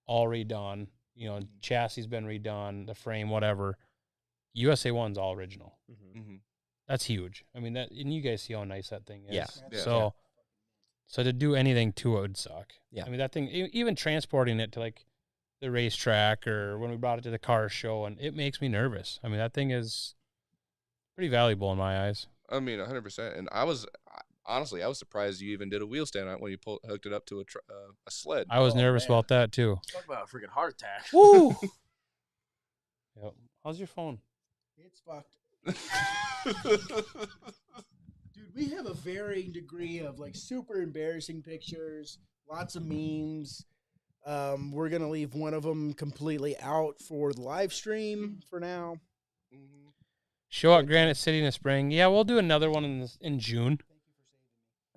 all redone. You know, chassis been redone, the frame, whatever. USA one's all original. That's huge. I mean that, and you guys see how nice that thing is. Yeah. So to do anything to it would suck. Yeah. I mean that thing, even transporting it to like the racetrack or when we brought it to the car show, and it makes me nervous. I mean that thing is pretty valuable in my eyes. I mean, 100%. And honestly, I was surprised you even did a wheel stand on it when you hooked it up to a sled. I was nervous about that too. Talk about a freaking heart attack. Woo! Yep. How's your phone? It's fucked. Dude, we have a varying degree of like super embarrassing pictures, lots of memes. We're gonna leave one of them completely out for the live stream for now. Show at Granite City in the spring. Yeah, we'll do another one in June,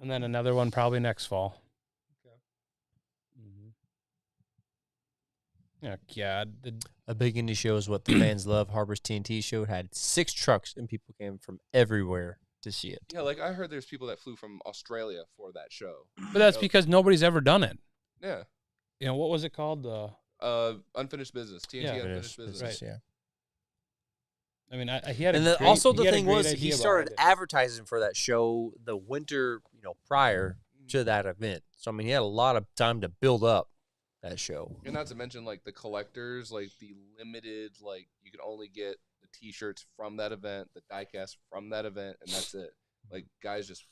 and then another one probably next fall. Oh God, A big indie show is what the fans love. Harbor's TNT show had 6 trucks, and people came from everywhere to see it. Yeah, like I heard there's people that flew from Australia for that show. but that's because nobody's ever done it. Yeah. You know what was it called? Unfinished business. TNT Yeah. Unfinished Business. Right. Yeah. I mean, he had. And a then great, also the he had a thing great was idea he behind started it. advertising for that show the winter, prior to that event. So I mean, he had a lot of time to build up that show. And not to mention like the collectors, like the limited, like you can only get the T-shirts from that event, the diecast from that event, and that's it. Like guys just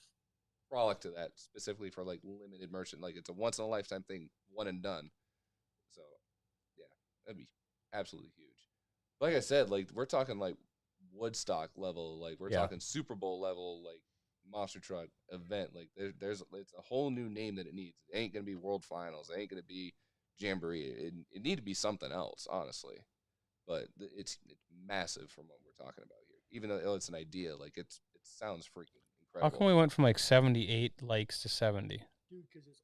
frolic to that specifically for like limited merchant. Like it's a once in a lifetime thing, one and done. So yeah, that'd be absolutely huge. Like I said, like we're talking like Woodstock level, like we're talking Super Bowl level, like monster truck event. Like there's it's a whole new name that it needs. It ain't gonna be World Finals. It ain't gonna be Jamboree. It need to be something else, honestly. But it's massive from what we're talking about here. Even though it's an idea, like it sounds freaking incredible. How come we went from like 78 likes to 70? Dude, because it's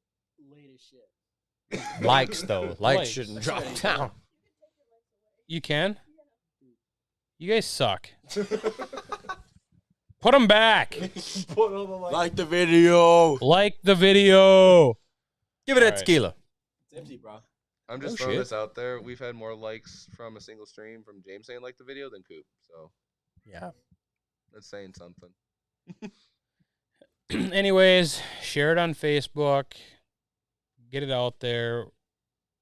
late as shit. Likes though, likes Likes. shouldn't drop down. You can. You guys suck. Put them back. Like the video. Like the video. Give it a All right. tequila. It's empty, bro. I'm just Oh, throwing shit. this out there. We've had more likes from a single stream from James saying like the video than Coop. So Yeah. that's saying something. Anyways, share it on Facebook. Get it out there.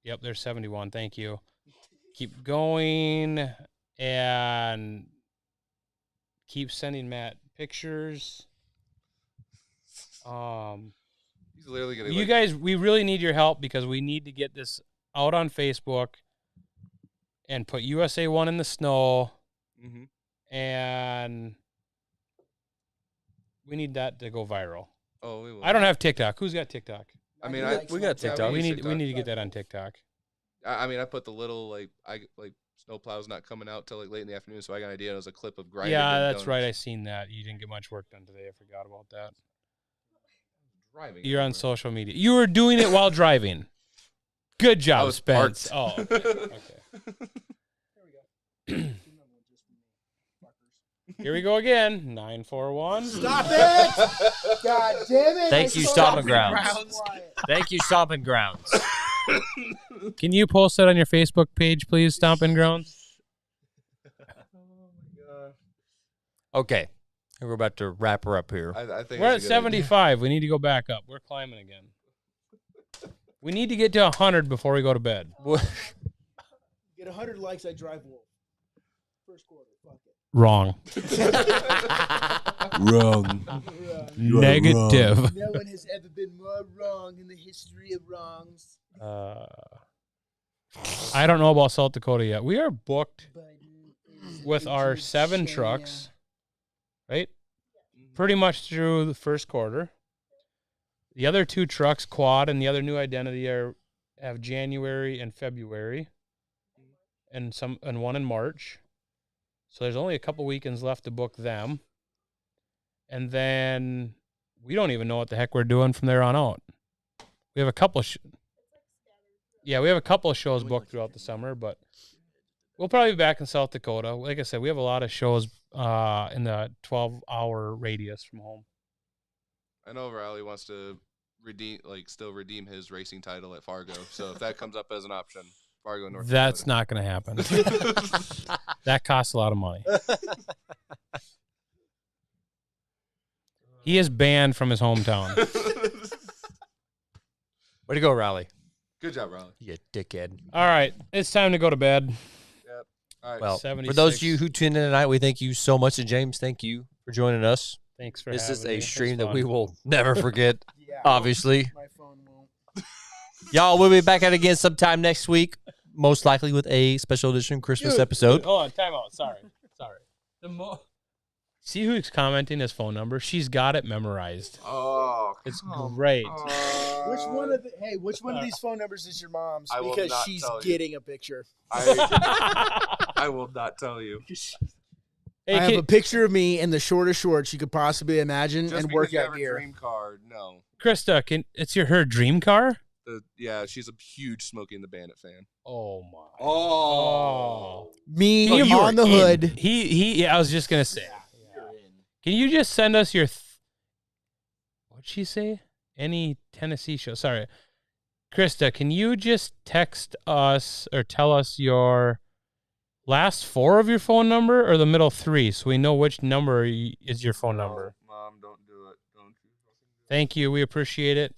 Yep, there's 71. Thank you. Keep going and keep sending Matt pictures. He's literally gonna. You guys, we really need your help because we need to get this out on Facebook and put USA 1 in the snow. And we need that to go viral. Oh, we will. I don't have TikTok. Who's got TikTok? I mean, we got TikTok. We use need to get that on TikTok. I mean, I put the little like snowplow's not coming out till like late in the afternoon, so I got an idea. It was a clip of grinding. Yeah, that's right. I seen that. You didn't get much work done today. I forgot about that. Driving. You're on social media. You were doing it while driving. Good I job, was Spence. parked. Oh, okay. Here we go again. 941. Stop it! God damn it! Thank you, Stomping Grounds. Thank you, Stomping Grounds. Can you post that on your Facebook page, please, Stomping Grounds? Okay. We're about to wrap her up here. I think We're at that's a good idea. 75. We need to go back up. We're climbing again. We need to get to 100 before we go to bed. Get 100 likes, I drive Wolf. First quarter, fuck it. Wrong. Wrong. Negative. No one has ever been more wrong in the history of wrongs. I don't know about South Dakota yet. We are booked Biden is with our 7 China. trucks, right? Pretty much through the first quarter. The other 2 trucks, Quad and the other new identity, have January and February, and one in March. So there's only a couple weekends left to book them, and then we don't even know what the heck we're doing from there on out. We have a couple. We have a couple of shows booked throughout the summer, but we'll probably be back in South Dakota. Like I said, we have a lot of shows in the 12-hour radius from home. I know Riley wants to still redeem his racing title at Fargo. So if that comes up as an option, Fargo, North That's Dakota. not going to happen. That costs a lot of money. He is banned from his hometown. Way to go, Riley. Good job, Riley. You dickhead. All right, it's time to go to bed. Yep. All right. Well, 76. for those of you who tuned in tonight, we thank you so much. And James, thank you for joining us. Thanks for This is having me. a It was stream that we fun. will never forget, Yeah. obviously. My phone won't. Y'all, we'll be back at it again sometime next week, most likely with a special edition Christmas Dude, episode. Hold on, time out. Sorry. See who's commenting his phone number? She's got it memorized. Oh, It's great. Which one of these phone numbers is your mom's? I will Because not she's tell you. getting a picture. I will not tell you. Hey, I have a picture of me in the shortest shorts you could possibly imagine Just and because you workout have a gear. dream card, no. Krista, it's her dream car? Yeah, she's a huge Smokey and the Bandit fan. Oh my. Oh. Me Oh, you on were the in. hood. Yeah, I was just gonna say. Can you just send us your what'd she say? Any Tennessee show. Sorry. Krista, can you just text us or tell us your last 4 of your phone number or the middle 3 so we know which number is your phone number? Mom, don't do it. Don't you? Thank you. We appreciate it.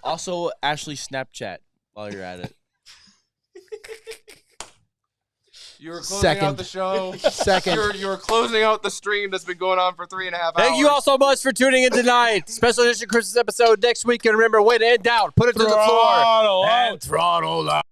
Also, Ashley Snapchat while you're at it. You were closing out the show. Second. You were closing out the stream that's been going on for 3.5 hours. Thank you all so much for tuning in tonight. Special edition Christmas episode next week. And remember, when in doubt, put it to the floor. Throttle out. And throttle out.